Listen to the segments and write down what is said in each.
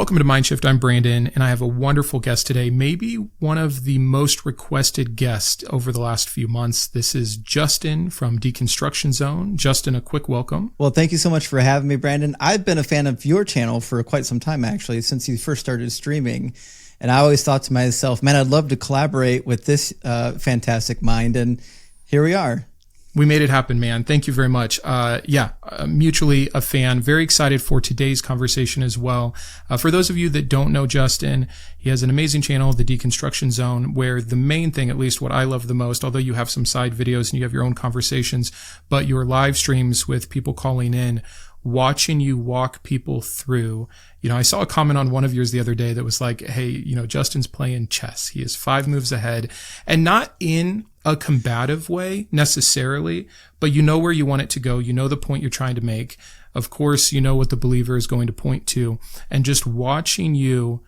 Welcome to Mindshift. I'm Brandon, and I have a wonderful guest today, maybe one of the most requested guests over the last few months. This is Justin from Deconstruction Zone. Justin, a quick welcome. Well, thank you so much for having me, Brandon. I've been a fan of your channel for quite some time, actually, since you first started streaming. And I always thought to myself, man, I'd love to collaborate with this fantastic mind. And here we are. We made it happen, man. Thank you very much. Mutually a fan. Very excited for today's conversation as well. For those of you that don't know Justin, he has an amazing channel, the Deconstruction Zone, where the main thing, at least what I love the most, although you have some side videos and you have your own conversations, but your live streams with people calling in, watching you walk people through. I saw a comment on one of yours the other day that was like, hey, Justin's playing chess. He is 5 moves ahead, and not in a combative way necessarily, but you know where you want it to go. You know the point you're trying to make. Of course, you know what the believer is going to point to, and just watching you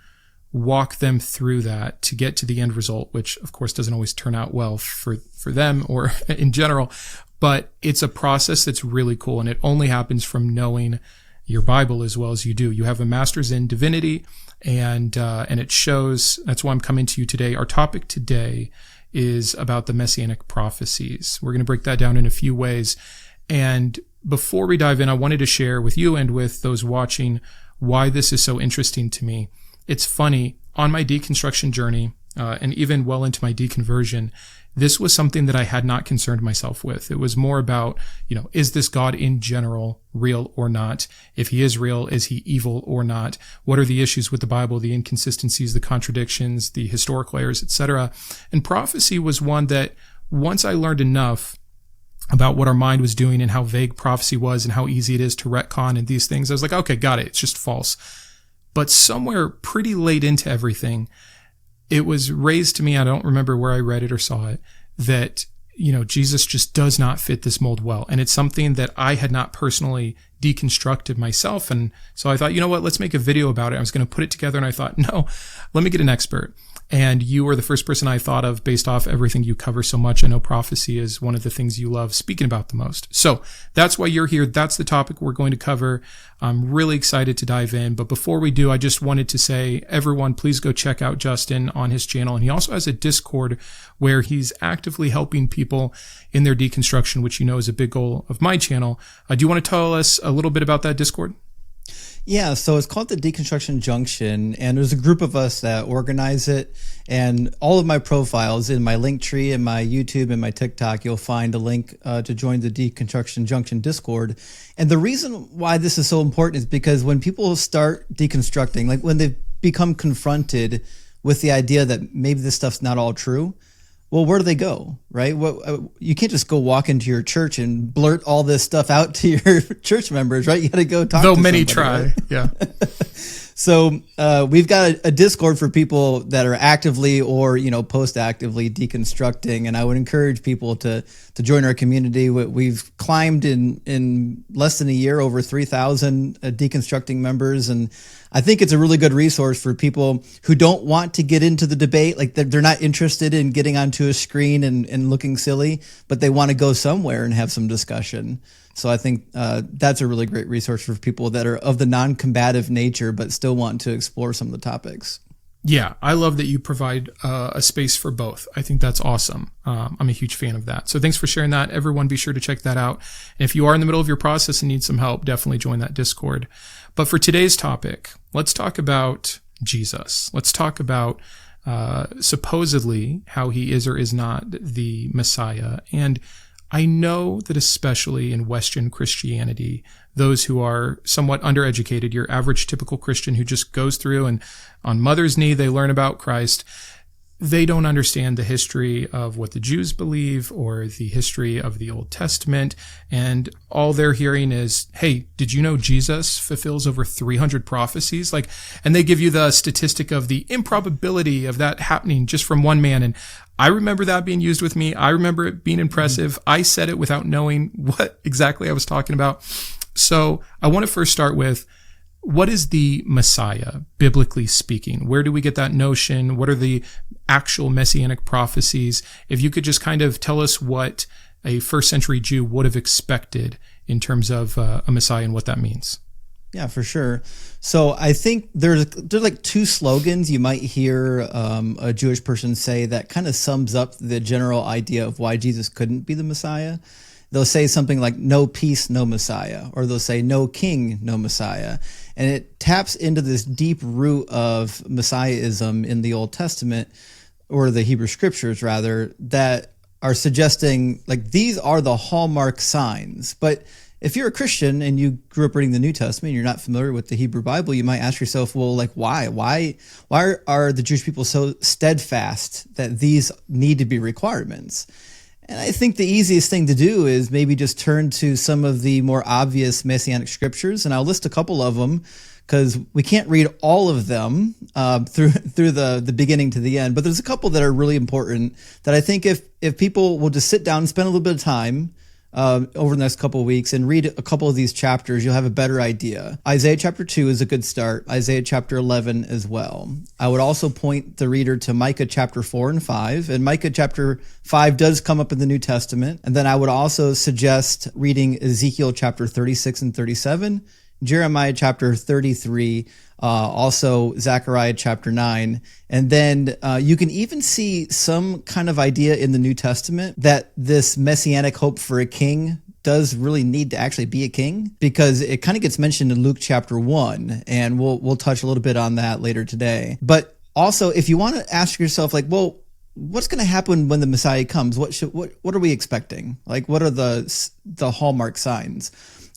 walk them through that to get to the end result, which of course doesn't always turn out well for them or in general, but it's a process that's really cool, and it only happens from knowing your Bible as well as you do. You have a master's in divinity, and it shows. That's why I'm coming to you today. Our topic today is about the messianic prophecies. We're going to break that down in a few ways. And before we dive in, I wanted to share with you and with those watching why this is so interesting to me. It's funny, on my deconstruction journey, and even well into my deconversion, this was something that I had not concerned myself with. It was more about, is this God in general real or not? If he is real, is he evil or not? What are the issues with the Bible, the inconsistencies, the contradictions, the historical errors, etc.? And prophecy was one that once I learned enough about what our mind was doing and how vague prophecy was and how easy it is to retcon and these things, I was like, okay, got it. It's just false. But somewhere pretty late into everything, it was raised to me, I don't remember where I read it or saw it, that, Jesus just does not fit this mold well. And it's something that I had not personally deconstructed myself. And so I thought, let's make a video about it. I was going to put it together, and I thought, no, let me get an expert. And you were the first person I thought of based off everything you cover so much. I know prophecy is one of the things you love speaking about the most. So that's why you're here. That's the topic we're going to cover. I'm really excited to dive in. But before we do, I just wanted to say, everyone, please go check out Justin on his channel. And he also has a Discord where he's actively helping people in their deconstruction, which is a big goal of my channel. Do you want to tell us a little bit about that Discord? Yeah, so it's called the Deconstruction Junction, and there's a group of us that organize it. And all of my profiles in my link tree and my YouTube and my TikTok, you'll find a link to join the Deconstruction Junction Discord. And the reason why this is so important is because when people start deconstructing, like when they've become confronted with the idea that maybe this stuff's not all true, well, where do they go, right? You can't just go walk into your church and blurt all this stuff out to your church members, right? You got to go talk to somebody. Though many try, right? Yeah. So we've got a Discord for people that are actively or post-actively deconstructing, and I would encourage people to join our community. We've climbed in less than a year over 3,000 deconstructing members, and I think it's a really good resource for people who don't want to get into the debate. Like they're not interested in getting onto a screen and looking silly, but they want to go somewhere and have some discussion. So I think that's a really great resource for people that are of the non-combative nature, but still want to explore some of the topics. Yeah, I love that you provide a space for both. I think that's awesome. I'm a huge fan of that. So thanks for sharing that. Everyone, be sure to check that out. And if you are in the middle of your process and need some help, definitely join that Discord. But for today's topic, let's talk about Jesus. Let's talk about supposedly how he is or is not the Messiah. And I know that especially in Western Christianity, those who are somewhat undereducated, your average typical Christian who just goes through and on mother's knee, they learn about Christ. They don't understand the history of what the Jews believe or the history of the Old Testament. And all they're hearing is, hey, did you know Jesus fulfills over 300 prophecies? And they give you the statistic of the improbability of that happening just from one man. And I remember that being used with me. I remember it being impressive. I said it without knowing what exactly I was talking about. So I want to first start with, what is the Messiah, biblically speaking? Where do we get that notion? What are the actual messianic prophecies? If you could just kind of tell us what a first century Jew would have expected in terms of a Messiah and what that means. Yeah, for sure. So I think there's like two slogans you might hear a Jewish person say that kind of sums up the general idea of why Jesus couldn't be the Messiah. They'll say something like "no peace, no Messiah," or they'll say "no king, no Messiah," and it taps into this deep root of Messiahism in the Old Testament, or the Hebrew Scriptures rather, that are suggesting like these are the hallmark signs. But if you're a Christian and you grew up reading the New Testament and you're not familiar with the Hebrew Bible, you might ask yourself, well, like why are the Jewish people so steadfast that these need to be requirements? And I think the easiest thing to do is maybe just turn to some of the more obvious messianic scriptures, and I'll list a couple of them because we can't read all of them through the beginning to the end. But there's a couple that are really important that I think if people will just sit down and spend a little bit of time over the next couple of weeks and read a couple of these chapters, you'll have a better idea. Isaiah chapter 2 is a good start. Isaiah chapter 11 as well. I would also point the reader to Micah chapter 4 and 5. And Micah chapter 5 does come up in the New Testament. And then I would also suggest reading Ezekiel chapter 36 and 37, Jeremiah chapter 33, also Zechariah chapter 9. And then you can even see some kind of idea in the New Testament that this messianic hope for a king does really need to actually be a king, because it kind of gets mentioned in Luke chapter 1, and we'll touch a little bit on that later today. But also, if you want to ask yourself, like, well, what's going to happen when the Messiah comes? What are we expecting? Like, what are the hallmark signs?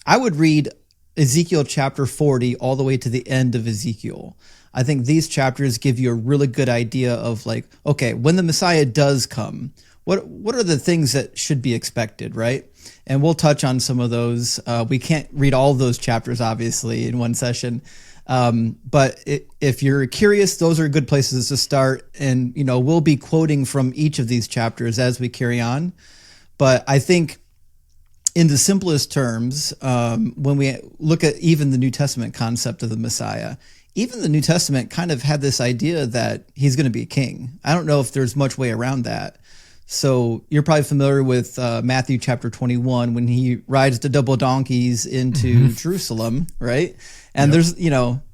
I would read Ezekiel chapter 40 all the way to the end of Ezekiel. I think these chapters give you a really good idea of like, okay, when the Messiah does come, what are the things that should be expected, right? And we'll touch on some of those. We can't read all of those chapters, obviously, in one session. But if you're curious, those are good places to start. And, we'll be quoting from each of these chapters as we carry on. But I think in the simplest terms, when we look at even the New Testament concept of the Messiah, even the New Testament kind of had this idea that he's going to be a king. I don't know if there's much way around that. So you're probably familiar with Matthew chapter 21 when he rides the double donkeys into Jerusalem, right? And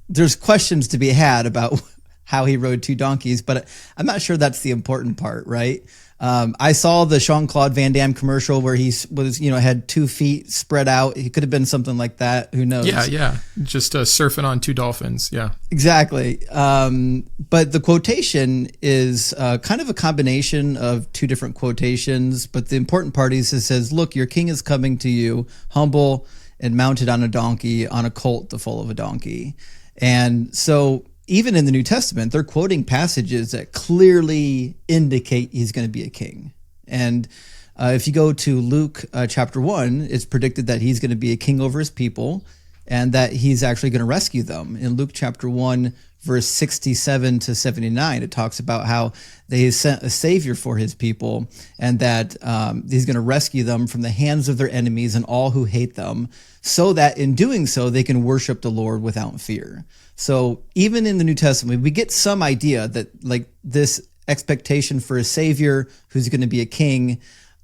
there's questions to be had about how he rode two donkeys, but I'm not sure that's the important part, right? I saw the Jean-Claude Van Damme commercial where he was, had 2 feet spread out. He could have been something like that. Who knows? Yeah. Just surfing on 2 dolphins. Yeah. Exactly. But the quotation is kind of a combination of 2 different quotations. But the important part is it says, "Look, your king is coming to you, humble and mounted on a donkey, on a colt, the foal of a donkey." And so even in the New Testament, they're quoting passages that clearly indicate he's going to be a king. And if you go to Luke chapter 1, it's predicted that he's going to be a king over his people and that he's actually going to rescue them. In Luke chapter 1, verse 67 to 79, it talks about how they sent a savior for his people and that he's going to rescue them from the hands of their enemies and all who hate them, so that in doing so, they can worship the Lord without fear. So even in the New Testament, we get some idea that like this expectation for a savior who's going to be a king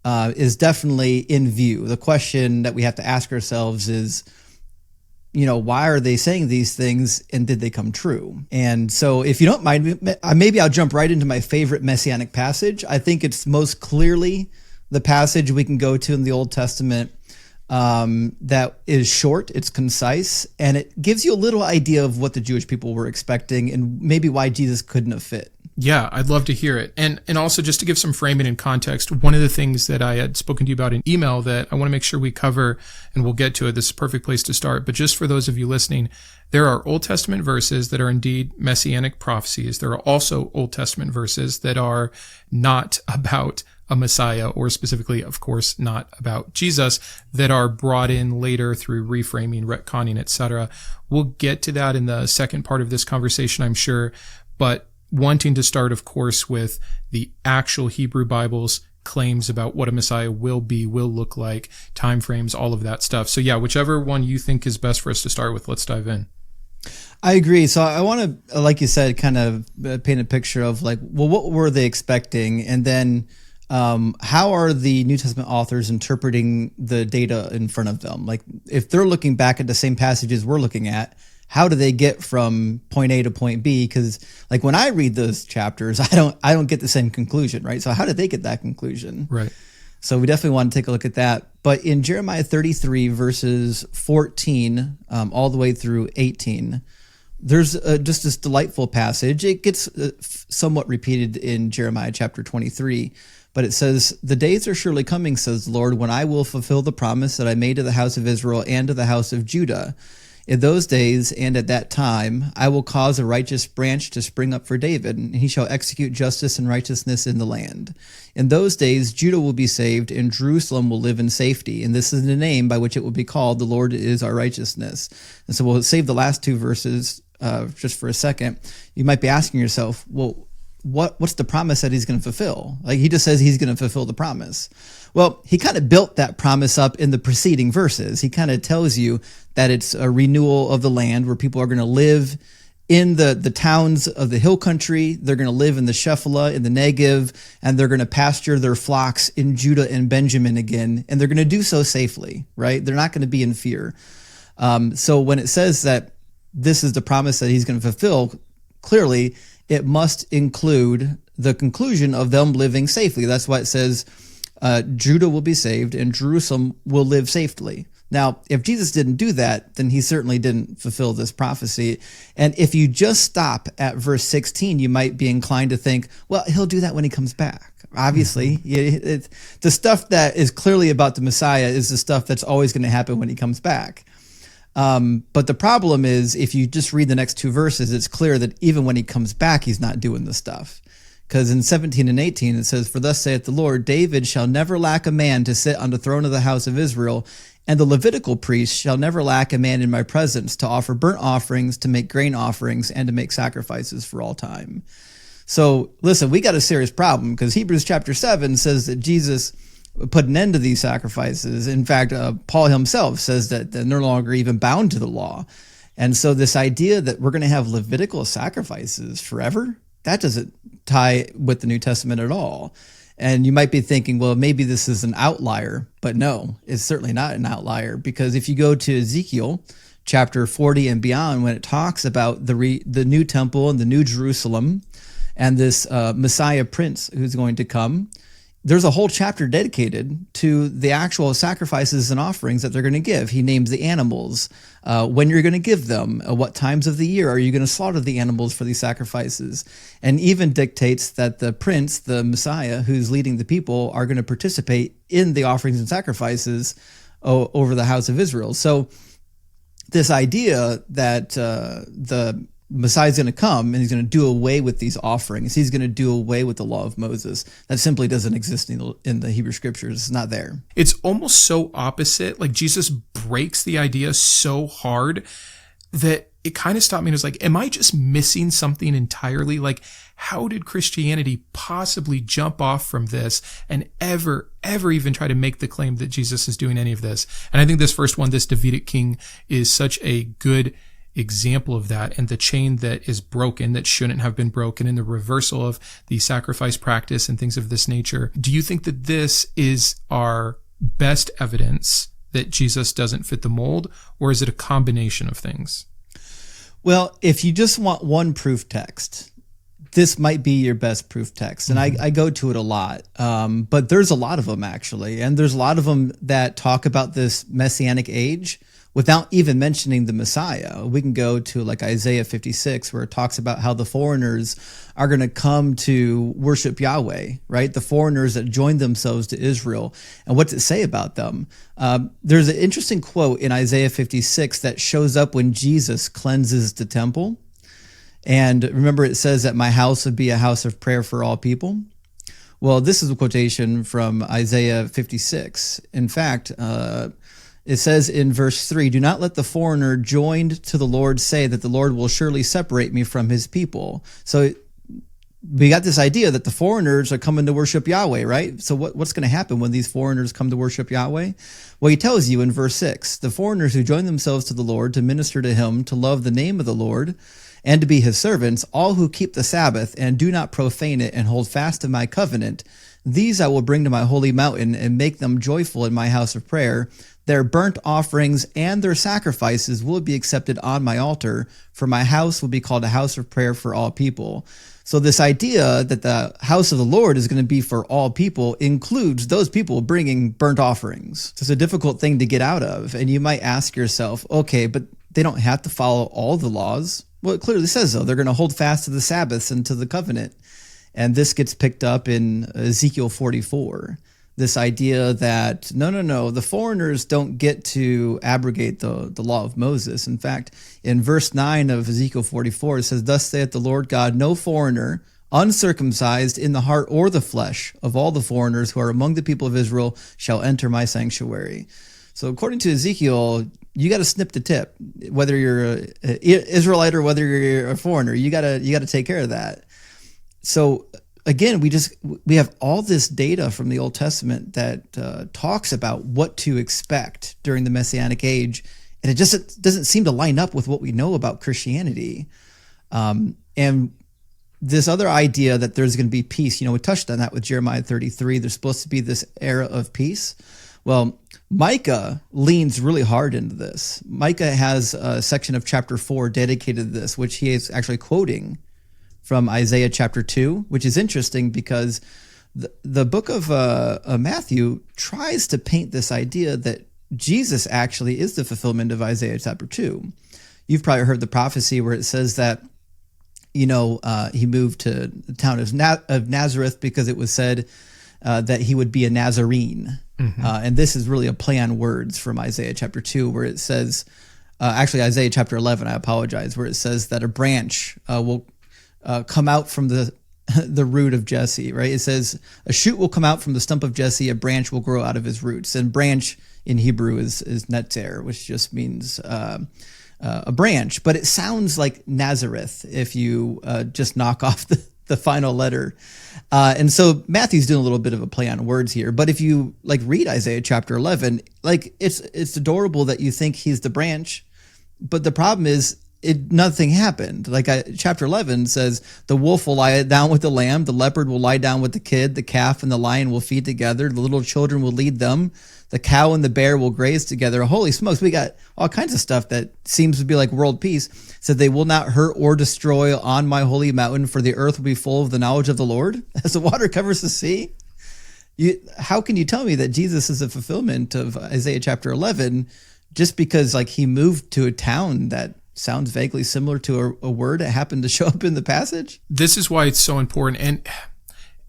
is definitely in view. The question that we have to ask ourselves is, why are they saying these things and did they come true? And so if you don't mind, maybe I'll jump right into my favorite messianic passage. I think it's most clearly the passage we can go to in the Old Testament that is short, it's concise, and it gives you a little idea of what the Jewish people were expecting and maybe why Jesus couldn't have fit. Yeah, I'd love to hear it. And also just to give some framing and context, one of the things that I had spoken to you about in email that I want to make sure we cover, and we'll get to it, this is a perfect place to start, but just for those of you listening, there are Old Testament verses that are indeed messianic prophecies. There are also Old Testament verses that are not about a Messiah, or specifically, of course, not about Jesus, that are brought in later through reframing, retconning, etc. We'll get to that in the second part of this conversation, I'm sure, but wanting to start, of course, with the actual Hebrew Bible's claims about what a Messiah will be, will look like, timeframes, all of that stuff. So yeah, whichever one you think is best for us to start with, let's dive in. I agree. So I want to, like you said, kind of paint a picture of like, well, what were they expecting? And then how are the New Testament authors interpreting the data in front of them? Like, if they're looking back at the same passages we're looking at, how do they get from point A to point B? Because like when I read those chapters, I don't get the same conclusion, right? So how did they get that conclusion? Right. So we definitely want to take a look at that. But in Jeremiah 33 verses 14 all the way through 18, there's just this delightful passage. It gets somewhat repeated in Jeremiah chapter 23. But it says, "The days are surely coming, says the Lord, when I will fulfill the promise that I made to the house of Israel and to the house of Judah. In those days and at that time, I will cause a righteous branch to spring up for David, and he shall execute justice and righteousness in the land. In those days, Judah will be saved, and Jerusalem will live in safety. And this is the name by which it will be called, the Lord is our righteousness." And so we'll save the last two verses just for a second. You might be asking yourself, well, what's the promise that he's going to fulfill? Like, he just says he's going to fulfill the promise. Well, he kind of built that promise up in the preceding verses. He kind of tells you that it's a renewal of the land where people are going to live in the towns of the hill country. They're going to live in the Shephelah, in the Negev, and they're going to pasture their flocks in Judah and Benjamin again. And they're going to do so safely, right? They're not going to be in fear. So when it says that this is the promise that he's going to fulfill, clearly it must include the conclusion of them living safely. That's why it says Judah will be saved and Jerusalem will live safely. Now, if Jesus didn't do that, then he certainly didn't fulfill this prophecy. And if you just stop at verse 16, you might be inclined to think, well, he'll do that when he comes back. Obviously, the stuff that is clearly about the Messiah is the stuff that's always going to happen when he comes back. But the problem is, if you just read the next two verses, it's clear that even when he comes back, he's not doing the stuff. Because in 17 and 18, it says, "For thus saith the Lord, David shall never lack a man to sit on the throne of the house of Israel, and the Levitical priests shall never lack a man in my presence to offer burnt offerings, to make grain offerings, and to make sacrifices for all time." So listen, we got a serious problem, because Hebrews chapter 7 says that Jesus put an end to these sacrifices. In fact, Paul himself says that they're no longer even bound to the law. And so this idea that we're going to have Levitical sacrifices forever, that doesn't tie with the New Testament at all. And you might be thinking, well, maybe this is an outlier, but no, it's certainly not an outlier, because if you go to Ezekiel chapter 40 and beyond, when it talks about the new temple and the new Jerusalem and this Messiah prince who's going to come, there's a whole chapter dedicated to the actual sacrifices and offerings that they're going to give. He names the animals, when you're going to give them, what times of the year are you going to slaughter the animals for these sacrifices, and even dictates that the prince, the Messiah, who's leading the people, are going to participate in the offerings and sacrifices over the house of Israel. So this idea that the Messiah is going to come and he's going to do away with these offerings, he's going to do away with the law of Moses, that simply doesn't exist in the Hebrew scriptures. It's not there. It's almost so opposite. Like, Jesus breaks the idea so hard that it kind of stopped me and was like, am I just missing something entirely? Like, how did Christianity possibly jump off from this and ever even try to make the claim that Jesus is doing any of this? And I think this first one, this Davidic king, is such a good example of that, and the chain that is broken that shouldn't have been broken, and the reversal of the sacrifice practice and things of this nature. Do you think that this is our best evidence that Jesus doesn't fit the mold, or is it a combination of things? Well, if you just want one proof text, this might be your best proof text. And I go to it a lot, but there's a lot of them actually. And there's a lot of them that talk about this messianic age without even mentioning the Messiah. We can go to like Isaiah 56, where it talks about how the foreigners are going to come to worship Yahweh, right? The foreigners that joined themselves to Israel. And what's it say about them? There's an interesting quote in Isaiah 56 that shows up when Jesus cleanses the temple. And remember, it says that my house would be a house of prayer for all people. Well, this is a quotation from Isaiah 56. In fact, it says in verse 3, "Do not let the foreigner joined to the Lord say that the Lord will surely separate me from his people." So we got this idea that the foreigners are coming to worship Yahweh, right? So what's going to happen when these foreigners come to worship Yahweh? Well, he tells you in verse 6, "The foreigners who join themselves to the Lord to minister to him, to love the name of the Lord, and to be his servants, all who keep the Sabbath and do not profane it and hold fast to my covenant, these I will bring to my holy mountain and make them joyful in my house of prayer. Their burnt offerings and their sacrifices will be accepted on my altar, for my house will be called a house of prayer for all people. So this idea that the house of the Lord is going to be for all people includes those people bringing burnt offerings. It's a difficult thing to get out of. And you might ask yourself, okay, but they don't have to follow all the laws. Well, it clearly says, though, they're going to hold fast to the Sabbaths and to the covenant. And this gets picked up in Ezekiel 44. This idea that, no, the foreigners don't get to abrogate the law of Moses. In fact, in verse 9 of Ezekiel 44, it says, "Thus saith the Lord God, no foreigner, uncircumcised in the heart or the flesh of all the foreigners who are among the people of Israel shall enter my sanctuary." So according to Ezekiel, you got to snip the tip. Whether you're an Israelite or whether you're a foreigner, you got to take care of that. So again, we have all this data from the Old Testament that talks about what to expect during the Messianic age, and it just doesn't seem to line up with what we know about Christianity. And this other idea that there's going to be peace, we touched on that with Jeremiah 33. There's supposed to be this era of peace. Well, Micah leans really hard into this. Micah has a section of chapter 4 dedicated to this, which he is actually quoting from Isaiah chapter 2, which is interesting because the book of Matthew tries to paint this idea that Jesus actually is the fulfillment of Isaiah chapter 2. You've probably heard the prophecy where it says that, he moved to the town of Nazareth because it was said that he would be a Nazarene. Mm-hmm. And this is really a play on words from Isaiah chapter 2, where it says, actually Isaiah chapter 11, I apologize, where it says that a branch will come out from the root of Jesse, right? It says a shoot will come out from the stump of Jesse, a branch will grow out of his roots. And branch in Hebrew is netzer, which just means a branch. But it sounds like Nazareth if you just knock off the final letter. And so Matthew's doing a little bit of a play on words here. But if you read Isaiah chapter 11, it's adorable that you think he's the branch. But the problem is, nothing happened. Chapter 11 says, the wolf will lie down with the lamb, the leopard will lie down with the kid, the calf and the lion will feed together, the little children will lead them, the cow and the bear will graze together. Holy smokes, we got all kinds of stuff that seems to be like world peace. It said, they will not hurt or destroy on my holy mountain, for the earth will be full of the knowledge of the Lord, as the water covers the sea. How can you tell me that Jesus is a fulfillment of Isaiah chapter 11 just because he moved to a town that sounds vaguely similar to a word that happened to show up in the passage? This is why it's so important. And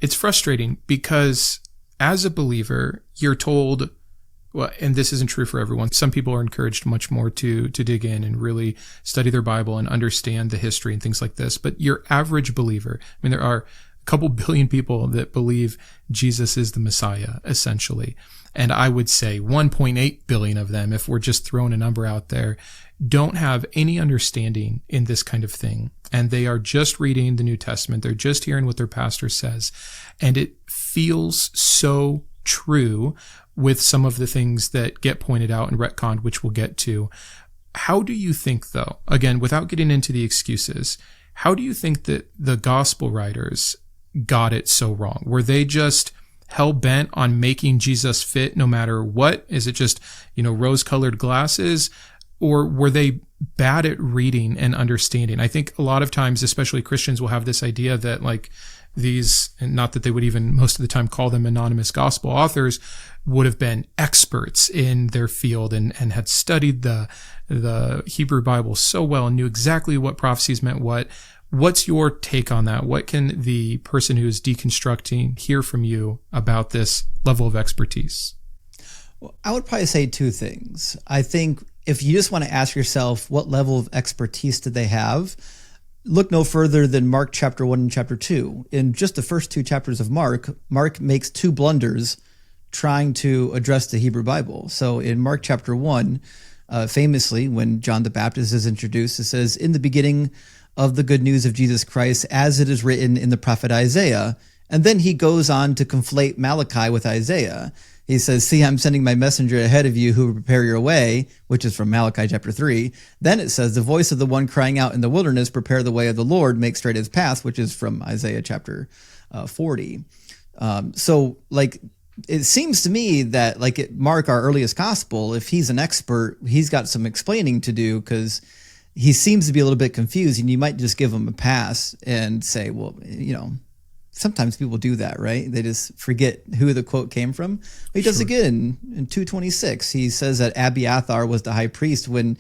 it's frustrating because as a believer, you're told, well, and this isn't true for everyone. Some people are encouraged much more to dig in and really study their Bible and understand the history and things like this. But your average believer, there are a couple billion people that believe Jesus is the Messiah, essentially. And I would say 1.8 billion of them, if we're just throwing a number out there, don't have any understanding in this kind of thing. And they are just reading the New Testament. They're just hearing what their pastor says. And it feels so true with some of the things that get pointed out and retconned, which we'll get to. How do you think, though, again, without getting into the excuses, how do you think that the gospel writers got it so wrong? Were they just hell-bent on making Jesus fit no matter what? Is it just, rose-colored glasses? Or were they bad at reading and understanding? I think a lot of times, especially Christians, will have this idea that these, and not that they would even most of the time call them anonymous gospel authors, would have been experts in their field and had studied the Hebrew Bible so well and knew exactly what prophecies meant what. What's your take on that? What can the person who is deconstructing hear from you about this level of expertise? Well, I would probably say two things. I think if you just want to ask yourself what level of expertise did they have, look no further than Mark chapter 1 and chapter 2. In just the first two chapters of Mark makes two blunders trying to address the Hebrew Bible. So in Mark chapter 1, famously, when John the Baptist is introduced, it says, in the beginning of the good news of Jesus Christ, as it is written in the prophet Isaiah, And then he goes on to conflate Malachi with Isaiah. He says, see, I'm sending my messenger ahead of you who will prepare your way, which is from Malachi chapter 3. Then it says, the voice of the one crying out in the wilderness, prepare the way of the Lord, make straight his path, which is from Isaiah chapter 40. So like, it seems to me that like Mark, our earliest gospel, if he's an expert, he's got some explaining to do because he seems to be a little bit confused, and you might just give him a pass and say, well, you know, sometimes people do that, right? They just forget who the quote came from. He does again in 2:26. He says that Abiathar was the high priest when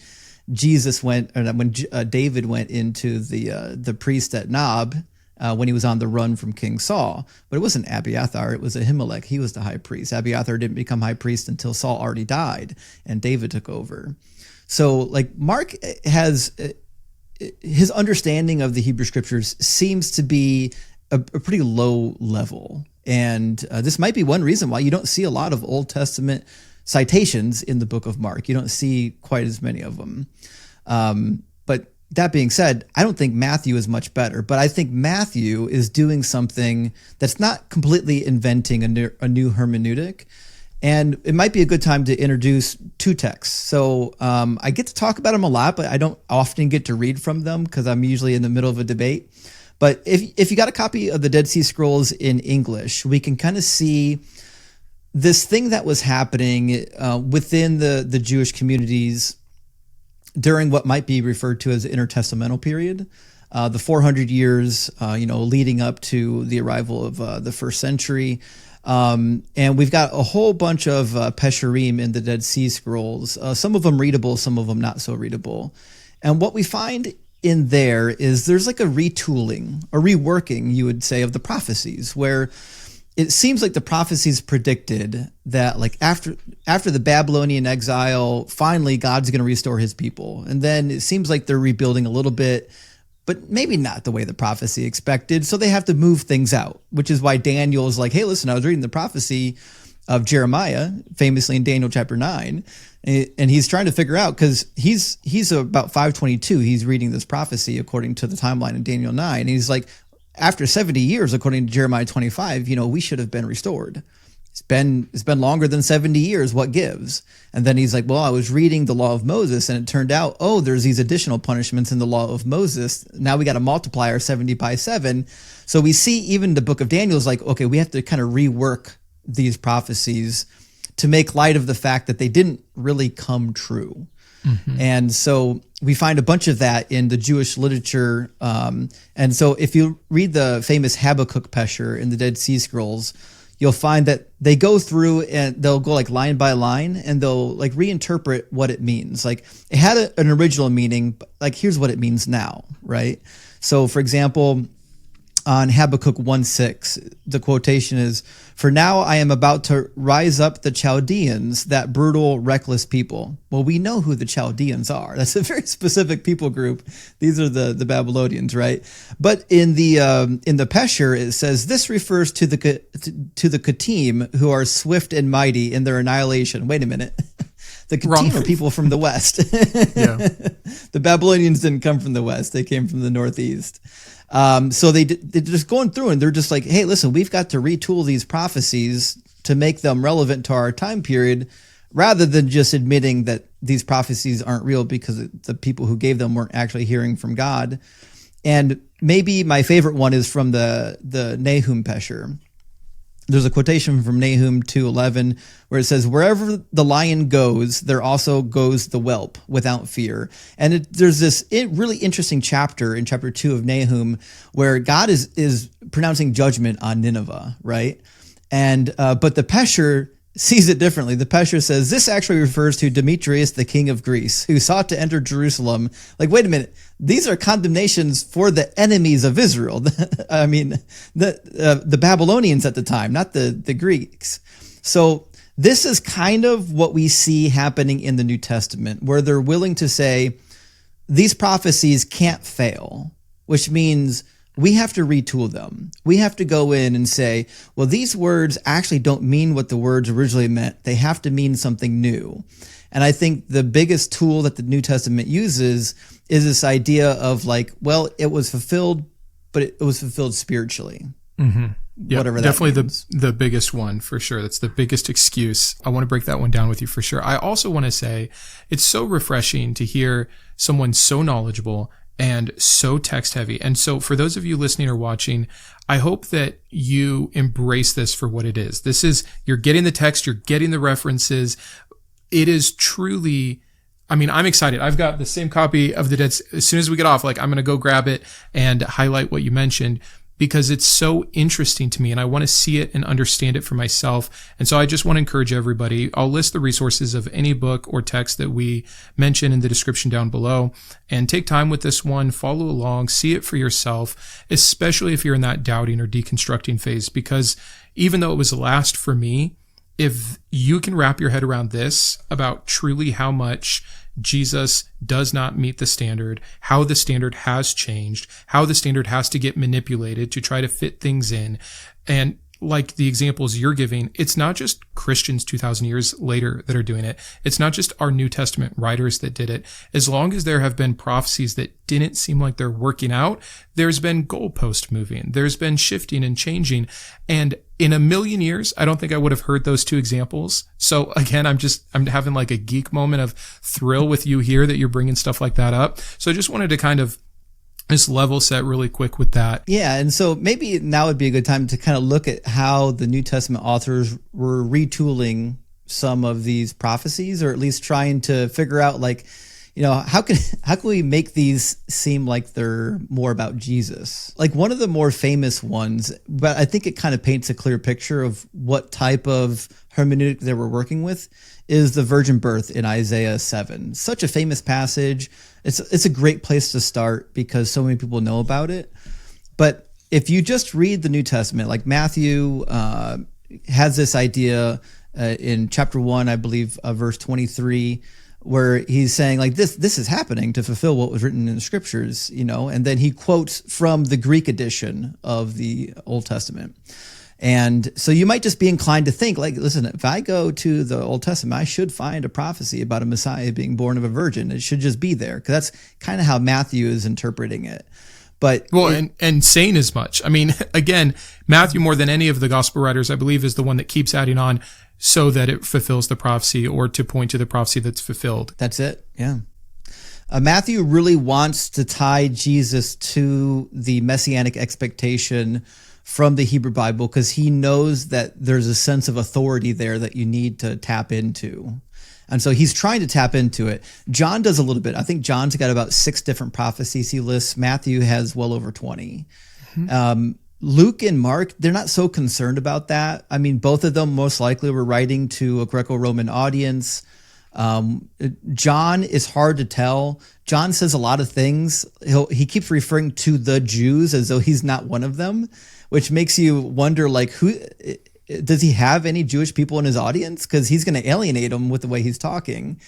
Jesus went, or when David went into the priest at Nob when he was on the run from King Saul. But it wasn't Abiathar; it was Ahimelech. He was the high priest. Abiathar didn't become high priest until Saul already died and David took over. So, like Mark has his understanding of the Hebrew Scriptures seems to be a pretty low level. And this might be one reason why you don't see a lot of Old Testament citations in the book of Mark. You don't see quite as many of them. But that being said, I don't think Matthew is much better, but I think Matthew is doing something that's not completely inventing a new hermeneutic. And it might be a good time to introduce two texts. So I get to talk about them a lot, but I don't often get to read from them because I'm usually in the middle of a debate. But if you got a copy of the Dead Sea Scrolls in English, we can kind of see this thing that was happening within the Jewish communities during what might be referred to as the intertestamental period, the 400 years, leading up to the arrival of the first century. And we've got a whole bunch of Pesharim in the Dead Sea Scrolls, some of them readable, some of them not so readable. And what we find in there is there's like a retooling, a reworking, you would say, of the prophecies, where it seems like the prophecies predicted that like after the Babylonian exile, finally God's going to restore his people. And then it seems like they're rebuilding a little bit, but maybe not the way the prophecy expected. So they have to move things out, which is why Daniel is like, hey, listen, I was reading the prophecy of Jeremiah, famously in Daniel chapter 9. And he's trying to figure out, because he's about 522. He's reading this prophecy according to the timeline in Daniel 9. And he's like, after 70 years, according to Jeremiah 25, we should have been restored. It's been longer than 70 years. What gives? And then he's like, well, I was reading the law of Moses, and it turned out, oh, there's these additional punishments in the law of Moses. Now we got to multiply our 70 by 7. So we see even the book of Daniel is like, okay, we have to kind of rework these prophecies to make light of the fact that they didn't really come true. Mm-hmm. And so we find a bunch of that in the Jewish literature. And so if you read the famous Habakkuk Pesher in the Dead Sea Scrolls, you'll find that they go through and they'll go like line by line and they'll like reinterpret what it means. Like it had an original meaning, but like here's what it means now, right? So for example, on Habakkuk 1:6, the quotation is, "For now I am about to rise up the Chaldeans, that brutal, reckless people." Well, we know who the Chaldeans are. That's a very specific people group. These are the Babylonians, right? But in the Pesher, it says this refers to the Katim, who are swift and mighty in their annihilation. Wait a minute. The Katim are people from the West. Yeah. The Babylonians didn't come from the West. They came from the Northeast. So they're just going through and they're just like, hey, listen, we've got to retool these prophecies to make them relevant to our time period, rather than just admitting that these prophecies aren't real because the people who gave them weren't actually hearing from God. And maybe my favorite one is from the Nahum Pesher. There's a quotation from Nahum 2:11 where it says, "Wherever the lion goes, there also goes the whelp without fear." And there's this really interesting chapter in chapter 2 of Nahum where God is pronouncing judgment on Nineveh, right? And but the Pesher sees it differently. The Pesher says this actually refers to Demetrius, the king of Greece, who sought to enter Jerusalem. Like, wait a minute, these are condemnations for the enemies of Israel. I mean, the Babylonians at the time, not the Greeks. So this is kind of what we see happening in the New Testament, where they're willing to say these prophecies can't fail, which means we have to retool them. We have to go in and say, well, these words actually don't mean what the words originally meant. They have to mean something new. And I think the biggest tool that the New Testament uses is this idea of like, well, it was fulfilled, but it was fulfilled spiritually, Yeah, whatever that definitely means. the biggest one for sure. That's the biggest excuse. I want to break that one down with you for sure. I also want to say it's so refreshing to hear someone so knowledgeable and so text heavy. And so for those of you listening or watching, I hope that you embrace this for what it is. This is, you're getting the text, you're getting the references. It is truly, I mean, I'm excited. I've got the same copy of the Dead. As soon as we get off, like, I'm going to go grab it and highlight what you mentioned, because it's so interesting to me and I want to see it and understand it for myself. And so I just want to encourage everybody. I'll list the resources of any book or text that we mention in the description down below, and take time with this one, follow along, see it for yourself, especially if you're in that doubting or deconstructing phase, because even though it was last for me, if you can wrap your head around this about truly how much Jesus does not meet the standard, how the standard has changed, how the standard has to get manipulated to try to fit things in. And like the examples you're giving, it's not just Christians 2,000 years later that are doing it. It's not just our New Testament writers that did it. As long as there have been prophecies that didn't seem like they're working out, there's been goalpost moving. There's been shifting and changing. And in a million years, I don't think I would have heard those two examples. So again, I'm having like a geek moment of thrill with you here that you're bringing stuff like that up. So I just wanted to kind of just level set really quick with that. Yeah, and so maybe now would be a good time to kind of look at how the New Testament authors were retooling some of these prophecies, or at least trying to figure out, like, you know, how can we make these seem like they're more about Jesus? Like, one of the more famous ones, but I think it kind of paints a clear picture of what type of hermeneutic they were working with, is the virgin birth in Isaiah 7. Such a famous passage. It's a great place to start because so many people know about it. But if you just read the New Testament, like Matthew has this idea in chapter 1, I believe, verse 23, where he's saying, like, this is happening to fulfill what was written in the scriptures, you know, and then he quotes from the Greek edition of the Old Testament. And so you might just be inclined to think, like, listen, if I go to the Old Testament, I should find a prophecy about a Messiah being born of a virgin. It should just be there, because that's kind of how Matthew is interpreting it. But and saying as much. I mean, again, Matthew, more than any of the gospel writers, I believe, is the one that keeps adding on so that it fulfills the prophecy, or to point to the prophecy that's fulfilled. That's it. Yeah. Matthew really wants to tie Jesus to the messianic expectation from the Hebrew Bible, because he knows that there's a sense of authority there that you need to tap into. And so he's trying to tap into it. John does a little bit. I think John's got about 6 different prophecies he lists. Matthew has well over 20. Luke and Mark, they're not so concerned about that. I mean, both of them most likely were writing to a Greco-Roman audience. John is hard to tell. John says a lot of things. He keeps referring to the Jews as though he's not one of them, which makes you wonder, like, who does he have any Jewish people in his audience? Because he's going to alienate them with the way he's talking.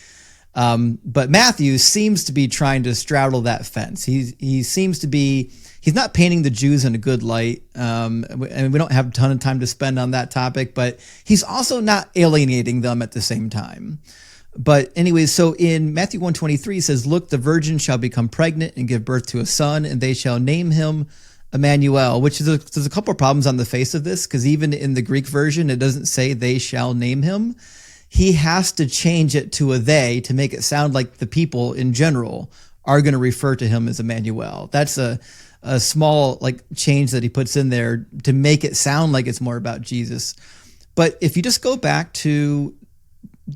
But Matthew seems to be trying to straddle that fence. He seems to be, he's not painting the Jews in a good light. And we don't have a ton of time to spend on that topic, but he's also not alienating them at the same time. But anyways, so in Matthew 1:23, it says, "Look, the virgin shall become pregnant and give birth to a son, and they shall name him Emmanuel," which is there's a couple of problems on the face of this, because even in the Greek version, it doesn't say they shall name him. He has to change it to a they to make it sound like the people in general are going to refer to him as Emmanuel. That's a small, like, change that he puts in there to make it sound like it's more about Jesus. But if you just go back to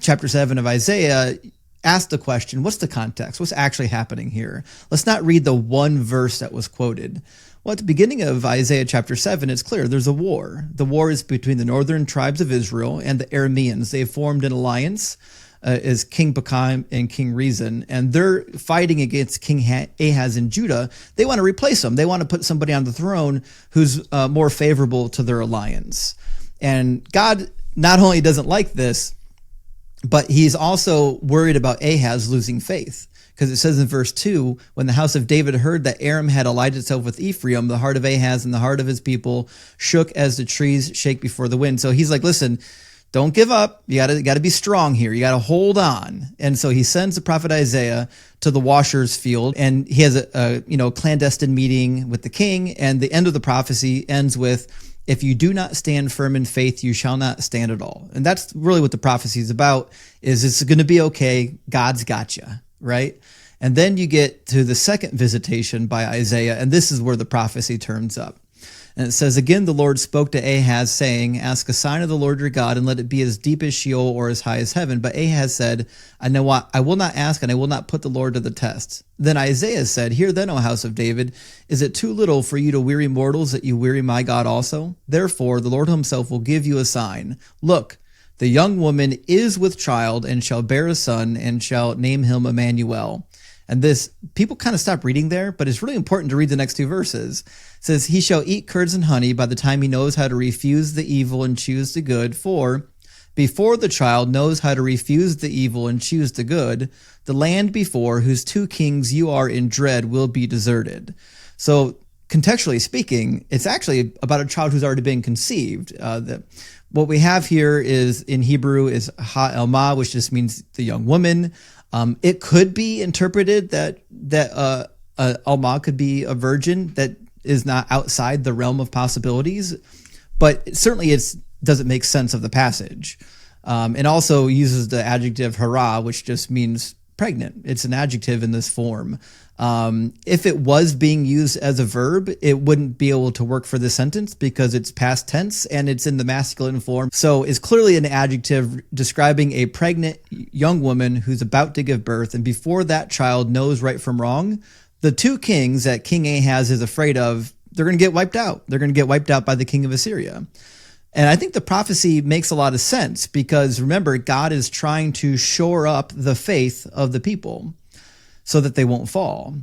chapter 7 of Isaiah, ask the question, what's the context? What's actually happening here? Let's not read the one verse that was quoted. Well, at the beginning of Isaiah chapter 7, it's clear there's a war. The war is between the northern tribes of Israel and the Arameans. They've formed an alliance as King Pekah and King Rezin, and they're fighting against King Ahaz in Judah. They want to replace him. They want to put somebody on the throne who's more favorable to their alliance. And God not only doesn't like this, but he's also worried about Ahaz losing faith, because it says in verse 2, "When the house of David heard that Aram had allied itself with Ephraim, the heart of Ahaz and the heart of his people shook as the trees shake before the wind." So he's like, listen, don't give up. You gotta be strong here. You gotta hold on. And so he sends the prophet Isaiah to the washer's field, and he has a clandestine meeting with the king. And the end of the prophecy ends with, if you do not stand firm in faith, you shall not stand at all. And that's really what the prophecy is about, is it's going to be okay. God's got you, right? And then you get to the second visitation by Isaiah, and this is where the prophecy turns up. And it says, again, the Lord spoke to Ahaz, saying, ask a sign of the Lord your God, and let it be as deep as Sheol or as high as heaven. But Ahaz said, I know what, I will not ask, and I will not put the Lord to the test. Then Isaiah said, hear then, O house of David, is it too little for you to weary mortals that you weary my God also? Therefore, the Lord himself will give you a sign. Look, the young woman is with child and shall bear a son and shall name him Emmanuel. And this, people kind of stop reading there, but it's really important to read the next two verses. It says, he shall eat curds and honey by the time he knows how to refuse the evil and choose the good. For before the child knows how to refuse the evil and choose the good, the land before whose two kings you are in dread will be deserted. So contextually speaking, it's actually about a child who's already been conceived. What we have here is in Hebrew is ha-elma, which just means the young woman. It could be interpreted that Alma could be a virgin that is not outside the realm of possibilities, but certainly it doesn't make sense of the passage. And also uses the adjective hara, which just means pregnant. It's an adjective in this form. If it was being used as a verb, it wouldn't be able to work for the sentence because it's past tense and it's in the masculine form. So it's clearly an adjective describing a pregnant young woman who's about to give birth. And before that child knows right from wrong, the two kings that King Ahaz is afraid of, they're going to get wiped out. They're going to get wiped out by the king of Assyria. And I think the prophecy makes a lot of sense because remember, God is trying to shore up the faith of the people so that they won't fall.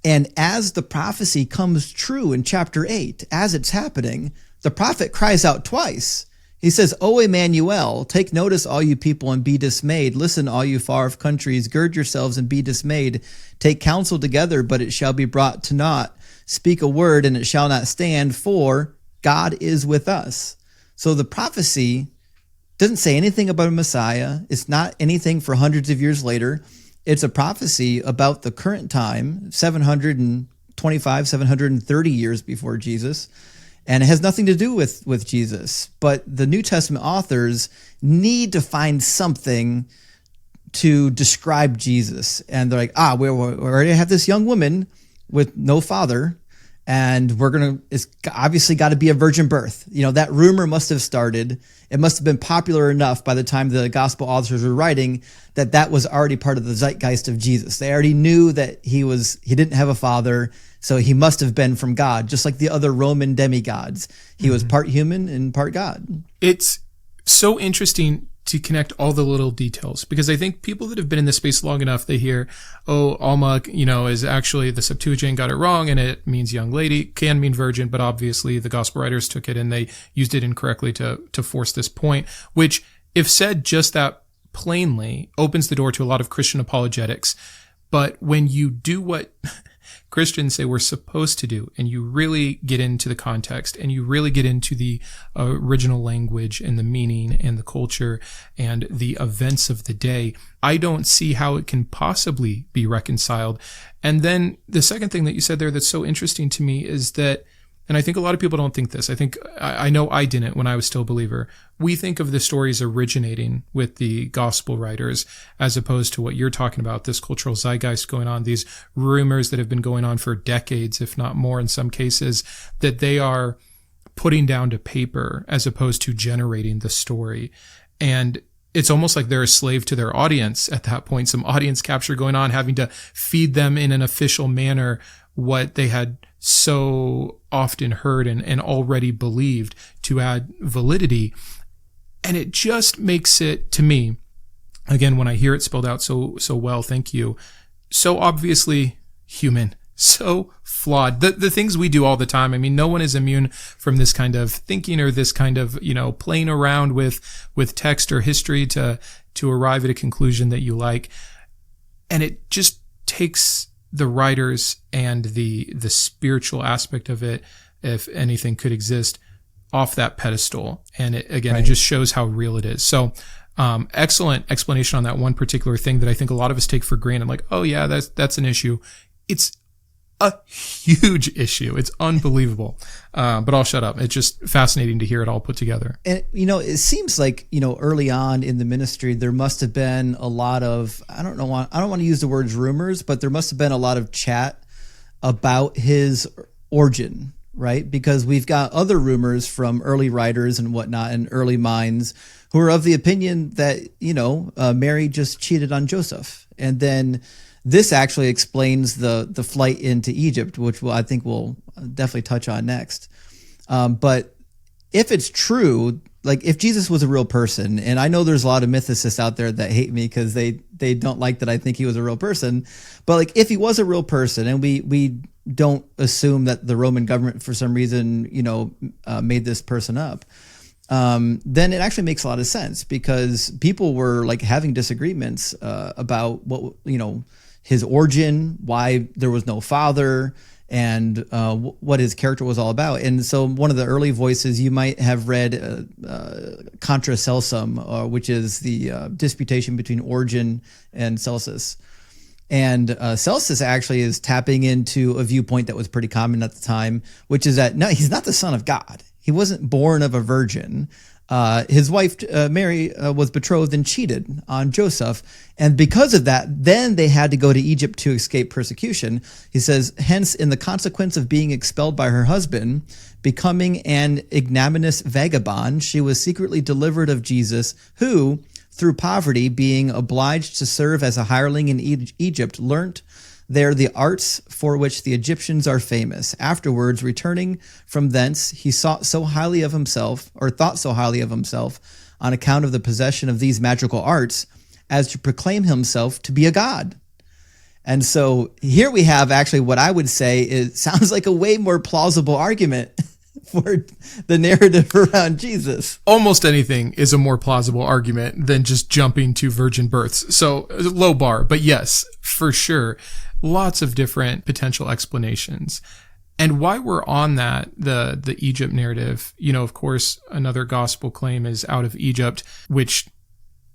And as the prophecy comes true in chapter 8, as it's happening, the prophet cries out twice. He says, O Emmanuel, take notice, all you people, and be dismayed. Listen, all you far-off countries, gird yourselves and be dismayed. Take counsel together, but it shall be brought to naught. Speak a word, and it shall not stand, for God is with us. So the prophecy doesn't say anything about a Messiah. It's not anything for hundreds of years later. It's a prophecy about the current time, 725, 730 years before Jesus. And it has nothing to do with Jesus. But the New Testament authors need to find something to describe Jesus. And they're like, we already have this young woman with no father. And it's obviously got to be a virgin birth. You know, that rumor must have started. It must have been popular enough by the time the gospel authors were writing that was already part of the zeitgeist of Jesus. They already knew that he didn't have a father, so he must have been from God, just like the other Roman demigods. He was part human and part God. It's so interesting to connect all the little details, because I think people that have been in this space long enough, they hear, Alma, is actually the Septuagint got it wrong and it means young lady, can mean virgin, but obviously the gospel writers took it and they used it incorrectly to force this point, which, if said just that plainly, opens the door to a lot of Christian apologetics. But when you do what Christians say we're supposed to do, and you really get into the context and you really get into the original language and the meaning and the culture and the events of the day, I don't see how it can possibly be reconciled. And then the second thing that you said there that's so interesting to me is that, and I think a lot of people don't think this. I know I didn't when I was still a believer. We think of the stories originating with the gospel writers as opposed to what you're talking about, this cultural zeitgeist going on, these rumors that have been going on for decades, if not more in some cases, that they are putting down to paper as opposed to generating the story. And it's almost like they're a slave to their audience at that point, some audience capture going on, having to feed them in an official manner what they had so often heard and already believed to add validity. And it just makes it, to me, again, when I hear it spelled out so well, thank you, so obviously human, so flawed. The things we do all the time. I mean, no one is immune from this kind of thinking or this kind of, playing around with text or history to arrive at a conclusion that you like. And it just takes the writers and the spiritual aspect of it, if anything could exist, off that pedestal. And it just shows how real it is. So, excellent explanation on that one particular thing that I think a lot of us take for granted. Like, oh yeah, that's an issue. It's a huge issue. It's unbelievable. But I'll shut up. It's just fascinating to hear it all put together. And, it seems like, early on in the ministry, there must have been a lot of, I don't want to use the words rumors, but there must have been a lot of chat about his origin, right? Because we've got other rumors from early writers and whatnot and early minds who are of the opinion that, Mary just cheated on Joseph. And then this actually explains the flight into Egypt, which I think we'll definitely touch on next. But if it's true, like if Jesus was a real person, and I know there's a lot of mythicists out there that hate me because they don't like that I think he was a real person, but like if he was a real person, and we don't assume that the Roman government for some reason made this person up, then it actually makes a lot of sense, because people were like having disagreements about what his origin, why there was no father, and what his character was all about. And so one of the early voices, you might have read Contra Celsum, which is the disputation between Origen and Celsus. And Celsus actually is tapping into a viewpoint that was pretty common at the time, which is that, no, he's not the son of God. He wasn't born of a virgin. His wife, Mary, was betrothed and cheated on Joseph. And because of that, then they had to go to Egypt to escape persecution. He says, hence, in the consequence of being expelled by her husband, becoming an ignominious vagabond, she was secretly delivered of Jesus, who, through poverty, being obliged to serve as a hireling in Egypt, learnt there the arts for which the Egyptians are famous. Afterwards, returning from thence, he thought so highly of himself on account of the possession of these magical arts, as to proclaim himself to be a god. And so here we have actually what I would say sounds like a way more plausible argument for the narrative around Jesus. Almost anything is a more plausible argument than just jumping to virgin births. So low bar, but yes, for sure. Lots of different potential explanations. And why we're on that, the Egypt narrative, of course, another gospel claim is out of Egypt, which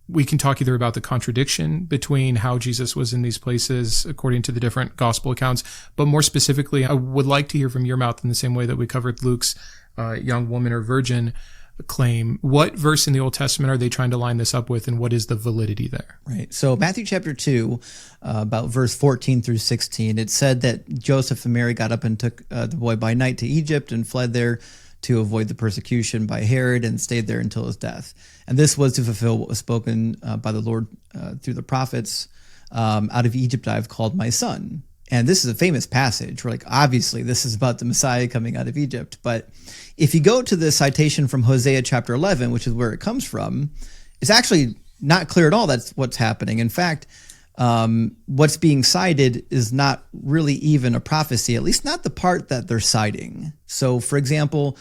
we can talk either about the contradiction between how Jesus was in these places according to the different gospel accounts, but more specifically, I would like to hear from your mouth in the same way that we covered Luke's young woman or virgin claim. What verse in the Old Testament are they trying to line this up with, and what is the validity there? Right. So Matthew chapter 2, about verse 14 through 16, it said that Joseph and Mary got up and took the boy by night to Egypt and fled there to avoid the persecution by Herod, and stayed there until his death. And this was to fulfill what was spoken by the Lord through the prophets. Out of Egypt I have called my son. And this is a famous passage where, like, obviously this is about the Messiah coming out of Egypt. But if you go to the citation from Hosea chapter 11, which is where it comes from, it's actually not clear at all that's what's happening. In fact, what's being cited is not really even a prophecy, at least not the part that they're citing. So, for example,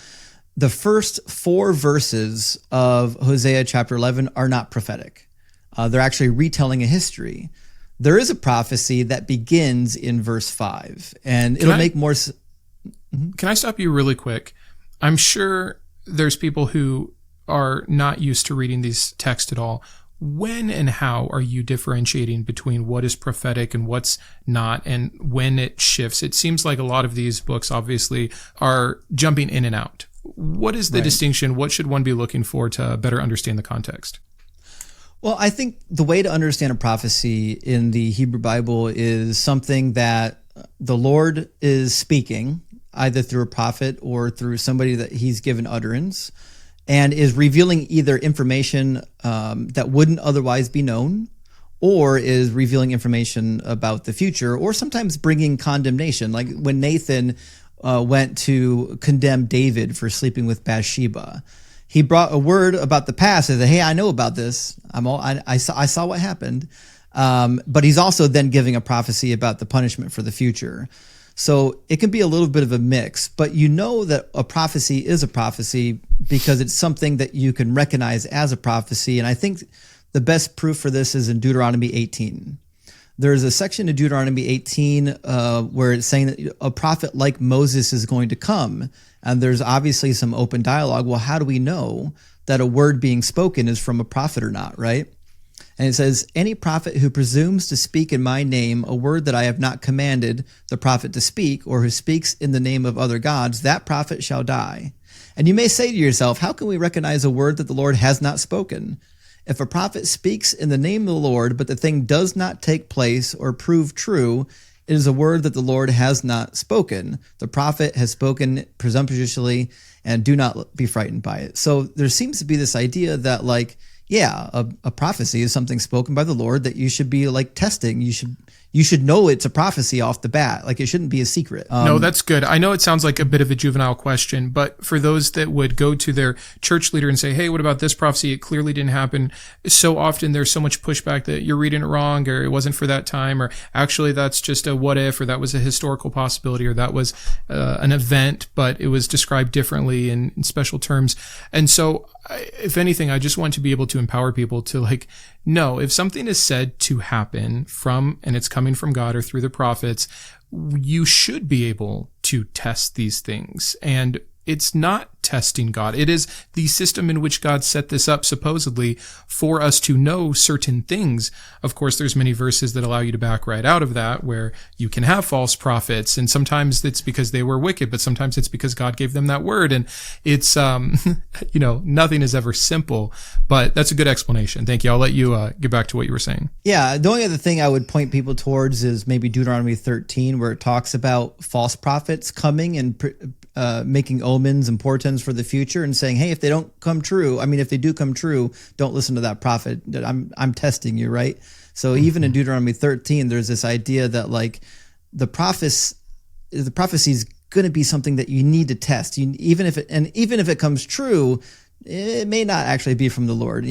the first 4 verses of Hosea chapter 11 are not prophetic. They're actually retelling a history. There is a prophecy that begins in verse 5, and it'll make more sense. Can I stop you really quick? I'm sure there's people who are not used to reading these texts at all. When and how are you differentiating between what is prophetic and what's not, and when it shifts? It seems like a lot of these books obviously are jumping in and out. What is the distinction? What should one be looking for to better understand the context? Well, I think the way to understand a prophecy in the Hebrew Bible is something that the Lord is speaking, either through a prophet or through somebody that he's given utterance, and is revealing either information that wouldn't otherwise be known, or is revealing information about the future, or sometimes bringing condemnation. Like when Nathan went to condemn David for sleeping with Bathsheba, he brought a word about the past and said, hey, I know about this. I saw what happened. But he's also then giving a prophecy about the punishment for the future. So it can be a little bit of a mix, but you know that a prophecy is a prophecy because it's something that you can recognize as a prophecy. And I think the best proof for this is in Deuteronomy 18. There's a section of Deuteronomy 18 where it's saying that a prophet like Moses is going to come. And there's obviously some open dialogue. Well, how do we know that a word being spoken is from a prophet or not, right? And it says, any prophet who presumes to speak in my name a word that I have not commanded the prophet to speak, or who speaks in the name of other gods, that prophet shall die. And you may say to yourself, how can we recognize a word that the Lord has not spoken? If a prophet speaks in the name of the Lord, but the thing does not take place or prove true, it is a word that the Lord has not spoken. The prophet has spoken presumptuously, and do not be frightened by it. So there seems to be this idea that, like, yeah, a prophecy is something spoken by the Lord that you should be like testing. You should know it's a prophecy off the bat. Like, it shouldn't be a secret. No, that's good. I know it sounds like a bit of a juvenile question, but for those that would go to their church leader and say, hey, what about this prophecy? It clearly didn't happen. So often there's so much pushback that you're reading it wrong, or it wasn't for that time, or actually that's just a what if, or that was a historical possibility, or that was an event, but it was described differently in special terms. And so if anything, I just want to be able to empower people to, like, no, if something is said to happen from, and it's coming from God or through the prophets, you should be able to test these things. And it's not testing God. It is the system in which God set this up, supposedly, for us to know certain things. Of course, there's many verses that allow you to back right out of that, where you can have false prophets. And sometimes it's because they were wicked, but sometimes it's because God gave them that word. And it's, nothing is ever simple, but that's a good explanation. Thank you. I'll let you get back to what you were saying. Yeah. The only other thing I would point people towards is maybe Deuteronomy 13, where it talks about false prophets coming and making omens and portents for the future, and saying, hey, if they don't come true, if they do come true, don't listen to that prophet. I'm testing you, right? So even in Deuteronomy 13, there's this idea that, like, the prophecy is going to be something that you need to test. Even if it comes true, it may not actually be from the Lord,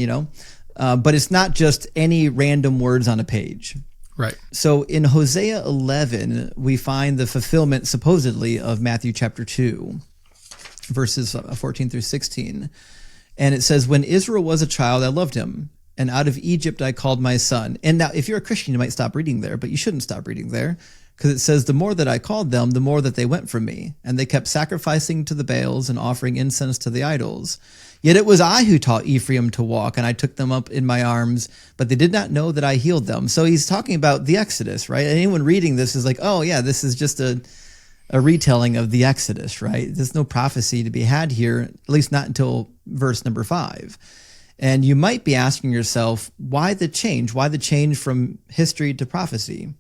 but it's not just any random words on a page. Right. So in Hosea 11, we find the fulfillment, supposedly, of Matthew chapter 2, verses 14 through 16. And it says, when Israel was a child, I loved him, and out of Egypt I called my son. And now, if you're a Christian, you might stop reading there, but you shouldn't stop reading there, because it says, the more that I called them, the more that they went from me, and they kept sacrificing to the Baals and offering incense to the idols. Yet it was I who taught Ephraim to walk, and I took them up in my arms, but they did not know that I healed them. So he's talking about the Exodus, right? Anyone reading this is like, oh yeah, this is just a retelling of the Exodus, right? There's no prophecy to be had here, at least not until verse number 5. And you might be asking yourself, why the change? Why the change from history to prophecy?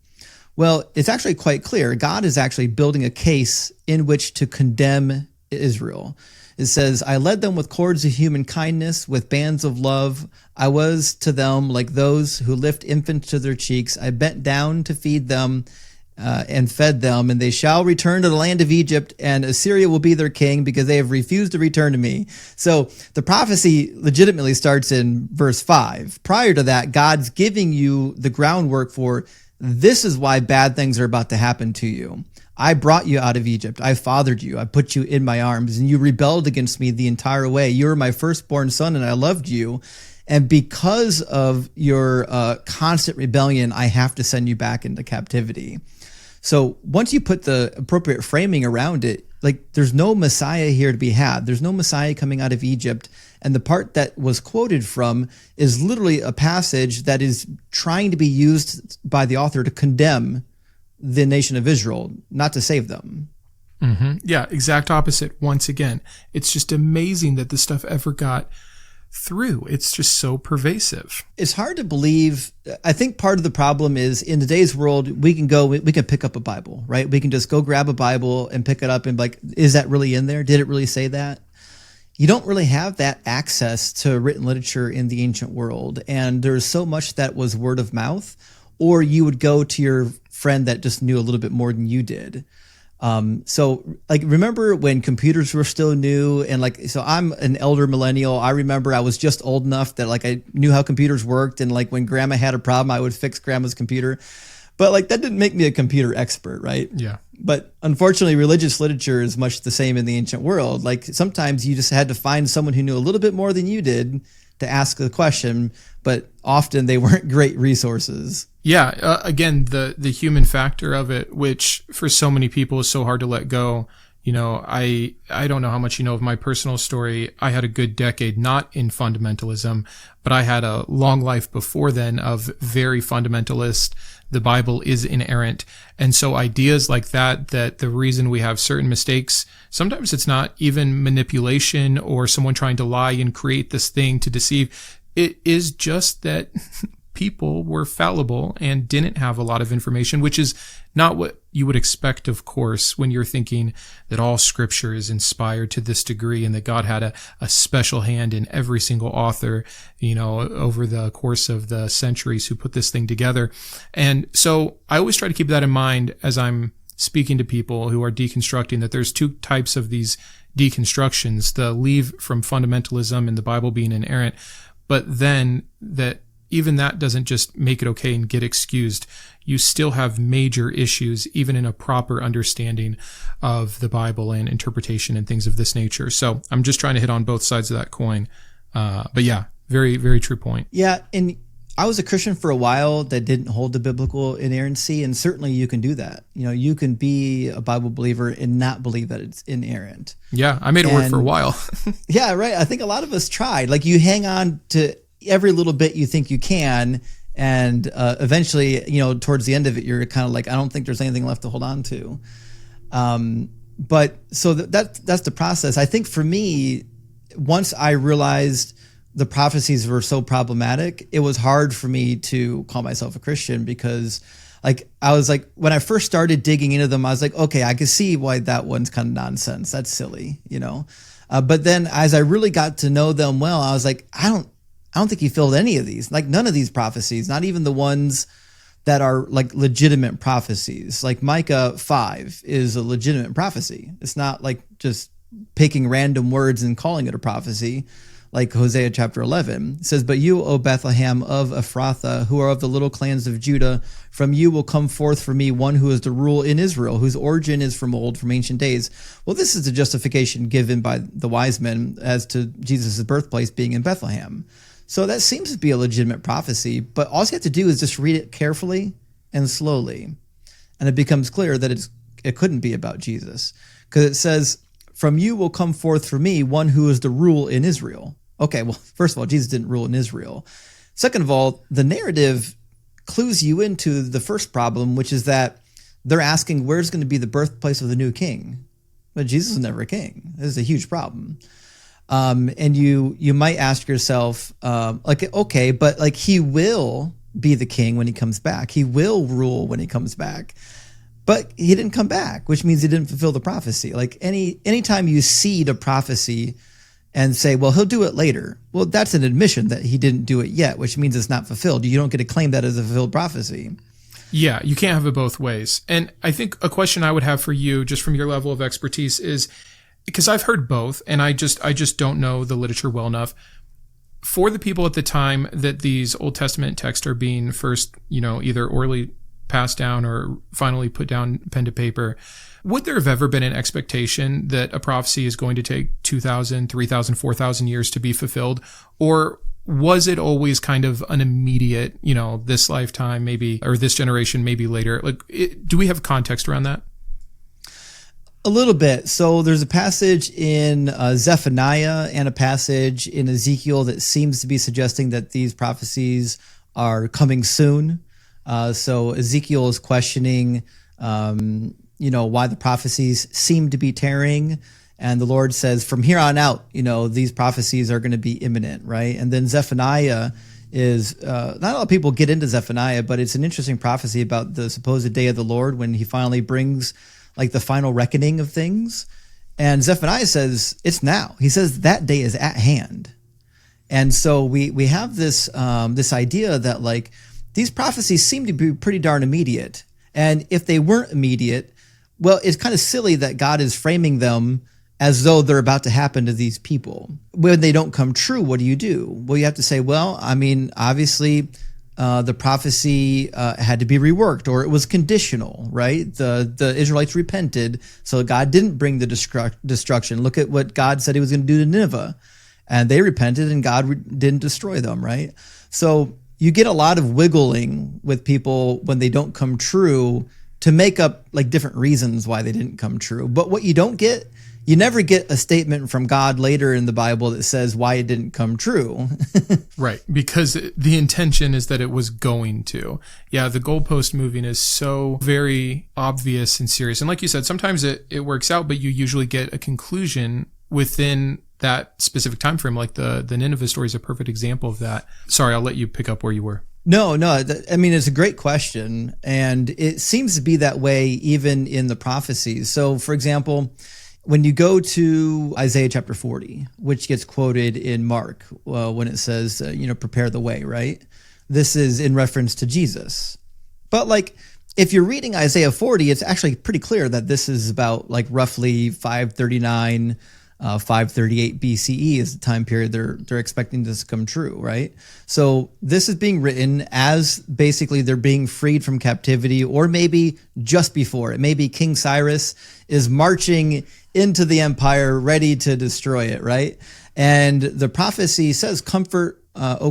Well, it's actually quite clear. God is actually building a case in which to condemn Israel. It says, I led them with cords of human kindness, with bands of love. I was to them like those who lift infants to their cheeks. I bent down to feed them and fed them, and they shall return to the land of Egypt, and Assyria will be their king, because they have refused to return to me. So the prophecy legitimately starts in verse 5. Prior to that, God's giving you the groundwork for, this is why bad things are about to happen to you. I brought you out of Egypt. I fathered you. I put you in my arms, and you rebelled against me the entire way. You were my firstborn son, and I loved you. And because of your constant rebellion, I have to send you back into captivity. So once you put the appropriate framing around it, like, there's no Messiah here to be had. There's no Messiah coming out of Egypt. And the part that was quoted from is literally a passage that is trying to be used by the author to condemn the nation of Israel, not to save them. Mm-hmm. Yeah, exact opposite. Once again, it's just amazing that this stuff ever got through. It's just so pervasive. It's hard to believe. I think part of the problem is, in today's world, we can pick up a Bible, right? We can just go grab a Bible and pick it up and be like, is that really in there? Did it really say that? You don't really have that access to written literature in the ancient world. And there's so much that was word of mouth, or you would go to your friend that just knew a little bit more than you did. So like, remember when computers were still new, and like, so I'm an elder millennial. I remember I was just old enough that, like, I knew how computers worked. And like, when grandma had a problem, I would fix grandma's computer, but like, that didn't make me a computer expert. Right. Yeah. But unfortunately, religious literature is much the same in the ancient world. Like, sometimes you just had to find someone who knew a little bit more than you did to ask the question, but often they weren't great resources. Yeah. Again, the human factor of it, which for so many people is so hard to let go. I don't know how much you know of my personal story. I had a good decade, not in fundamentalism, but I had a long life before then of very fundamentalist. The Bible is inerrant. And so ideas like that the reason we have certain mistakes, sometimes it's not even manipulation or someone trying to lie and create this thing to deceive. It is just that people were fallible and didn't have a lot of information, which is not what you would expect, of course, when you're thinking that all scripture is inspired to this degree and that God had a special hand in every single author, over the course of the centuries who put this thing together. And so I always try to keep that in mind as I'm speaking to people who are deconstructing, that there's two types of these deconstructions, the leave from fundamentalism and the Bible being inerrant, but then that even that doesn't just make it okay and get excused. You still have major issues, even in a proper understanding of the Bible and interpretation and things of this nature. So I'm just trying to hit on both sides of that coin. But yeah, very, very true point. Yeah. And I was a Christian for a while that didn't hold the biblical inerrancy. And certainly you can do that. You can be a Bible believer and not believe that it's inerrant. Yeah. I made it work for a while. Yeah. Right. I think a lot of us tried. Like you hang on to every little bit you think you can, and eventually, towards the end of it, you're kind of like, I don't think there's anything left to hold on to. But so that's the process. I think for me, once I realized the prophecies were so problematic, it was hard for me to call myself a Christian, because I was like, when I first started digging into them, I was like, okay, I can see why that one's kind of nonsense. That's silly, but then as I really got to know them well, I was like, I don't think he filled any of these, like none of these prophecies, not even the ones that are like legitimate prophecies. Like Micah 5 is a legitimate prophecy. It's not like just picking random words and calling it a prophecy. Like Hosea chapter 11 it says, "But you, O Bethlehem of Ephrathah, who are of the little clans of Judah, from you will come forth for me one who is to rule in Israel, whose origin is from old, from ancient days." Well, this is the justification given by the wise men as to Jesus' birthplace being in Bethlehem. So that seems to be a legitimate prophecy, but all you have to do is just read it carefully and slowly, and it becomes clear that it couldn't be about Jesus, because it says, "From you will come forth for me one who is to rule in Israel." Okay, well, first of all, Jesus didn't rule in Israel. Second of all, the narrative clues you into the first problem, which is that they're asking where's going to be the birthplace of the new king. But Jesus was never a king. This is a huge problem. And you might ask yourself, okay, but like he will be the king when he comes back. He will rule when he comes back. But he didn't come back, which means he didn't fulfill the prophecy. Like anytime you seed a prophecy and say, well, he'll do it later, well, that's an admission that he didn't do it yet, which means it's not fulfilled. You don't get to claim that as a fulfilled prophecy. Yeah, you can't have it both ways. And I think a question I would have for you, just from your level of expertise, is, because I've heard both, and I just don't know the literature well enough. For the people at the time that these Old Testament texts are being first, either orally passed down or finally put down pen to paper, would there have ever been an expectation that a prophecy is going to take 2,000, 3,000, 4,000 years to be fulfilled? Or was it always kind of an immediate, this lifetime maybe, or this generation maybe later? Do we have context around that? A little bit. So there's a passage in Zephaniah and a passage in Ezekiel that seems to be suggesting that these prophecies are coming soon. So Ezekiel is questioning, why the prophecies seem to be tarrying. And the Lord says, from here on out, these prophecies are going to be imminent, right? And then Zephaniah is, not a lot of people get into Zephaniah, but it's an interesting prophecy about the supposed day of the Lord when he finally brings like the final reckoning of things. And Zephaniah says, it's now. He says that day is at hand. And so we have this idea that like these prophecies seem to be pretty darn immediate. And if they weren't immediate, well, it's kind of silly that God is framing them as though they're about to happen to these people. When they don't come true, what do you do? Well, you have to say, well, I mean, obviously the prophecy had to be reworked, or it was conditional, right? The Israelites repented, so God didn't bring the destruction. Look at what God said he was going to do to Nineveh. and they repented and God didn't destroy them, right? So you get a lot of wiggling with people when they don't come true to make up like different reasons why they didn't come true. But what you don't get, you never get a statement from God later in the Bible that says why it didn't come true. Right, because the intention is that it was going to. Yeah, the goalpost moving is so very obvious and serious. And like you said, sometimes it works out, but you usually get a conclusion within that specific time frame. Like the Nineveh story is a perfect example of that. Sorry, I'll let you pick up where you were. No, I mean, it's a great question. And it seems to be that way even in the prophecies. So, for example, when you go to Isaiah chapter 40, which gets quoted in Mark when it says, prepare the way, right? This is in reference to Jesus. But like, if you're reading Isaiah 40, it's actually pretty clear that this is about like roughly 539 538 BCE is the time period they're expecting this to come true, right? So this is being written as basically they're being freed from captivity, or maybe just before it. Maybe King Cyrus is marching into the empire, ready to destroy it, right? And the prophecy says, "Comfort,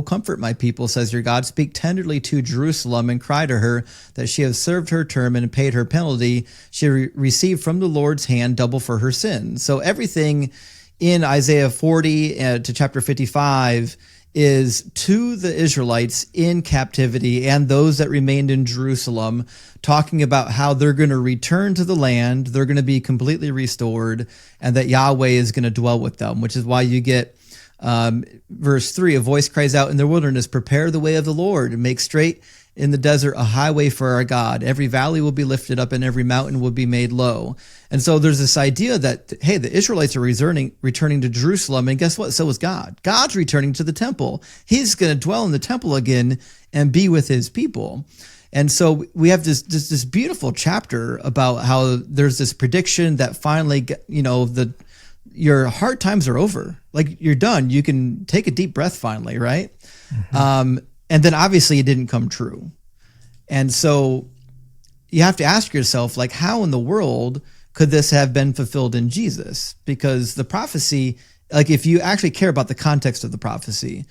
comfort my people, says your God. Speak tenderly to Jerusalem and cry to her that she has served her term and paid her penalty. She received from the Lord's hand double for her sin." So everything in Isaiah 40 to chapter 55 is to the Israelites in captivity and those that remained in Jerusalem, talking about how they're going to return to the land, they're going to be completely restored, and that Yahweh is going to dwell with them, which is why you get verse 3, a voice cries out in the wilderness, prepare the way of the Lord and make straight in the desert a highway for our God. Every valley will be lifted up and every mountain will be made low. And so there's this idea that, hey, the Israelites are returning to Jerusalem, and guess what? So is God. God's returning to the temple. He's going to dwell in the temple again and be with his people. And so we have this beautiful chapter about how there's this prediction that finally, your hard times are over. Like, you're done. You can take a deep breath finally, right? Mm-hmm. And then obviously it didn't come true. And so you have to ask yourself, like, how in the world could this have been fulfilled in Jesus? Because the prophecy, like, if you actually care about the context of the prophecy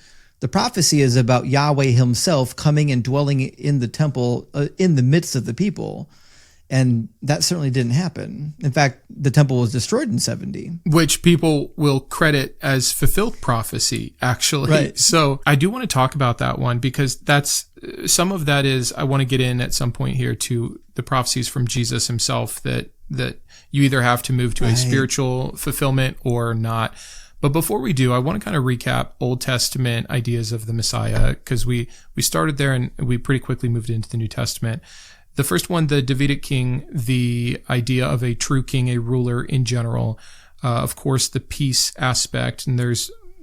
is about Yahweh himself coming and dwelling in the temple in the midst of the people. And that certainly didn't happen. In fact, the temple was destroyed in 70. Which people will credit as fulfilled prophecy, actually. Right. So I do want to talk about that one, because that's some of that is, I want to get in at some point here to the prophecies from Jesus himself that you either have to move to a spiritual fulfillment or not. But before we do, I want to kind of recap Old Testament ideas of the Messiah, because we started there and we pretty quickly moved into the New Testament. The first one, the Davidic king, the idea of a true king, a ruler in general. Of course, the peace aspect, and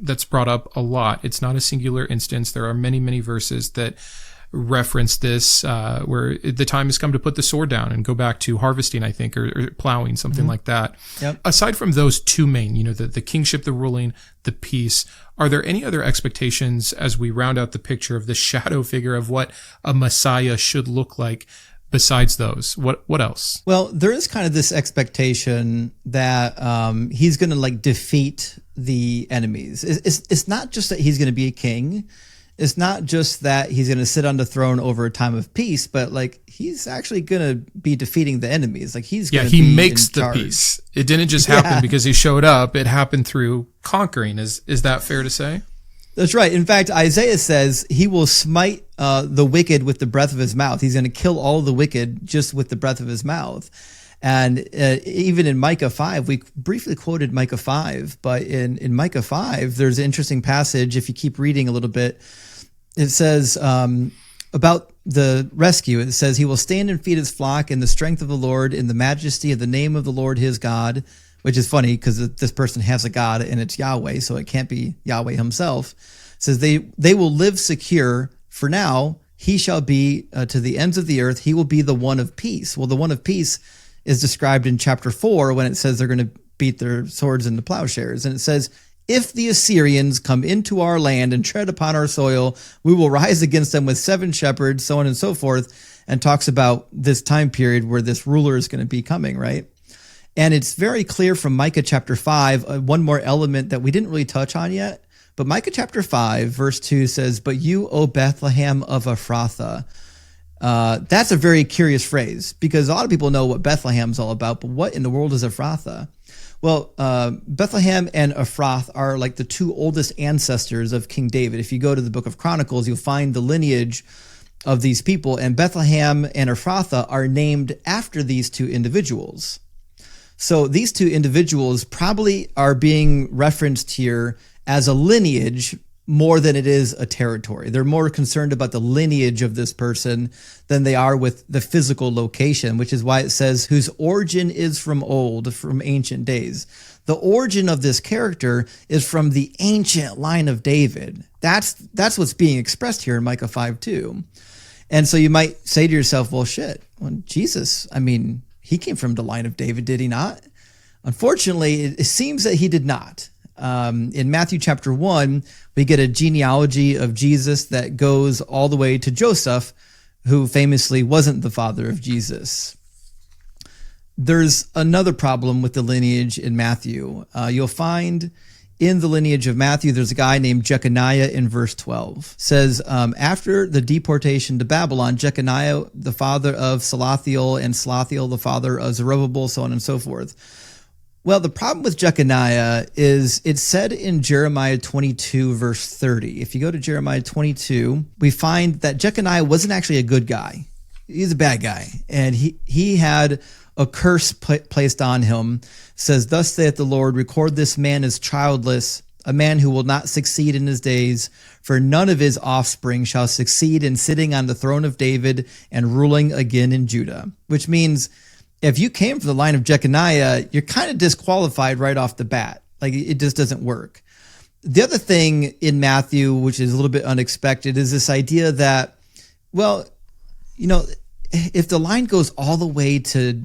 that's brought up a lot. It's not a singular instance. There are many, many verses that reference this, where the time has come to put the sword down and go back to harvesting, I think, or plowing, something like that. Yep. Aside from those two main, the kingship, the ruling, the peace, are there any other expectations as we round out the picture of the shadow figure of what a Messiah should look like? Besides those, what else? Well, there is kind of this expectation that he's going to defeat the enemies. It's not just that he's going to be a king. It's not just that he's going to sit on the throne over a time of peace, but he's actually going to be defeating the enemies. He's going to be he makes the charge. Peace. It didn't just happen because he showed up. It happened through conquering. Is that fair to say? That's right. In fact, Isaiah says he will smite the wicked with the breath of his mouth. He's going to kill all the wicked just with the breath of his mouth. And even in Micah 5, we briefly quoted Micah 5, but in Micah 5, there's an interesting passage. If you keep reading a little bit, it says about the rescue. It says, he will stand and feed his flock in the strength of the Lord, in the majesty of the name of the Lord his God. Which is funny because this person has a God and it's Yahweh, so it can't be Yahweh himself. It says they will live secure. For now, he shall be to the ends of the earth. He will be the one of peace. Well, the one of peace is described in chapter 4 when it says they're going to beat their swords into plowshares. And it says, if the Assyrians come into our land and tread upon our soil, we will rise against them with 7 shepherds, so on and so forth, and talks about this time period where this ruler is going to be coming, right? And it's very clear from Micah chapter 5, one more element that we didn't really touch on yet, But Micah chapter 5, verse 2 says, "But you, O Bethlehem of Ephrathah." That's a very curious phrase because a lot of people know what Bethlehem's all about, but what in the world is Ephrathah? Well, Bethlehem and Ephrath are like the two oldest ancestors of King David. If you go to the book of Chronicles, you'll find the lineage of these people, and Bethlehem and Ephrathah are named after these two individuals. So these two individuals probably are being referenced here as a lineage more than it is a territory. They're more concerned about the lineage of this person than they are with the physical location, which is why it says whose origin is from old, from ancient days. The origin of this character is from the ancient line of David. That's what's being expressed here in Micah 5:2. And so you might say to yourself, well, shit, well, Jesus, I mean, he came from the line of David, did he not? Unfortunately, it seems that he did not. In Matthew chapter 1, we get a genealogy of Jesus that goes all the way to Joseph, who famously wasn't the father of Jesus. There's another problem with the lineage in Matthew. You'll find in the lineage of Matthew, there's a guy named Jeconiah in verse 12. It says, after the deportation to Babylon, Jeconiah, the father of Salathiel, and Salathiel, the father of Zerubbabel, so on and so forth. Well, the problem with Jeconiah is it's said in Jeremiah 22, verse 30. If you go to Jeremiah 22, we find that Jeconiah wasn't actually a good guy. He's a bad guy. And he had a curse placed on him. It says, "Thus saith the Lord, record this man as childless, a man who will not succeed in his days, for none of his offspring shall succeed in sitting on the throne of David and ruling again in Judah." Which means if you came from the line of Jeconiah, you're kind of disqualified right off the bat. Like, it just doesn't work. The other thing in Matthew, which is a little bit unexpected, is this idea that, well, you know, if the line goes all the way to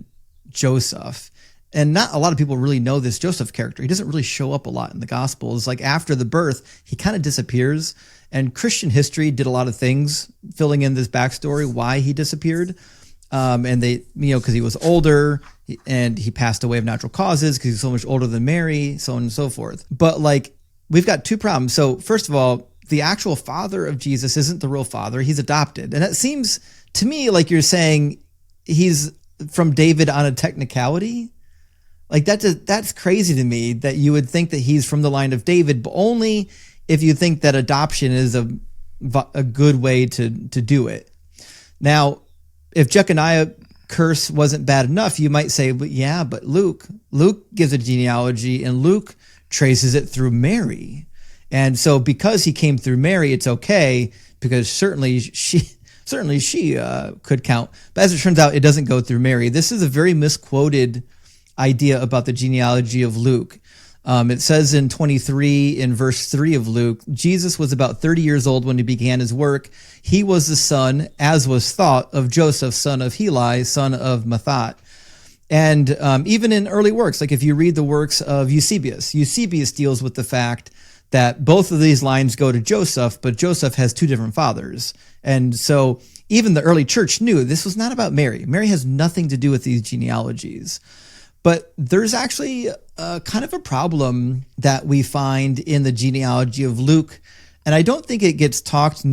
Joseph, and not a lot of people really know this Joseph character. He doesn't really show up a lot in the Gospels. Like, after the birth, he kind of disappears. And Christian history did a lot of things filling in this backstory, why he disappeared. And they, you know, because he was older and he passed away of natural causes because he's so much older than Mary, so on and so forth. But like, we've got two problems. So first of all, the actual father of Jesus isn't the real father. He's adopted. And that seems to me like you're saying he's from David on a technicality. Like, that's crazy to me that you would think that he's from the line of David, but only if you think that adoption is a good way to do it. Now, if Jeconiah curse wasn't bad enough, you might say, but yeah, but Luke gives a genealogy and Luke traces it through Mary. And so because he came through Mary, it's okay, because certainly she could count. But as it turns out, it doesn't go through Mary. This is a very misquoted idea about the genealogy of Luke. It says in 23, in verse 3 of Luke, Jesus was about 30 years old when he began his work. He was the son, as was thought, of Joseph, son of Heli, son of Mathat. And even in early works, like if you read the works of Eusebius deals with the fact that both of these lines go to Joseph, but Joseph has two different fathers. And so even the early church knew this was not about Mary. Mary has nothing to do with these genealogies. But there's actually kind of a problem that we find in the genealogy of Luke, and I don't think it gets talked about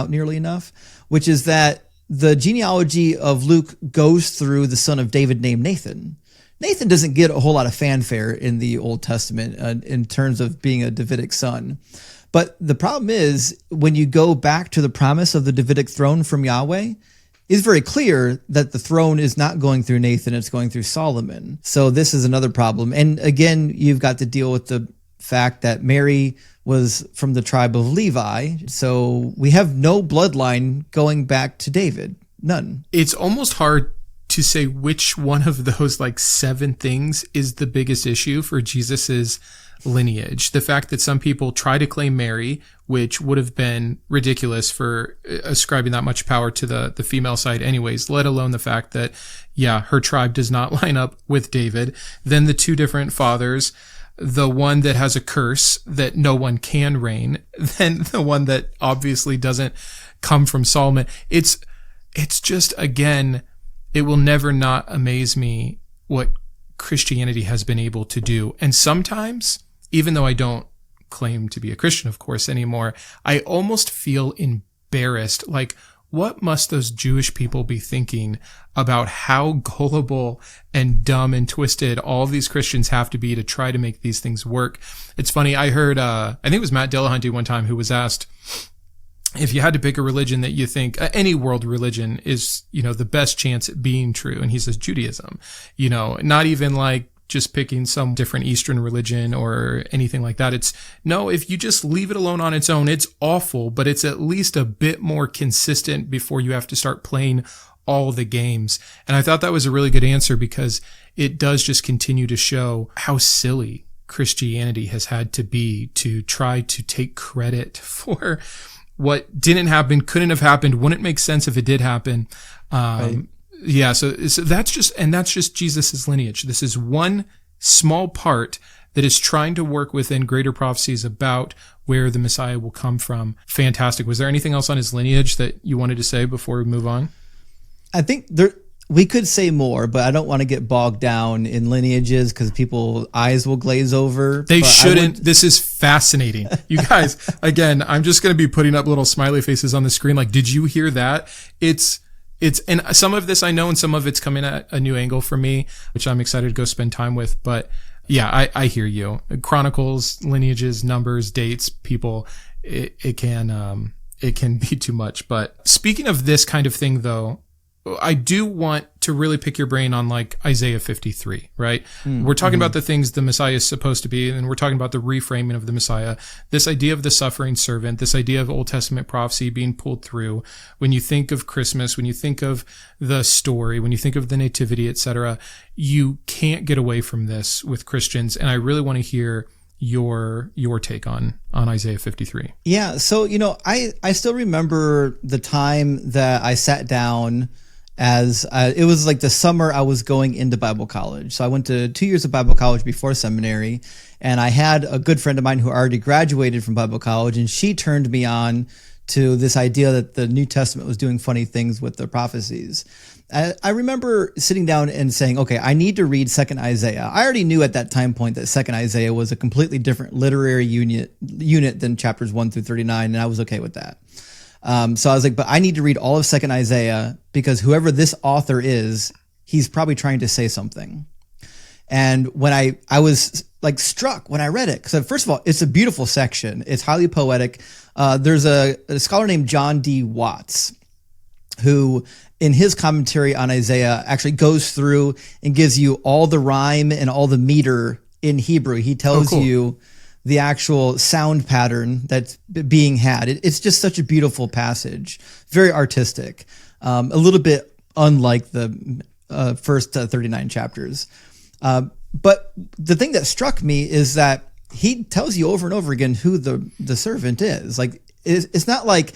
nearly enough, which is that the genealogy of Luke goes through the son of David named Nathan. Nathan doesn't get a whole lot of fanfare in the Old Testament in terms of being a Davidic son. But the problem is, when you go back to the promise of the Davidic throne from Yahweh, it's very clear that the throne is not going through Nathan, it's going through Solomon. So this is another problem. And again, you've got to deal with the fact that Mary was from the tribe of Levi. So we have no bloodline going back to David. None. It's almost hard to say which one of those like 7 things is the biggest issue for Jesus's lineage. The fact that some people try to claim Mary, which would have been ridiculous for ascribing that much power to the female side anyways, let alone the fact that, yeah, her tribe does not line up with David. Then the 2 different fathers, the one that has a curse that no one can reign, then the one that obviously doesn't come from Solomon. It's just, again, it will never not amaze me what Christianity has been able to do. And sometimes, even though I don't claim to be a Christian, of course, anymore. I almost feel embarrassed. Like, what must those Jewish people be thinking about how gullible and dumb and twisted all these Christians have to be to try to make these things work? It's funny. I heard, I think it was Matt Dillahunty one time who was asked if you had to pick a religion that you think, any world religion is, the best chance at being true. And he says Judaism, not even like just picking some different Eastern religion or anything like that. It's no, if you just leave it alone on its own, it's awful, but it's at least a bit more consistent before you have to start playing all the games. And I thought that was a really good answer because it does just continue to show how silly Christianity has had to be to try to take credit for what didn't happen, couldn't have happened, wouldn't make sense if it did happen. Right. Yeah, so that's just Jesus's lineage. This is one small part that is trying to work within greater prophecies about where the Messiah will come from. Fantastic. Was there anything else on his lineage that you wanted to say before we move on? I think we could say more, but I don't want to get bogged down in lineages because people's eyes will glaze over. They shouldn't. This is fascinating. You guys, again, I'm just going to be putting up little smiley faces on the screen. Like, did you hear that? And some of this I know, and some of it's coming at a new angle for me, which I'm excited to go spend time with. But yeah, I hear you. Chronicles, lineages, numbers, dates, people, it can be too much. But speaking of this kind of thing though, I do want to really pick your brain on like Isaiah 53, right? We're talking about the things the Messiah is supposed to be, and we're talking about the reframing of the Messiah, this idea of the suffering servant, this idea of Old Testament prophecy being pulled through. When you think of Christmas, when you think of the story, when you think of the nativity, etc., you can't get away from this with Christians. And I really want to hear your take on Isaiah 53. Yeah. So, I still remember the time that I sat down as it was like the summer I was going into Bible college. So I went to 2 years of Bible college before seminary, and I had a good friend of mine who already graduated from Bible college, and she turned me on to this idea that the New Testament was doing funny things with the prophecies. I remember sitting down and saying, okay, I need to read 2nd Isaiah. I already knew at that time point that 2nd Isaiah was a completely different literary unit than chapters 1 through 39, and I was okay with that. So I was like, but I need to read all of 2nd Isaiah because whoever this author is, he's probably trying to say something. And when I was like struck when I read it, because first of all, it's a beautiful section. It's highly poetic. There's a scholar named John D. Watts who in his commentary on Isaiah actually goes through and gives you all the rhyme and all the meter in Hebrew. He tells you the actual sound pattern that's being had. It's just such a beautiful passage, very artistic, a little bit unlike the first 39 chapters. But the thing that struck me is that he tells you over and over again who the servant is. Like, it's not like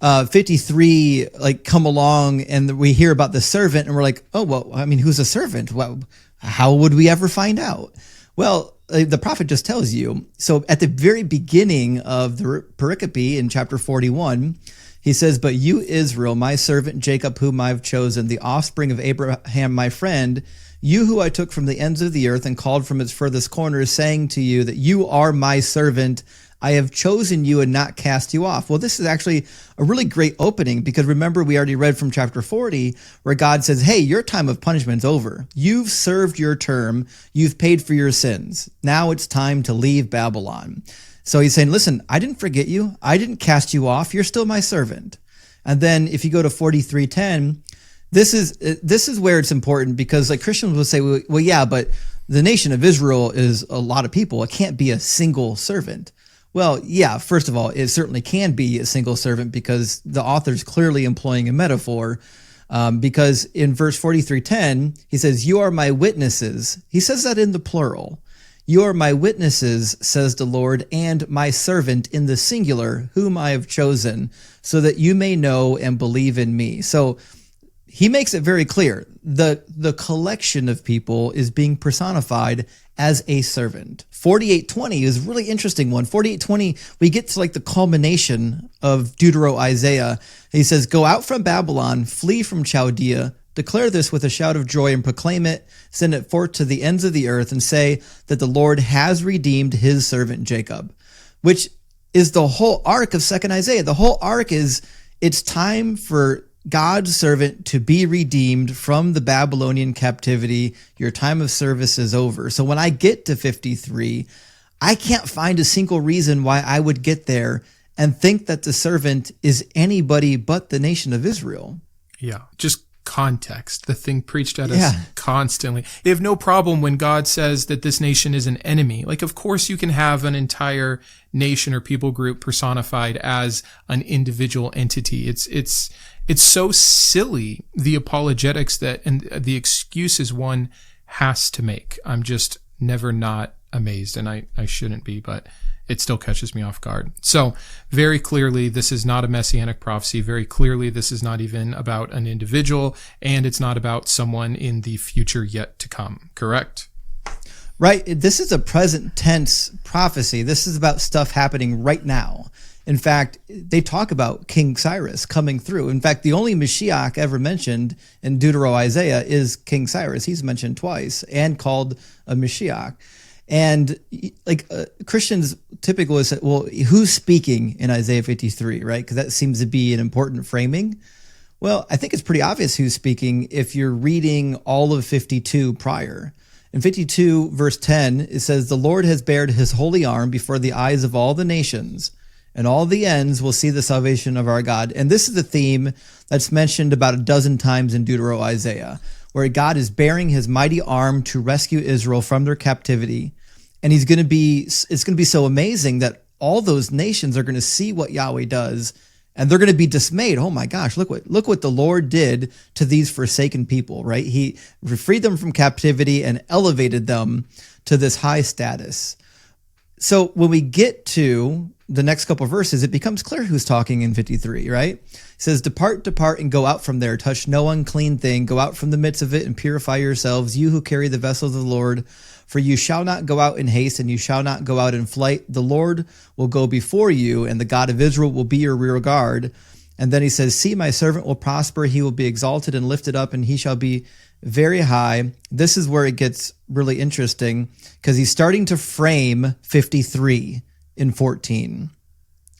53 like come along and we hear about the servant and we're like, oh, well, I mean, who's a servant? Well, how would we ever find out? Well, the prophet just tells you. So at the very beginning of the pericope in chapter 41, he says, but you, Israel, my servant Jacob, whom I've chosen, the offspring of Abraham, my friend, you who I took from the ends of the earth and called from its furthest corners, saying to you that you are my servant, I have chosen you and not cast you off. Well, this is actually a really great opening because remember, we already read from chapter 40 where God says, hey, your time of punishment's over. You've served your term. You've paid for your sins. Now it's time to leave Babylon. So he's saying, listen, I didn't forget you. I didn't cast you off. You're still my servant. And then if you go to 43:10, this is where it's important because like Christians will say, well, yeah, but the nation of Israel is a lot of people. It can't be a single servant. Well, yeah, first of all, it certainly can be a single servant because the author's clearly employing a metaphor because in verse 43:10, he says, you are my witnesses. He says that in the plural. You are my witnesses, says the Lord, and my servant in the singular, whom I have chosen, so that you may know and believe in me. So he makes it very clear. The collection of people is being personified as a servant. 48:20 is a really interesting one. 48:20, we get to like the culmination of Deutero-Isaiah. He says, go out from Babylon, flee from Chaldea, declare this with a shout of joy and proclaim it, send it forth to the ends of the earth and say that the Lord has redeemed his servant Jacob. which is the whole arc of 2nd Isaiah. The whole arc is it's time for God's servant to be redeemed from the Babylonian captivity. Your time of service is over. So when I get to 53, I can't find a single reason why I would get there and think that the servant is anybody but the nation of Israel. Yeah, just context. The thing preached at us constantly. They have no problem when God says that this nation is an enemy. Like, of course you can have an entire nation or people group personified as an individual entity. It's so silly, the apologetics and the excuses one has to make. I'm just never not amazed, and I shouldn't be, but it still catches me off guard. So very clearly, this is not a messianic prophecy. Very clearly, this is not even about an individual, and it's not about someone in the future yet to come, correct? Right. This is a present tense prophecy. This is about stuff happening right now. In fact, they talk about King Cyrus coming through. In fact, the only Mashiach ever mentioned in Deutero-Isaiah is King Cyrus. He's mentioned twice and called a Mashiach. And like Christians typically will say, well, who's speaking in Isaiah 53, right? Because that seems to be an important framing. Well, I think it's pretty obvious who's speaking if you're reading all of 52 prior. In 52, verse 10, it says, the Lord has bared his holy arm before the eyes of all the nations, and all the ends will see the salvation of our God. And this is a theme that's mentioned about a dozen times in Deutero-Isaiah, where God is bearing his mighty arm to rescue Israel from their captivity. And it's going to be so amazing that all those nations are going to see what Yahweh does, and they're going to be dismayed. Oh my gosh, look what the Lord did to these forsaken people, right? He freed them from captivity and elevated them to this high status. So when we get to the next couple of verses, it becomes clear who's talking in 53, right? It says, depart, and go out from there. Touch no unclean thing. Go out from the midst of it and purify yourselves, you who carry the vessels of the Lord. For you shall not go out in haste, and you shall not go out in flight. The Lord will go before you, and the God of Israel will be your rear guard. And then he says, see, my servant will prosper. He will be exalted and lifted up, and he shall be very high. This is where it gets really interesting, because he's starting to frame 53 in 14.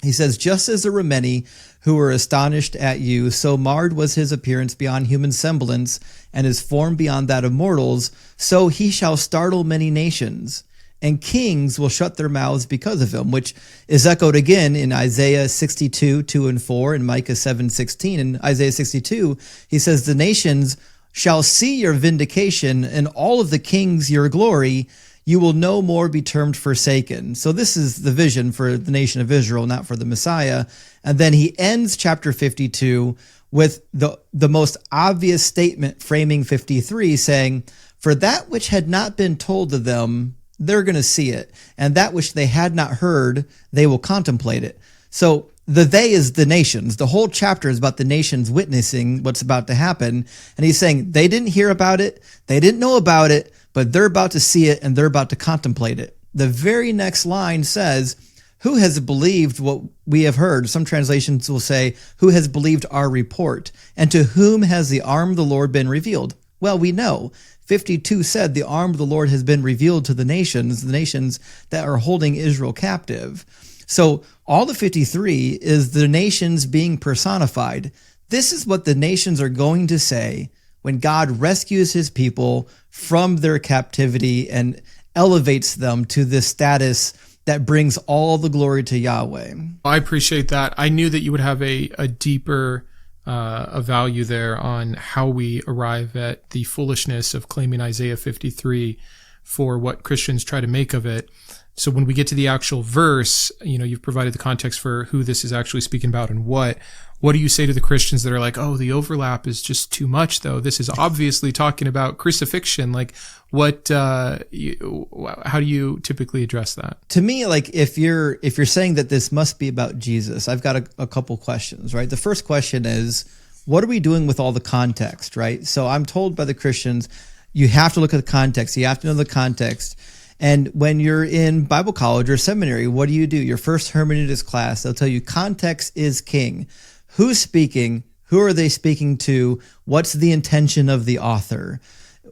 He says, just as there were many who were astonished at you, so marred was his appearance beyond human semblance, and his form beyond that of mortals, so he shall startle many nations, and kings will shut their mouths because of him, which is echoed again in Isaiah 62, 2 and 4, and Micah 7, 16. In Isaiah 62, he says, the nations shall see your vindication, and all of the kings your glory. You will no more be termed forsaken. So this is the vision for the nation of Israel, not for the Messiah. And then he ends chapter 52 with the most obvious statement framing 53, saying, for that which had not been told to them, they're going to see it. And that which they had not heard, they will contemplate it. So the they is the nations. The whole chapter is about the nations witnessing what's about to happen. And he's saying they didn't hear about it. They didn't know about it, but they're about to see it and they're about to contemplate it. The very next line says, who has believed what we have heard? Some translations will say, who has believed our report? And to whom has the arm of the Lord been revealed? Well, we know. 52 said the arm of the Lord has been revealed to the nations that are holding Israel captive. So all of 53 is the nations being personified. This is what the nations are going to say when God rescues his people from their captivity and elevates them to this status that brings all the glory to Yahweh. I appreciate that. I knew that you would have a deeper a value there on how we arrive at the foolishness of claiming Isaiah 53 for what Christians try to make of it. So when we get to the actual verse, you've provided the context for who this is actually speaking about and what do you say to the Christians that are like, oh, the overlap is just too much though. This is obviously talking about crucifixion. Like how do you typically address that? To me, like if you're saying that this must be about Jesus, I've got a couple questions, right? The first question is, what are we doing with all the context, right? So I'm told by the Christians, you have to look at the context. You have to know the context. And when you're in Bible college or seminary, what do? Your first hermeneutics class, they'll tell you context is king. Who's speaking? Who are they speaking to? What's the intention of the author?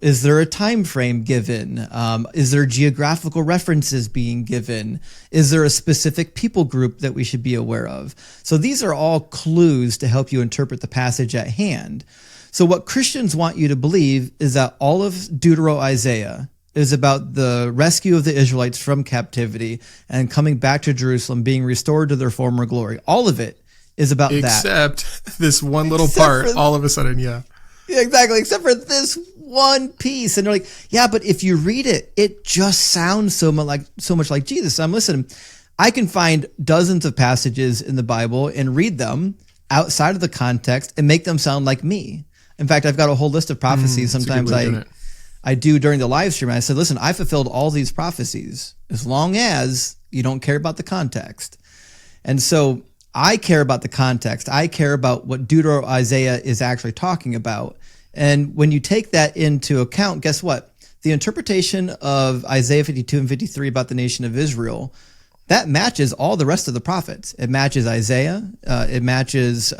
Is there a time frame given? Is there geographical references being given? Is there a specific people group that we should be aware of? So these are all clues to help you interpret the passage at hand. So what Christians want you to believe is that all of Deutero-Isaiah is about the rescue of the Israelites from captivity and coming back to Jerusalem, being restored to their former glory. All of it is about that. Except this one little part, all of a sudden, yeah. Yeah, exactly. Except for this one piece. And they're like, yeah, but if you read it, it just sounds so much like Jesus. I'm listening. I can find dozens of passages in the Bible and read them outside of the context and make them sound like me. In fact, I've got a whole list of prophecies. Sometimes I do during the live stream. I said, listen, I fulfilled all these prophecies as long as you don't care about the context. And so I care about the context. I care about what Deutero-Isaiah is actually talking about. And when you take that into account, guess what? The interpretation of Isaiah 52 and 53 about the nation of Israel, that matches all the rest of the prophets. It matches Isaiah. It matches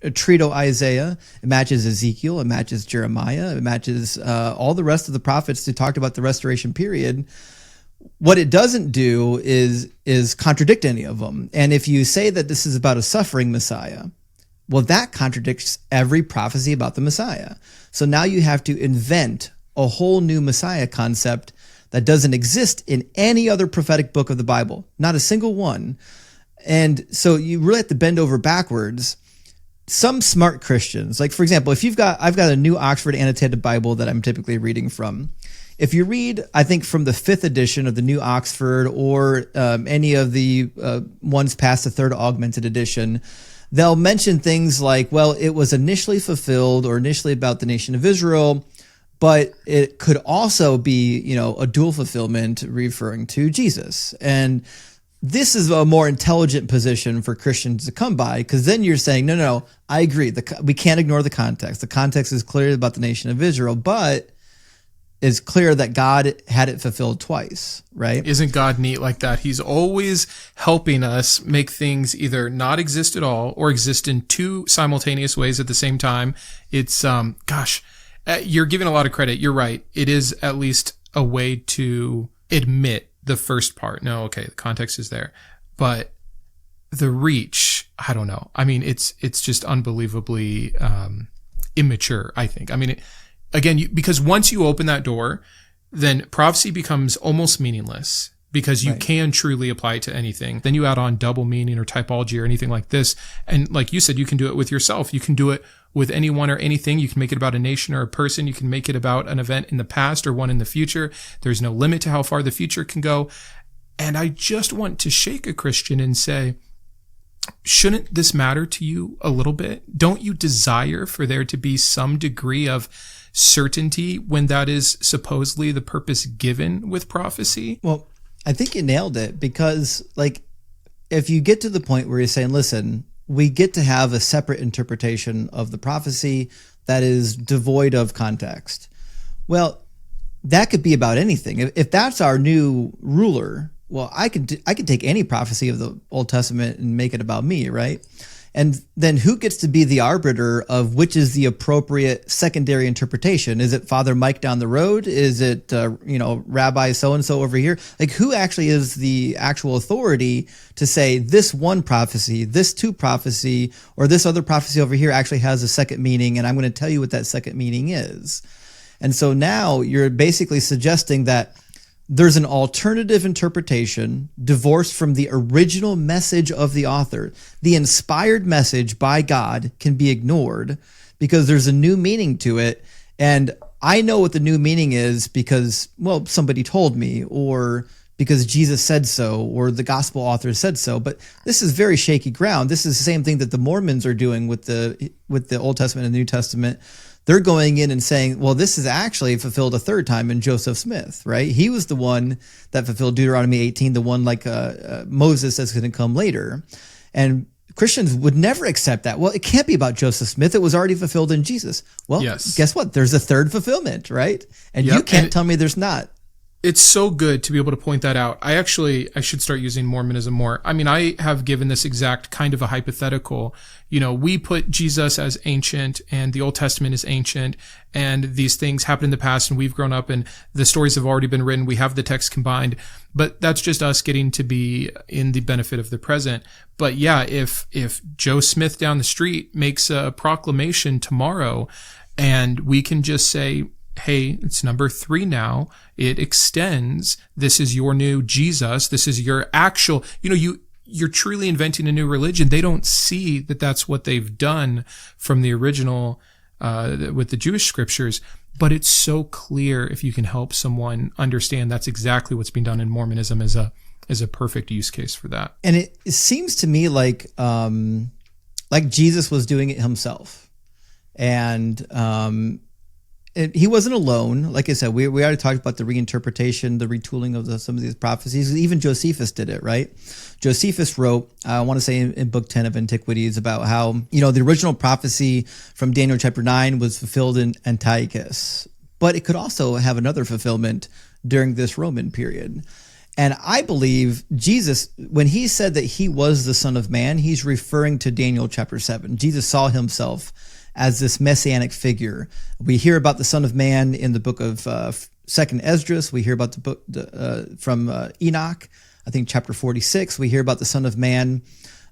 Trito-Isaiah. It matches Ezekiel. It matches Jeremiah. It matches all the rest of the prophets who talked about the restoration period. What it doesn't do is contradict any of them. And if you say that this is about a suffering Messiah, well, that contradicts every prophecy about the Messiah. So now you have to invent a whole new Messiah concept that doesn't exist in any other prophetic book of the Bible, not a single one. And so you really have to bend over backwards. Some smart Christians, like for example, I've got a new Oxford annotated Bible that I'm typically reading from. If you read, I think from the 5th edition of the New Oxford or any of the ones past the 3rd augmented edition, they'll mention things like, well, it was initially fulfilled or initially about the nation of Israel, but it could also be, a dual fulfillment referring to Jesus. And this is a more intelligent position for Christians to come by, because then you're saying, no, I agree. We can't ignore the context. The context is clearly about the nation of Israel, but it's clear that God had it fulfilled twice, right? Isn't God neat like that? He's always helping us make things either not exist at all or exist in two simultaneous ways at the same time. It's, you're giving a lot of credit. You're right. It is at least a way to admit the first part. No, okay, the context is there. But the reach, I don't know. I mean, it's just unbelievably immature, I think. I mean, because once you open that door, then prophecy becomes almost meaningless because you can truly apply it to anything. Then you add on double meaning or typology or anything like this. And like you said, you can do it with yourself. You can do it with anyone or anything. You can make it about a nation or a person. You can make it about an event in the past or one in the future. There's no limit to how far the future can go. And I just want to shake a Christian and say, shouldn't this matter to you a little bit? Don't you desire for there to be some degree of certainty when that is supposedly the purpose given with prophecy? Well, I think you nailed it, because if you get to the point where you're saying, listen, we get to have a separate interpretation of the prophecy that is devoid of context. Well, that could be about anything. If that's our new ruler, well, I could take any prophecy of the Old Testament and make it about me, right? And then who gets to be the arbiter of which is the appropriate secondary interpretation? Is it Father Mike down the road? Is it, Rabbi so-and-so over here? Like, who actually is the actual authority to say this one prophecy, this two prophecy, or this other prophecy over here actually has a second meaning, and I'm going to tell you what that second meaning is? And so now you're basically suggesting that there's an alternative interpretation divorced from the original message of the author. The inspired message by God can be ignored because there's a new meaning to it. And I know what the new meaning is because, well, somebody told me, or because Jesus said so, or the gospel author said so. But this is very shaky ground. This is the same thing that the Mormons are doing with the Old Testament and New Testament. They're going in and saying, well, this is actually fulfilled a third time in Joseph Smith, right? He was the one that fulfilled Deuteronomy 18, the one like Moses that's going to come later. And Christians would never accept that. Well, it can't be about Joseph Smith. It was already fulfilled in Jesus. Well, Guess what? There's a third fulfillment, right? And you can't tell me there's not. It's so good to be able to point that out. I should start using Mormonism more. I mean, I have given this exact kind of a hypothetical. We put Jesus as ancient and the Old Testament is ancient, and these things happened in the past and we've grown up and the stories have already been written. We have the text combined, but that's just us getting to be in the benefit of the present. But yeah, if Joe Smith down the street makes a proclamation tomorrow and we can just say, hey, it's number 3 now. It extends. This is your new Jesus. This is your actual, you're truly inventing a new religion. They don't see that that's what they've done from the original, with the Jewish scriptures. But it's so clear if you can help someone understand that's exactly what's being done in Mormonism as a perfect use case for that. And it seems to me like Jesus was doing it himself. And, he wasn't alone. Like I said, we already talked about the reinterpretation, the retooling of some of these prophecies. Even Josephus did it, right? Josephus wrote, I want to say in book 10 of Antiquities, about how, the original prophecy from Daniel chapter 9 was fulfilled in Antiochus, but it could also have another fulfillment during this Roman period. And I believe Jesus, when he said that he was the Son of Man, he's referring to Daniel chapter 7. Jesus saw himself as this messianic figure. We hear about the Son of Man in the book of Second Esdras. We hear about the book from Enoch, I think chapter 46. We hear about the Son of Man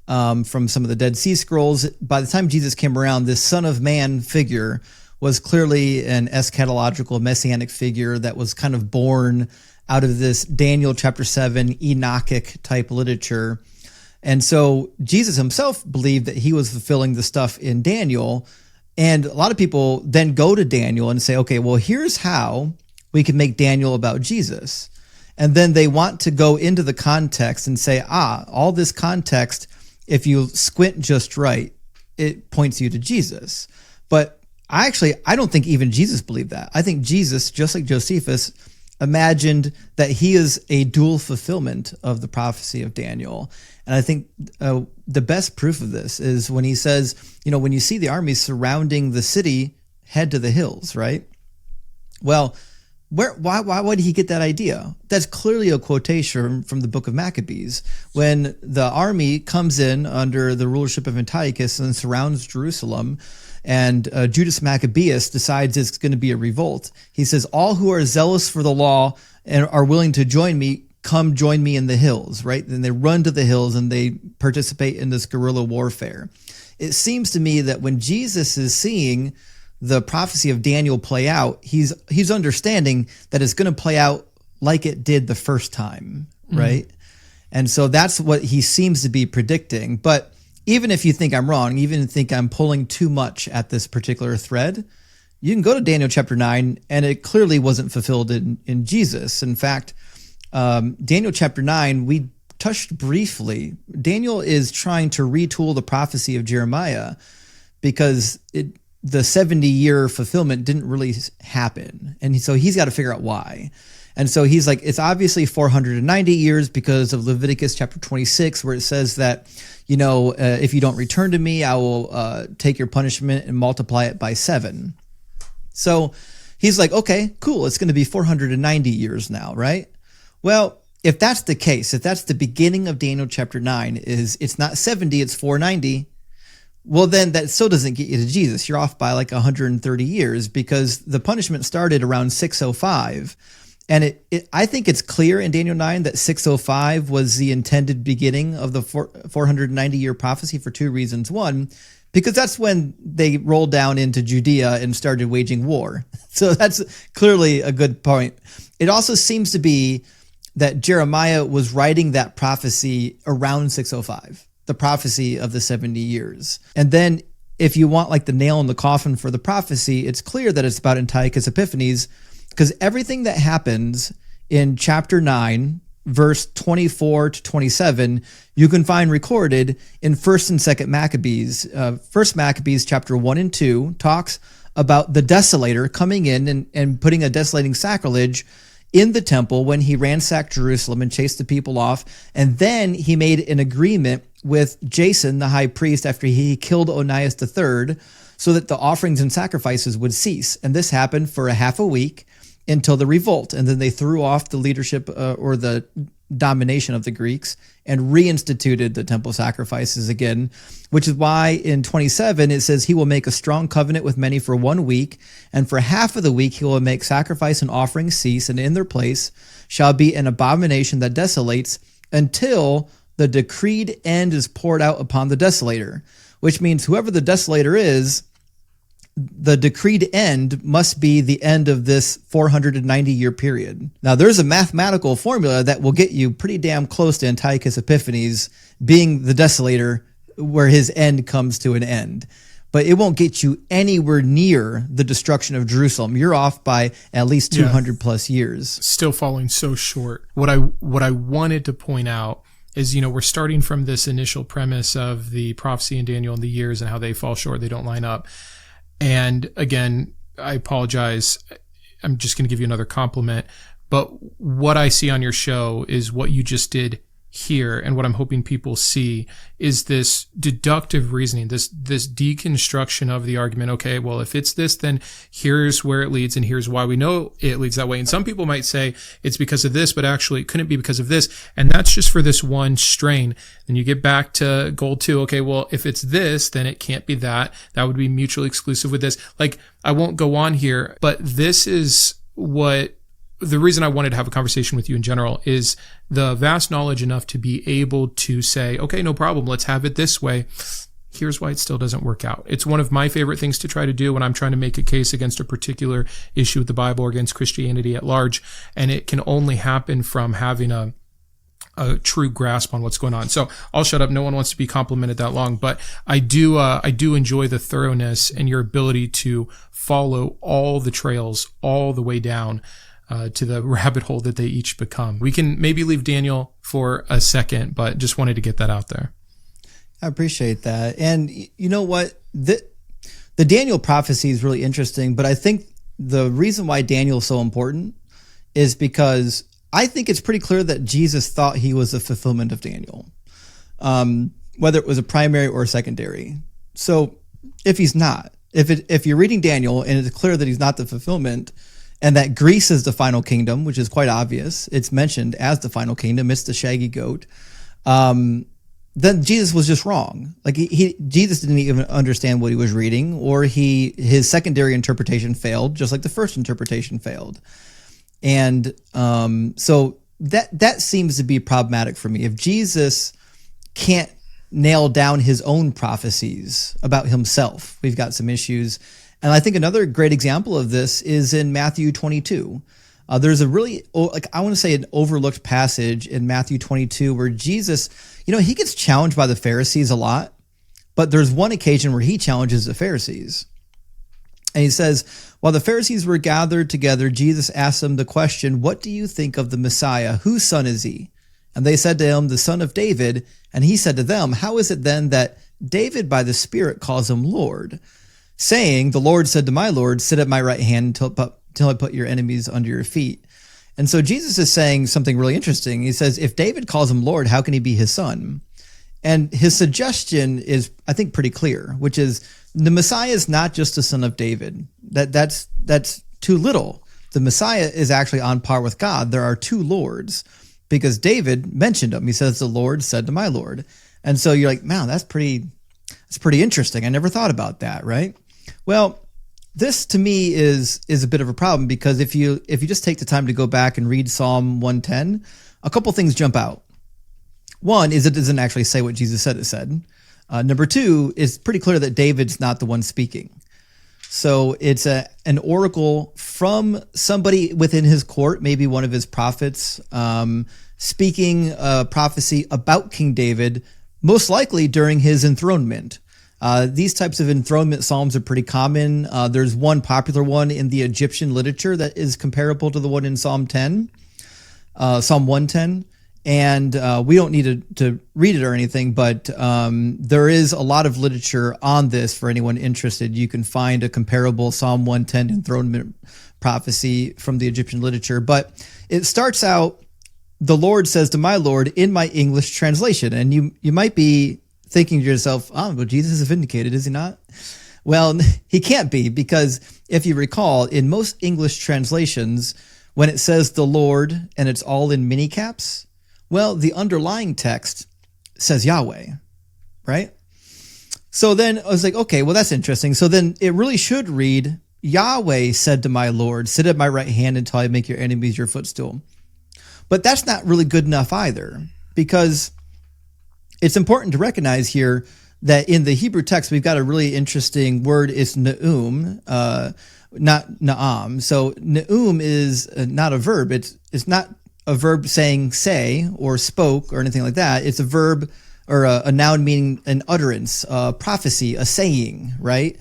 from some of the Dead Sea Scrolls. By the time Jesus came around, this Son of Man figure was clearly an eschatological messianic figure that was kind of born out of this Daniel chapter 7 Enochic type literature. And so Jesus himself believed that he was fulfilling the stuff in Daniel. And a lot of people then go to Daniel and say, okay, well, here's how we can make Daniel about Jesus. And then they want to go into the context and say, all this context, if you squint just right, it points you to Jesus. But I don't think even Jesus believed that. I think Jesus, just like Josephus, imagined that he is a dual fulfillment of the prophecy of Daniel. And I think the best proof of this is when he says, when you see the army surrounding the city, head to the hills, right? Well, why did he get that idea? That's clearly a quotation from the book of Maccabees, when the army comes in under the rulership of Antiochus and surrounds Jerusalem, and Judas Maccabeus decides it's going to be a revolt. He says, all who are zealous for the law and are willing to join me, come join me in the hills, right? Then they run to the hills and they participate in this guerrilla warfare. It seems to me that when Jesus is seeing the prophecy of Daniel play out, he's understanding that it's going to play out like it did the first time, right? And so that's what he seems to be predicting. But even if you think I'm wrong, even think I'm pulling too much at this particular thread, you can go to Daniel chapter 9, and it clearly wasn't fulfilled in Jesus. In fact, Daniel chapter 9, we touched briefly. Daniel is trying to retool the prophecy of Jeremiah because the 70-year fulfillment didn't really happen. And so he's got to figure out why. And so he's like, it's obviously 490 years because of Leviticus chapter 26, where it says that, if you don't return to me, I will take your punishment and multiply it by 7. So he's like, okay, cool. It's going to be 490 years now, right? Well, if that's the case, if that's the beginning of Daniel chapter 9, it's not 70, it's 490, well, then that still doesn't get you to Jesus. You're off by like 130 years because the punishment started around 605. And I think it's clear in Daniel 9 that 605 was the intended beginning of the 490-year prophecy for 2 reasons. One, because that's when they rolled down into Judea and started waging war. So that's clearly a good point. It also seems to be that Jeremiah was writing that prophecy around 605, the prophecy of the 70 years. And then if you want like the nail in the coffin for the prophecy, it's clear that it's about Antiochus Epiphanes, because everything that happens in chapter 9, verse 24 to 27, you can find recorded in 1st and 2nd Maccabees. 1st Maccabees chapter 1 and 2 talks about the desolator coming in and putting a desolating sacrilege in the temple when he ransacked Jerusalem and chased the people off. And then he made an agreement with Jason, the high priest, after he killed Onias III, so that the offerings and sacrifices would cease. And this happened for a half a week. until the revolt. And then they threw off the leadership or the domination of the Greeks and reinstituted the temple sacrifices again, which is why in 27 it says he will make a strong covenant with many for 1 week, and for half of the week he will make sacrifice and offering cease, and in their place shall be an abomination that desolates until the decreed end is poured out upon the desolator, which means whoever the desolator is, the decreed end must be the end of this 490-year period. Now, there's a mathematical formula that will get you pretty damn close to Antiochus Epiphanes being the desolator, where his end comes to an end. But it won't get you anywhere near the destruction of Jerusalem. You're off by at least 200 plus years. Still falling so short. What I wanted to point out is, we're starting from this initial premise of the prophecy in Daniel and the years and how they fall short, they don't line up. And again, I apologize. I'm just going to give you another compliment. But what I see on your show is what you just did here, and what I'm hoping people see is this deductive reasoning, this deconstruction of the argument. Okay, well, if it's this, then here's where it leads, and here's why we know it leads that way. And some people might say it's because of this, but actually it couldn't be because of this. And that's just for this one strain. Then you get back to goal 2. Okay, well, if it's this, then it can't be that. That would be mutually exclusive with this. Like, I won't go on here, but this is what the reason I wanted to have a conversation with you in general is the vast knowledge enough to be able to say, okay, no problem, let's have it this way. Here's why it still doesn't work out. It's one of my favorite things to try to do when I'm trying to make a case against a particular issue with the Bible or against Christianity at large. And it can only happen from having a true grasp on what's going on. So I'll shut up. No one wants to be complimented that long, but I do enjoy the thoroughness and your ability to follow all the trails all the way down to the rabbit hole that they each become. We can maybe leave Daniel for a second, but just wanted to get that out there. I appreciate that. And you know what? The Daniel prophecy is really interesting, but I think the reason why Daniel is so important is because I think it's pretty clear that Jesus thought he was the fulfillment of Daniel, whether it was a primary or a secondary. So if he's not, if you're reading Daniel and it's clear that he's not the fulfillment, and that Greece is the final kingdom, which is quite obvious. It's mentioned as the final kingdom. It's the shaggy goat. Then Jesus was just wrong. Like Jesus didn't even understand what he was reading, or his secondary interpretation failed, just like the first interpretation failed. And so that seems to be problematic for me. If Jesus can't nail down his own prophecies about himself, we've got some issues. And I think another great example of this is in Matthew 22. There's a really, I want to say, an overlooked passage in Matthew 22 where Jesus, he gets challenged by the Pharisees a lot, but there's one occasion where he challenges the Pharisees. And he says, while the Pharisees were gathered together, Jesus asked them the question, "What do you think of the Messiah? Whose son is he?" And they said to him, "The son of David." And he said to them, "How is it then that David by the Spirit calls him Lord? Saying, the Lord said to my Lord, sit at my right hand until I put your enemies under your feet." And so Jesus is saying something really interesting. He says, if David calls him Lord, how can he be his son? And his suggestion is, I think, pretty clear, which is the Messiah is not just a son of David. That's too little. The Messiah is actually on par with God. There are two Lords because David mentioned him. He says, the Lord said to my Lord. And so you're like, man, that's pretty interesting. I never thought about that, right? Well, this to me is a bit of a problem because if you just take the time to go back and read Psalm 110, a couple things jump out. One is it doesn't actually say what Jesus said it said. Number two, it's pretty clear that David's not the one speaking. So it's an oracle from somebody within his court, maybe one of his prophets, speaking a prophecy about King David, most likely during his enthronement. These types of enthronement psalms are pretty common. There's one popular one in the Egyptian literature that is comparable to the one in Psalm 110. And we don't need to read it or anything, but there is a lot of literature on this for anyone interested. You can find a comparable Psalm 110 enthronement prophecy from the Egyptian literature. But it starts out, the Lord says to my Lord in my English translation. And you might be thinking to yourself, oh, but Jesus is vindicated, is he not? Well, he can't be, because if you recall, in most English translations, when it says the Lord and it's all in mini caps, well, the underlying text says Yahweh, right? So then I was like, okay, well, that's interesting. So then it really should read, Yahweh said to my Lord, sit at my right hand until I make your enemies your footstool. But that's not really good enough either, because it's important to recognize here that in the Hebrew text, we've got a really interesting word. It's ne'um, not na'am. So ne'um is not a verb. It's not a verb saying say or spoke or anything like that. It's a verb or a noun meaning an utterance, a prophecy, a saying, right?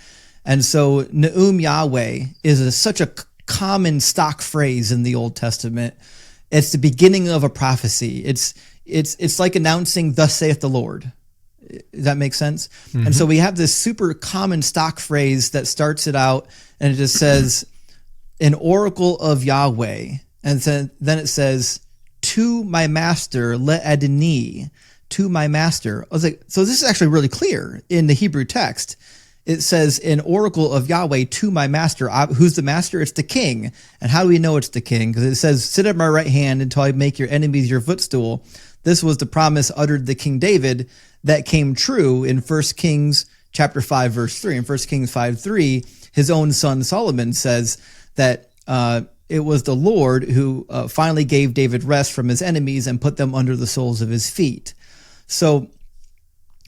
And so ne'um Yahweh is such a common stock phrase in the Old Testament. It's the beginning of a prophecy. It's like announcing, thus saith the Lord. Does that make sense? Mm-hmm. And so we have this super common stock phrase that starts it out, and it just says, an oracle of Yahweh. And then it says, to my master, le'adini, to my master. I was like, so this is actually really clear in the Hebrew text. It says, an oracle of Yahweh to my master. Who's the master? It's the king. And how do we know it's the king? Because it says, sit at my right hand until I make your enemies your footstool. This was the promise uttered to King David that came true in 1 Kings chapter 5, verse 3. In 1 Kings 5:3, his own son Solomon says that it was the Lord who finally gave David rest from his enemies and put them under the soles of his feet. So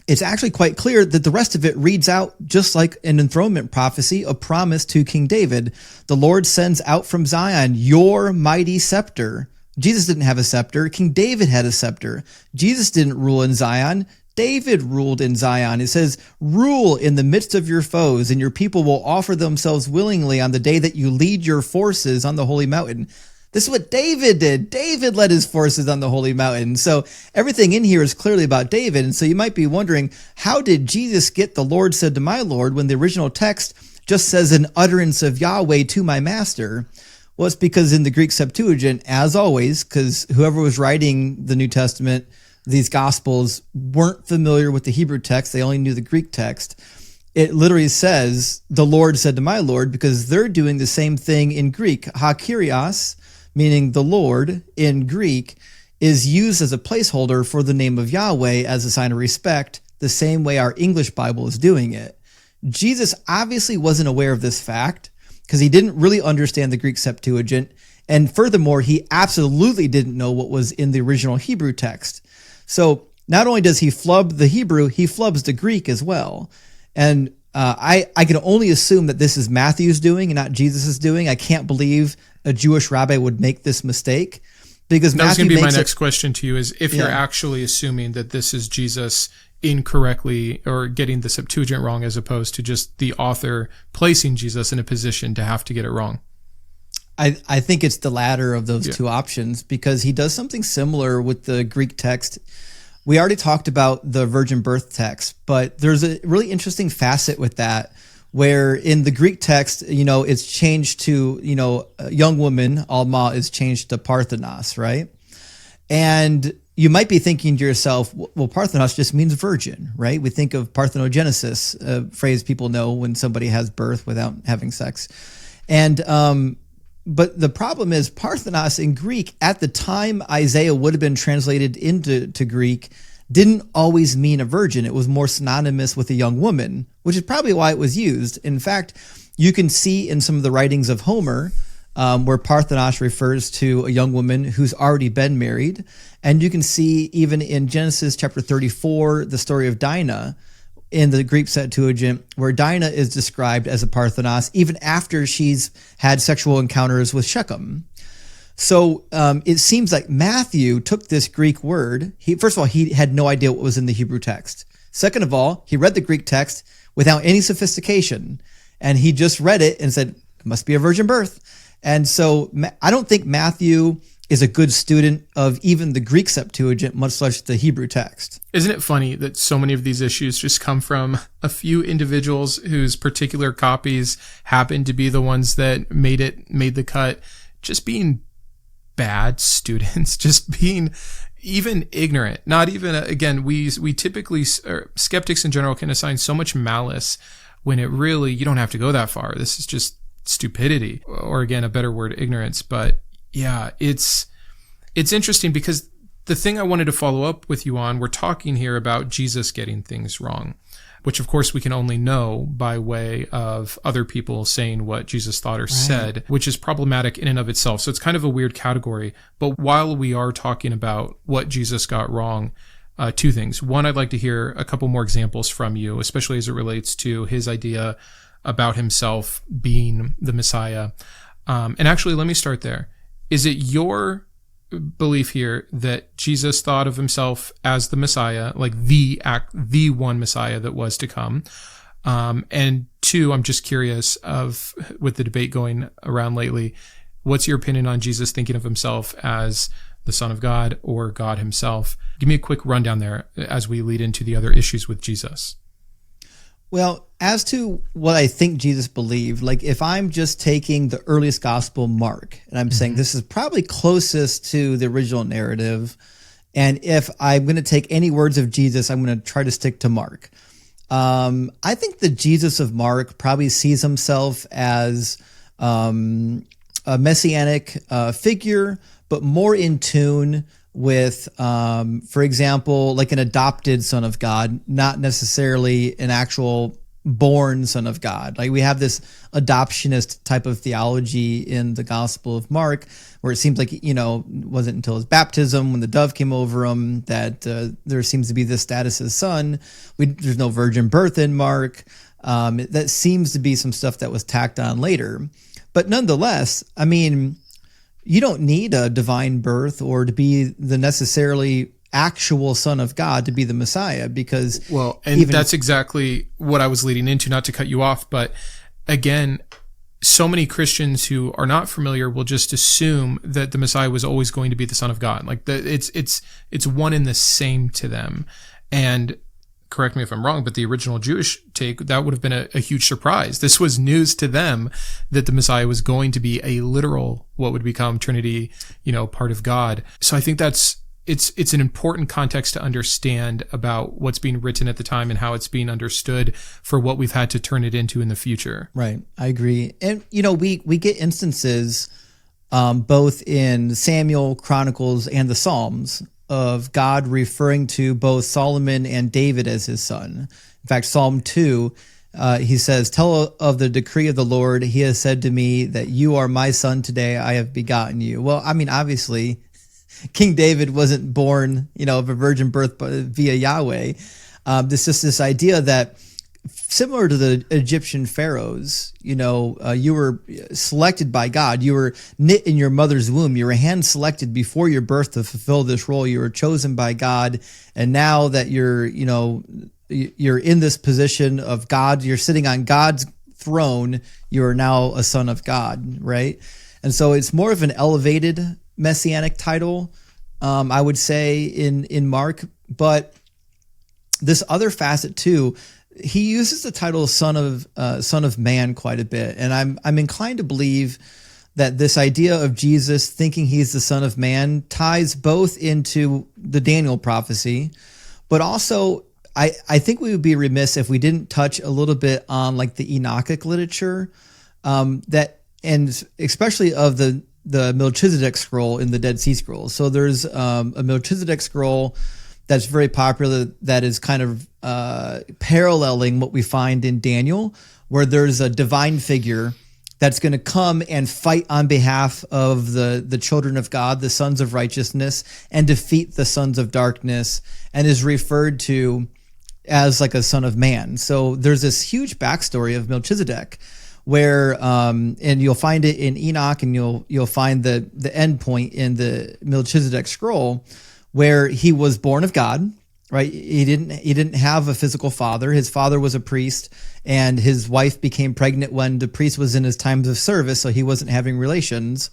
it's actually quite clear that the rest of it reads out just like an enthronement prophecy, a promise to King David. The Lord sends out from Zion your mighty scepter. Jesus didn't have a scepter. King David had a scepter. Jesus didn't rule in Zion. David ruled in Zion. It says, rule in the midst of your foes, and your people will offer themselves willingly on the day that you lead your forces on the holy mountain. This is what David did. David led his forces on the holy mountain. So everything in here is clearly about David. And so you might be wondering, how did Jesus get the Lord said to my Lord when the original text just says an utterance of Yahweh to my master? Well, it's because in the Greek Septuagint, as always, because whoever was writing the New Testament, these Gospels, weren't familiar with the Hebrew text. They only knew the Greek text. It literally says, the Lord said to my Lord, because they're doing the same thing in Greek. Ha-kyrios, meaning the Lord in Greek, is used as a placeholder for the name of Yahweh as a sign of respect, the same way our English Bible is doing it. Jesus obviously wasn't aware of this fact, because he didn't really understand the Greek Septuagint. And furthermore, he absolutely didn't know what was in the original Hebrew text. So not only does he flub the Hebrew, he flubs the Greek as well. And I can only assume that this is Matthew's doing and not Jesus' doing. I can't believe a Jewish rabbi would make this mistake, because that was going to be my next question to you, is if you're actually assuming that this is Jesus incorrectly or getting the Septuagint wrong, as opposed to just the author placing Jesus in a position to have to get it wrong. I think it's the latter of those two options, because he does something similar with the Greek text. We already talked about the virgin birth text, but there's a really interesting facet with that, where in the Greek text, it's changed to, a young woman, Alma, is changed to Parthenos, right? And you might be thinking to yourself, well, Parthenos just means virgin, right? We think of parthenogenesis, a phrase people know when somebody has birth without having sex. And but the problem is, Parthenos in Greek, at the time Isaiah would have been translated into Greek, didn't always mean a virgin. It was more synonymous with a young woman, which is probably why it was used. In fact, you can see in some of the writings of Homer, where Parthenos refers to a young woman who's already been married. And you can see even in Genesis chapter 34, the story of Dinah in the Greek Septuagint, where Dinah is described as a Parthenos even after she's had sexual encounters with Shechem. So it seems like Matthew took this Greek word. First of all, he had no idea what was in the Hebrew text. Second of all, he read the Greek text without any sophistication, and he just read it and said, it must be a virgin birth. And so I don't think Matthew is a good student of even the Greek Septuagint, much less the Hebrew text. Isn't it funny that so many of these issues just come from a few individuals whose particular copies happen to be the ones that made the cut, just being bad students, just being even ignorant, not even, again, we typically, skeptics in general can assign so much malice when it really, you don't have to go that far. This is just stupidity, or again, a better word, ignorance. But yeah, it's interesting because the thing I wanted to follow up with you on, we're talking here about Jesus getting things wrong, which of course we can only know by way of other people saying what Jesus thought or said, which is problematic in and of itself. So it's kind of a weird category. But while we are talking about what Jesus got wrong, two things. One, I'd like to hear a couple more examples from you, especially as it relates to his idea about himself being the Messiah. And actually, let me start there. Is it your belief here that Jesus thought of himself as the Messiah, like the one Messiah that was to come? And two, I'm just curious with the debate going around lately, what's your opinion on Jesus thinking of himself as the Son of God or God himself? Give me a quick rundown there as we lead into the other issues with Jesus. Well, as to what I think Jesus believed, like if I'm just taking the earliest gospel, Mark, and I'm saying this is probably closest to the original narrative, and if I'm going to take any words of Jesus, I'm going to try to stick to Mark. I think the Jesus of Mark probably sees himself as a messianic figure, but more in tune with, for example, like an adopted son of God, not necessarily an actual born son of God. Like we have this adoptionist type of theology in the Gospel of Mark, where it seems like, it wasn't until his baptism when the dove came over him that there seems to be this status as son. There's no virgin birth in Mark. That seems to be some stuff that was tacked on later. But nonetheless, I mean, you don't need a divine birth or to be the necessarily actual Son of God to be the Messiah, because that's exactly what I was leading into, not to cut you off, but again, so many Christians who are not familiar will just assume that the Messiah was always going to be the Son of God. Like it's one and the same to them. And correct me if I'm wrong, but the original Jewish take, that would have been a huge surprise. This was news to them that the Messiah was going to be a literal, what would become Trinity, part of God. So I think it's an important context to understand about what's being written at the time and how it's being understood for what we've had to turn it into in the future. Right. I agree. And, we get instances, both in Samuel, Chronicles, and the Psalms of God referring to both Solomon and David as his son. In fact, Psalm 2, he says, "Tell of the decree of the Lord. He has said to me that you are my son today. I have begotten you." Well, I mean, obviously, King David wasn't born, of a virgin birth via Yahweh. This is this idea that similar to the Egyptian pharaohs, you were selected by God. You were knit in your mother's womb. You were hand selected before your birth to fulfill this role. You were chosen by God. And now that you're in this position of God, you're sitting on God's throne. You are now a son of God, right? And so it's more of an elevated messianic title, I would say in Mark, but this other facet too, he uses the title Son of Man quite a bit, and I'm inclined to believe that this idea of Jesus thinking he's the Son of Man ties both into the Daniel prophecy, but also I think we would be remiss if we didn't touch a little bit on like the Enochic literature, and especially of the Melchizedek scroll in the Dead Sea Scrolls. So there's a Melchizedek scroll that's very popular that is kind of paralleling what we find in Daniel, where there's a divine figure that's going to come and fight on behalf of the children of God, the sons of righteousness, and defeat the sons of darkness, and is referred to as like a son of man. So there's this huge backstory of Melchizedek, where and you'll find it in Enoch, and you'll find the end point in the Melchizedek scroll, where he was born of God, right? He didn't have a physical father. His father was a priest, and his wife became pregnant when the priest was in his times of service, so he wasn't having relations.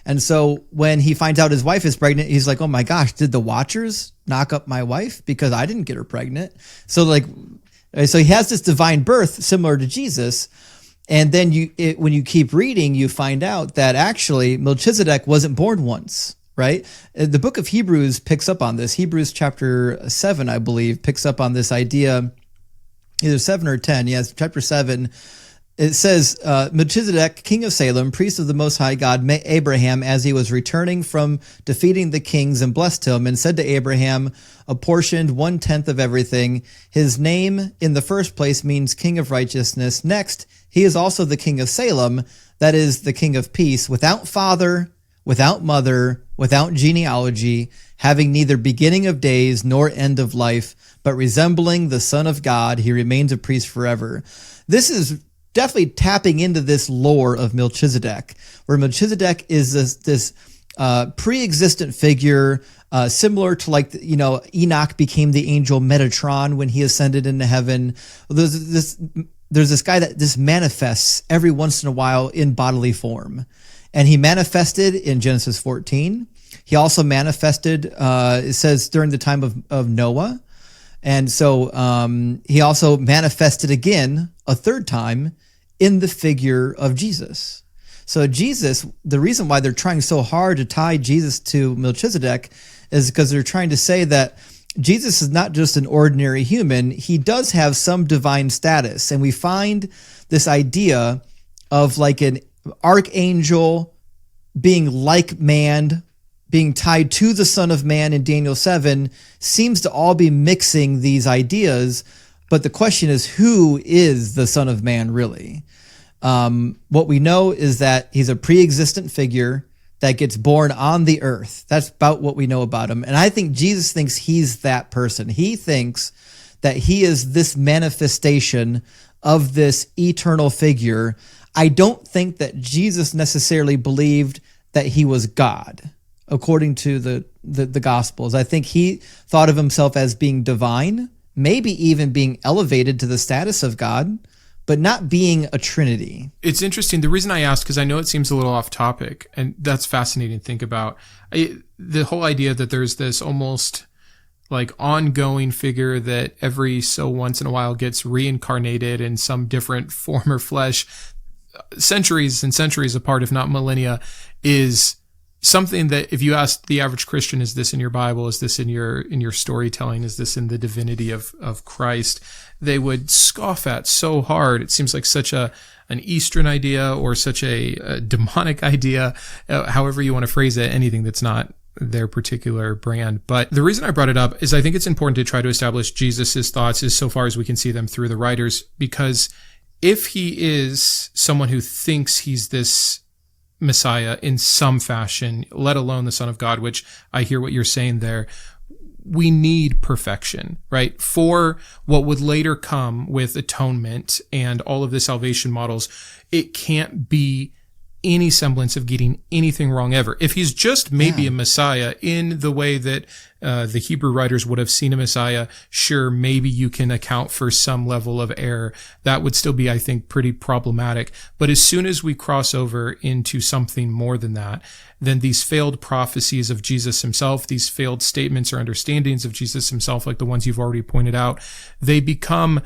And so when he finds out his wife is pregnant, he's like, "Oh my gosh, did the Watchers knock up my wife because I didn't get her pregnant?" So he has this divine birth similar to Jesus. And then when you keep reading, you find out that actually Melchizedek wasn't born once, right? The book of Hebrews picks up on this. Hebrews chapter 7, I believe, picks up on this idea either 7 or 10. Yes, chapter 7. It says, Melchizedek, king of Salem, priest of the Most High God, met Abraham as he was returning from defeating the kings and blessed him and said to Abraham, apportioned 1/10 of everything. His name in the first place means king of righteousness. Next, he is also the king of Salem, that is the king of peace, without father, without mother, without genealogy, having neither beginning of days nor end of life, but resembling the Son of God, he remains a priest forever. This is definitely tapping into this lore of Melchizedek, where Melchizedek is this pre-existent figure, similar to like, Enoch became the angel Metatron when he ascended into heaven. There's this guy that just manifests every once in a while in bodily form. And he manifested in Genesis 14. He also manifested, it says, during the time of Noah. And so he also manifested again a third time in the figure of Jesus. So Jesus, the reason why they're trying so hard to tie Jesus to Melchizedek is because they're trying to say that Jesus is not just an ordinary human. He does have some divine status. And we find this idea of like an archangel being like man, being tied to the Son of Man in Daniel 7, seems to all be mixing these ideas. But the question is, who is the Son of Man really? What we know is that he's a pre-existent figure that gets born on the earth. That's about what we know about him. And I think Jesus thinks he's that person. He thinks that he is this manifestation of this eternal figure. I don't think that Jesus necessarily believed that he was God, according to the Gospels. I think he thought of himself as being divine, maybe even being elevated to the status of God, but not being a Trinity. It's interesting. The reason I asked, because I know it seems a little off topic, and that's fascinating to think about. The whole idea that there's this almost like ongoing figure that every so once in a while gets reincarnated in some different form or flesh, centuries and centuries apart, if not millennia, is something that if you ask the average Christian, is this in your Bible? Is this in your storytelling? Is this in the divinity of Christ? They would scoff at so hard. It seems like such an Eastern idea or such a demonic idea, however you want to phrase it, anything that's not their particular brand. But the reason I brought it up is I think it's important to try to establish Jesus's thoughts as so far as we can see them through the writers, because if he is someone who thinks he's this Messiah in some fashion, let alone the Son of God, which I hear what you're saying there, we need perfection, right? For what would later come with atonement and all of the salvation models, it can't be any semblance of getting anything wrong ever. If he's just maybe a Messiah in the way that the Hebrew writers would have seen a Messiah, sure, maybe you can account for some level of error. That would still be, I think, pretty problematic. But as soon as we cross over into something more than that, then these failed prophecies of Jesus himself, these failed statements or understandings of Jesus himself, like the ones you've already pointed out, they become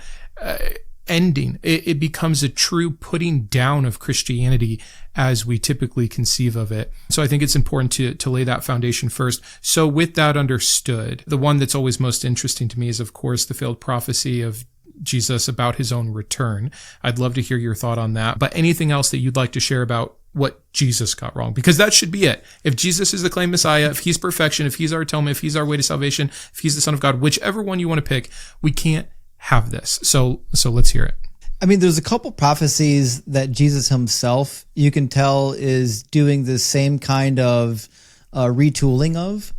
ending. It becomes a true putting down of Christianity as we typically conceive of it. So I think it's important to lay that foundation first. So with that understood, the one that's always most interesting to me is, of course, the failed prophecy of Jesus about his own return. I'd love to hear your thought on that. But anything else that you'd like to share about what Jesus got wrong? Because that should be it. If Jesus is the claimed Messiah, if he's perfection, if he's our atonement, if he's our way to salvation, if he's the Son of God, whichever one you want to pick, we can't have this. So let's hear it. I mean, there's a couple prophecies that Jesus himself, you can tell, is doing the same kind of retooling of.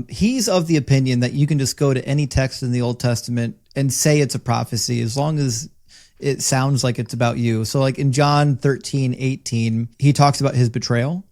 He's of the opinion that you can just go to any text in the Old Testament and say it's a prophecy as long as it sounds like it's about you. So like in John 13:18, he talks about his betrayal.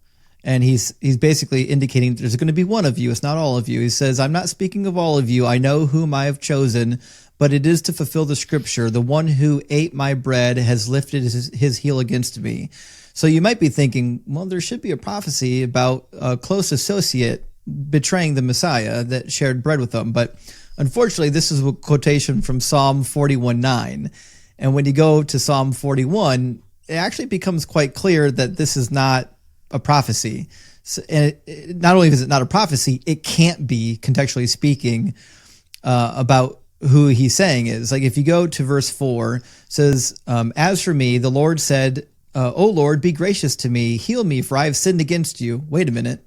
And he's basically indicating there's going to be one of you. It's not all of you. He says, I'm not speaking of all of you. I know whom I have chosen, but it is to fulfill the scripture. The one who ate my bread has lifted his heel against me. So you might be thinking, well, there should be a prophecy about a close associate betraying the Messiah that shared bread with them. But unfortunately, this is a quotation from Psalm 41:9. And when you go to Psalm 41, it actually becomes quite clear that this is not a prophecy. So, and not only is it not a prophecy, it can't be, contextually speaking, about who he's saying is. Like if you go to verse 4, it says, as for me, the Lord said, O Lord, be gracious to me, heal me, for I have sinned against you. Wait a minute.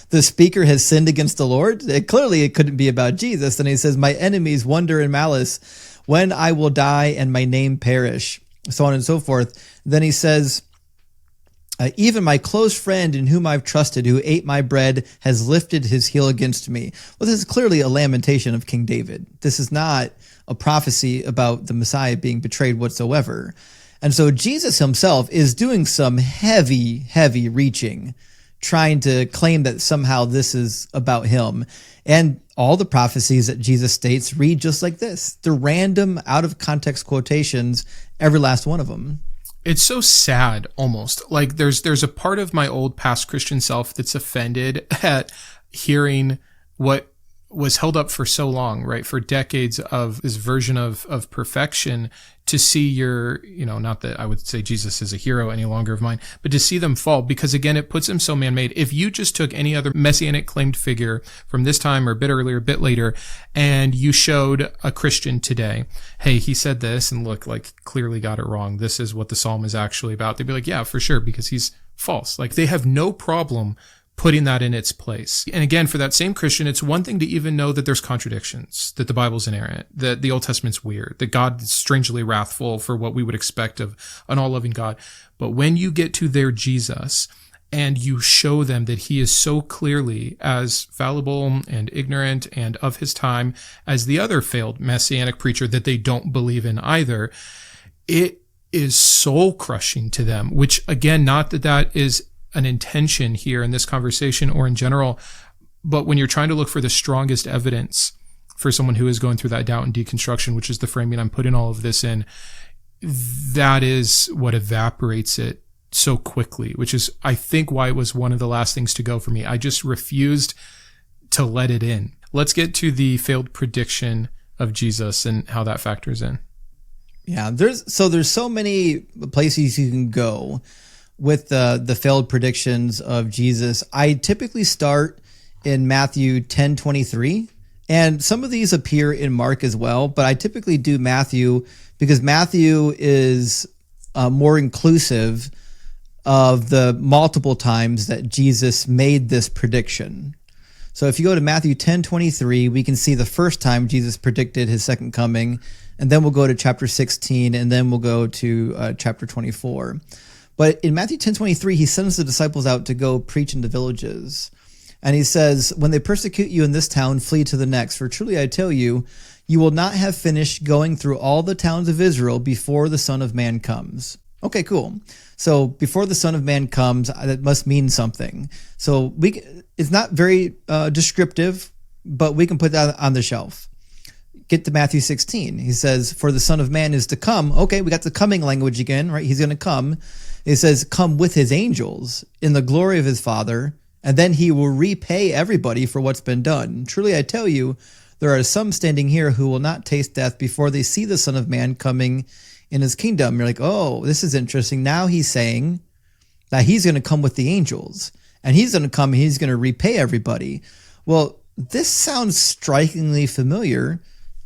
The speaker has sinned against the Lord? Clearly it couldn't be about Jesus. And he says, my enemies wonder in malice when I will die and my name perish, so on and so forth. Then he says, even my close friend in whom I've trusted, who ate my bread, has lifted his heel against me. Well, this is clearly a lamentation of King David. This is not a prophecy about the Messiah being betrayed whatsoever. And so Jesus himself is doing some heavy, heavy reaching, trying to claim that somehow this is about him. And all the prophecies that Jesus states read just like this. They're random, out of context quotations, every last one of them. It's so sad, almost. Like there's a part of my old past Christian self that's offended at hearing what was held up for so long, right? For decades of this version of perfection, to see not that I would say Jesus is a hero any longer of mine, but to see them fall, because again, it puts him so man-made. If you just took any other messianic claimed figure from this time or a bit earlier, a bit later, and you showed a Christian today, hey, he said this and look, like clearly got it wrong. This is what the Psalm is actually about. They'd be like, yeah, for sure, because he's false. Like they have no problem putting that in its place. And again, for that same Christian, it's one thing to even know that there's contradictions, that the Bible's inerrant, that the Old Testament's weird, that God is strangely wrathful for what we would expect of an all-loving God. But when you get to their Jesus and you show them that he is so clearly as fallible and ignorant and of his time as the other failed messianic preacher that they don't believe in either, it is soul-crushing to them, which again, not that that is an intention here in this conversation or in general, but when you're trying to look for the strongest evidence for someone who is going through that doubt and deconstruction, which is the framing I'm putting all of this in, that is what evaporates it so quickly, which is, I think, why it was one of the last things to go for me. I just refused to let it in. Let's get to the failed prediction of Jesus and how that factors in. Yeah, there's so many places you can go with the failed predictions of Jesus. I typically start in Matthew 10:23, and some of these appear in Mark as well, but I typically do Matthew because Matthew is more inclusive of the multiple times that Jesus made this prediction. So if you go to Matthew 10:23, we can see the first time Jesus predicted his second coming, and then we'll go to chapter 16, and then we'll go to chapter 24. But in Matthew 10:23, he sends the disciples out to go preach in the villages. And he says, when they persecute you in this town, flee to the next. For truly I tell you, you will not have finished going through all the towns of Israel before the Son of Man comes. Okay, cool. So before the Son of Man comes, that must mean something. So it's not very descriptive, but we can put that on the shelf. Get to Matthew 16. He says, for the Son of Man is to come. Okay, we got the coming language again, right? He's going to come. It says, come with his angels in the glory of his Father, and then he will repay everybody for what's been done. Truly, I tell you, there are some standing here who will not taste death before they see the Son of Man coming in his kingdom. You're like, oh, this is interesting. Now he's saying that he's going to come with the angels, and he's going to come and he's going to repay everybody. Well, this sounds strikingly familiar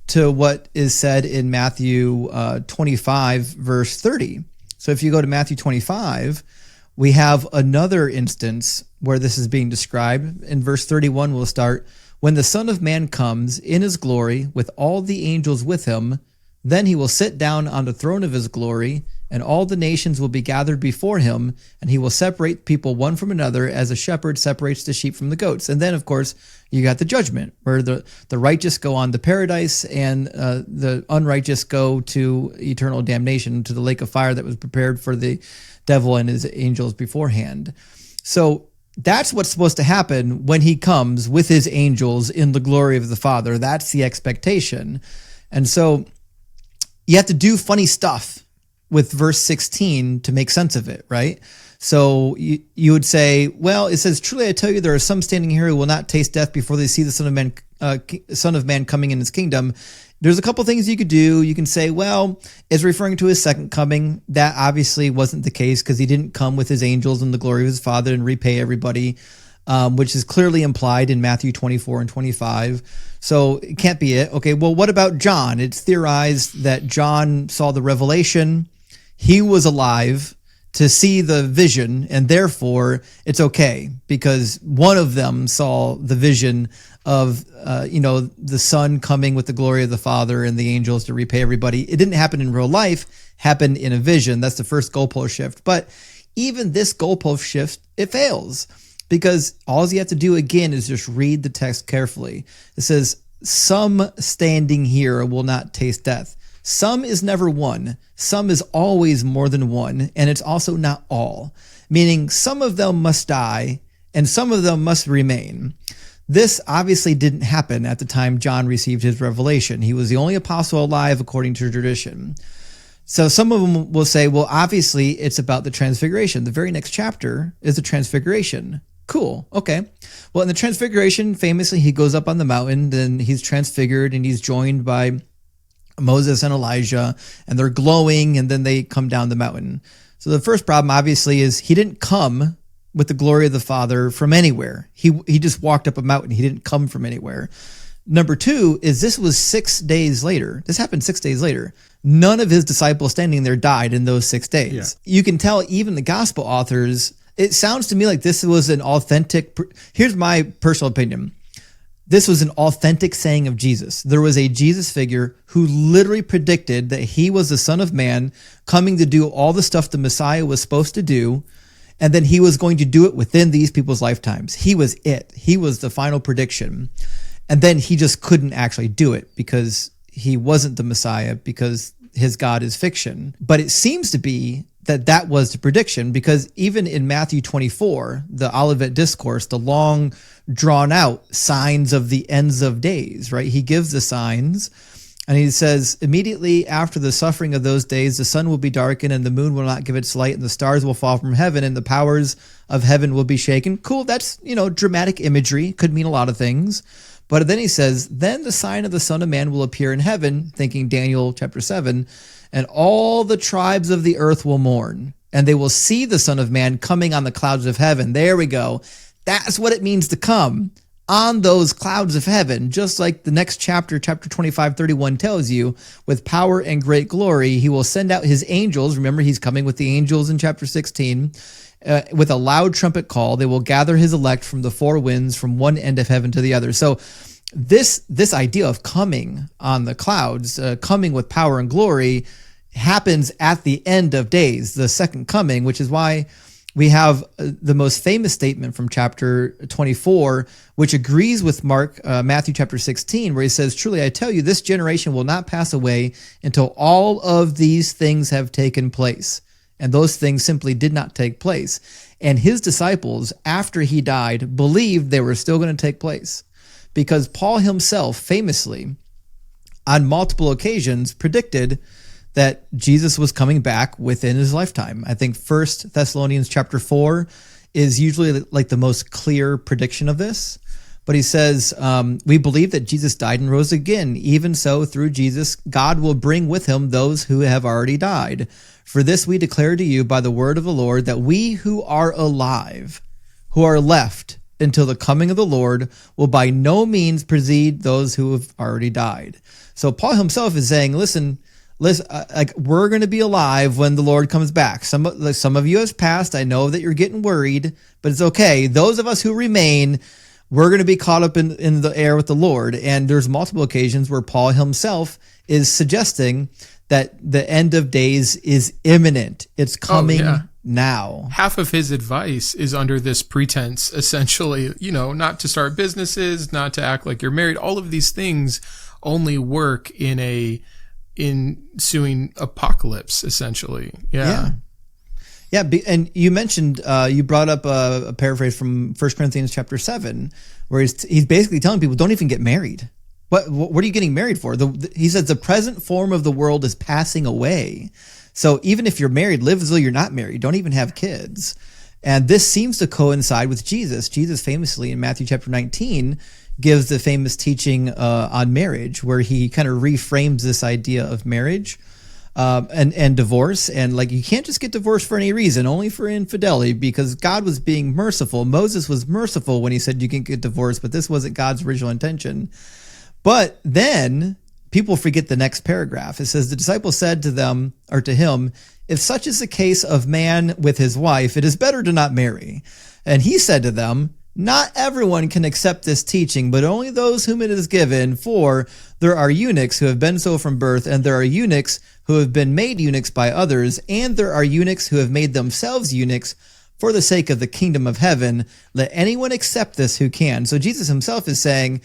to what is said in Matthew 25, verse 30. So if you go to Matthew 25, we have another instance where this is being described. In verse 31, we'll start, when the Son of Man comes in his glory with all the angels with him, then he will sit down on the throne of his glory, and all the nations will be gathered before him, and he will separate people one from another as a shepherd separates the sheep from the goats. And then, of course, you got the judgment, where the righteous go on to paradise and the unrighteous go to eternal damnation, to the lake of fire that was prepared for the devil and his angels beforehand. So that's what's supposed to happen when he comes with his angels in the glory of the Father. That's the expectation. And so you have to do funny stuff with verse 16 to make sense of it, right? So you would say, well, it says, truly I tell you, there are some standing here who will not taste death before they see the Son of Man coming in his kingdom. There's a couple things you could do. You can say, well, it's referring to his second coming. That obviously wasn't the case because he didn't come with his angels in the glory of his Father and repay everybody. which is clearly implied in Matthew 24 and 25. So it can't be it. Okay, well, what about John? It's theorized that John saw the revelation. He was alive to see the vision, and therefore it's okay because one of them saw the vision of, the Son coming with the glory of the Father and the angels to repay everybody. It didn't happen in real life, happened in a vision. That's the first goalpost shift. But even this goalpost shift, it fails because all you have to do again is just read the text carefully. It says, some standing here will not taste death. Some is never one. Some is always more than one. And it's also not all, meaning some of them must die and some of them must remain. This obviously didn't happen at the time John received his revelation. He was the only apostle alive according to tradition. So some of them will say, well, obviously it's about the transfiguration. The very next chapter is the transfiguration. Cool. Okay. Well, in the transfiguration, famously, he goes up on the mountain, then he's transfigured and he's joined by Moses and Elijah, and they're glowing, and then they come down the mountain. So the first problem, obviously, is he didn't come with the glory of the Father from anywhere. He just walked up a mountain. He didn't come from anywhere. Number two is this was 6 days later. This happened 6 days later. None of his disciples standing there died in those 6 days. Yeah. You can tell even the gospel authors, it sounds to me like this was an authentic, here's my personal opinion. This was an authentic saying of Jesus. There was a Jesus figure who literally predicted that he was the Son of Man coming to do all the stuff the Messiah was supposed to do, and then he was going to do it within these people's lifetimes. He was it. He was the final prediction. And then he just couldn't actually do it because he wasn't the Messiah, because his God is fiction. But it seems to be that was the prediction, because even in Matthew 24, the Olivet Discourse, the long drawn out signs of the ends of days, right? He gives the signs and he says, immediately after the suffering of those days, the sun will be darkened and the moon will not give its light and the stars will fall from heaven and the powers of heaven will be shaken. Cool. That's, dramatic imagery. Could mean a lot of things. But then he says, then the sign of the Son of Man will appear in heaven, thinking Daniel chapter 7, and all the tribes of the earth will mourn, and they will see the Son of Man coming on the clouds of heaven. There we go. That's what it means to come on those clouds of heaven, just like the next chapter 25:31 tells you, with power and great glory, he will send out his angels. Remember, he's coming with the angels in chapter 16. With a loud trumpet call, they will gather his elect from the four winds, from one end of heaven to the other. So this idea of coming on the clouds, coming with power and glory, happens at the end of days, the second coming, which is why we have the most famous statement from chapter 24, which agrees with Matthew chapter 16, where he says, truly, I tell you, this generation will not pass away until all of these things have taken place. And those things simply did not take place. And his disciples, after he died, believed they were still going to take place, because Paul himself famously, on multiple occasions, predicted that Jesus was coming back within his lifetime. I think 1 Thessalonians chapter 4 is usually like the most clear prediction of this. But he says, we believe that Jesus died and rose again. Even so, through Jesus, God will bring with him those who have already died. For this we declare to you by the word of the Lord, that we who are alive, who are left until the coming of the Lord, will by no means precede those who have already died. So Paul himself is saying, listen, we're going to be alive when the Lord comes back. Some of you have passed. I know that you're getting worried, but it's okay. Those of us who remain, we're going to be caught up in the air with the Lord. And there's multiple occasions where Paul himself is suggesting that the end of days is imminent. It's coming now. Half of his advice is under this pretense, essentially, not to start businesses, not to act like you're married. All of these things only work in ensuing apocalypse, essentially. Yeah. And you mentioned, you brought up a paraphrase from 1 Corinthians chapter 7, where he's basically telling people, don't even get married. What are you getting married for? He says the present form of the world is passing away. So even if you're married, live as though you're not married. Don't even have kids. And this seems to coincide with Jesus. Jesus famously in Matthew chapter 19 gives the famous teaching on marriage, where he kind of reframes this idea of marriage. and divorce. And like, you can't just get divorced for any reason, only for infidelity, because God was being merciful. Moses was merciful when he said you can get divorced, but this wasn't God's original intention. But then people forget the next paragraph. It says, the disciples said to them, or to him, if such is the case of man with his wife, it is better to not marry. And he said to them, not everyone can accept this teaching, but only those whom it is given. For there are eunuchs who have been so from birth, and there are eunuchs who have been made eunuchs by others, and there are eunuchs who have made themselves eunuchs for the sake of the kingdom of heaven. Let anyone accept this who can. So Jesus himself is saying,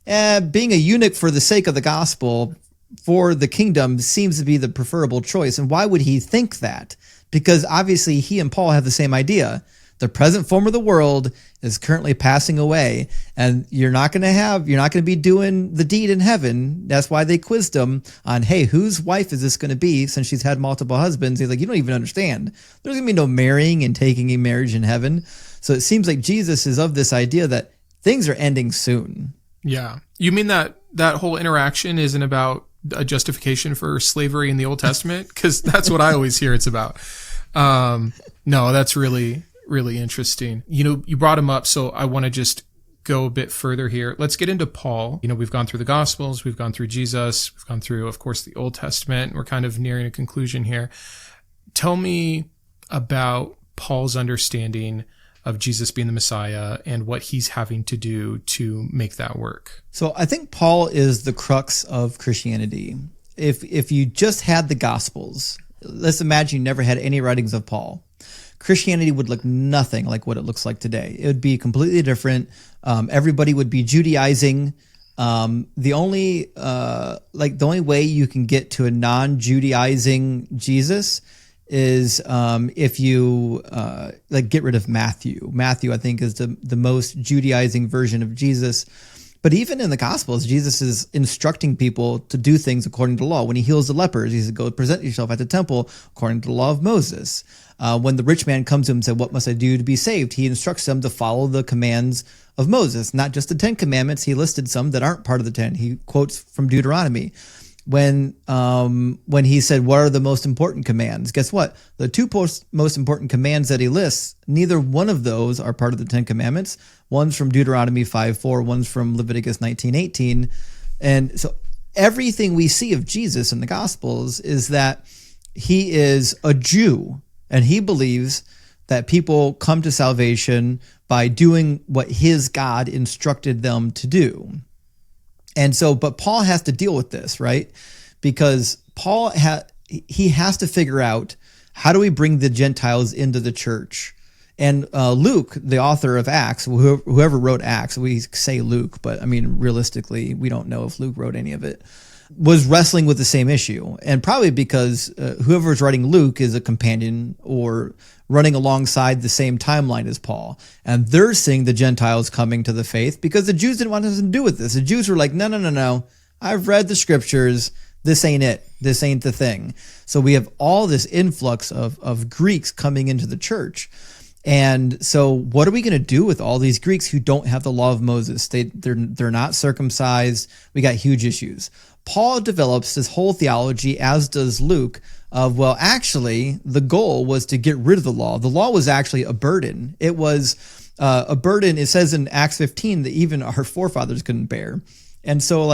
being a eunuch for the sake of the gospel, for the kingdom, seems to be the preferable choice. And why would he think that? Because obviously he and Paul have the same idea. The present form of the world is currently passing away, and you're not going to be doing the deed in heaven. That's why they quizzed him on, hey, whose wife is this going to be since she's had multiple husbands? He's like, you don't even understand. There's going to be no marrying and taking a marriage in heaven. So it seems like Jesus is of this idea that things are ending soon. Yeah. You mean that whole interaction isn't about a justification for slavery in the Old Testament? Because that's what I always hear it's about. No, that's really interesting. You brought him up, so I want to just go a bit further here. Let's get into Paul. We've gone through the Gospels, we've gone through Jesus, we've gone through, of course, the Old Testament. We're kind of nearing a conclusion here. Tell me about Paul's understanding of Jesus being the Messiah and what he's having to do to make that work. So I think Paul is the crux of Christianity. If you just had the Gospels, let's imagine you never had any writings of Paul. Christianity would look nothing like what it looks like today. It would be completely different. Everybody would be Judaizing. The only way you can get to a non-Judaizing Jesus is if you get rid of Matthew. Matthew, I think, is the most Judaizing version of Jesus. But even in the Gospels, Jesus is instructing people to do things according to law. When he heals the lepers, he says, go present yourself at the temple according to the law of Moses. When the rich man comes to him and said, what must I do to be saved? He instructs them to follow the commands of Moses, not just the 10 commandments. He listed some that aren't part of the 10. He quotes from Deuteronomy. When he said, what are the most important commands? Guess what? The two most important commands that he lists, neither one of those are part of the 10 commandments. One's from Deuteronomy 5:4, one's from Leviticus 19:18. And so everything we see of Jesus in the Gospels is that he is a Jew, and he believes that people come to salvation by doing what his God instructed them to do. And so, but Paul has to deal with this, right? Because Paul he has to figure out, how do we bring the Gentiles into the church? And Luke, the author of Acts, whoever wrote Acts, we say Luke, but I mean, realistically, we don't know if Luke wrote any of it, was wrestling with the same issue. And probably because whoever's writing Luke is a companion or running alongside the same timeline as Paul. And they're seeing the Gentiles coming to the faith because the Jews didn't want nothing to do with this. The Jews were like, no. I've read the scriptures. This ain't it. This ain't the thing. So we have all this influx of Greeks coming into the church. And so what are we going to do with all these Greeks who don't have the law of Moses? They're not circumcised. We got huge issues. Paul develops this whole theology, as does Luke, of, well, actually, the goal was to get rid of the law. The law was actually a burden. It was a burden. It says in Acts 15 that even our forefathers couldn't bear. And so,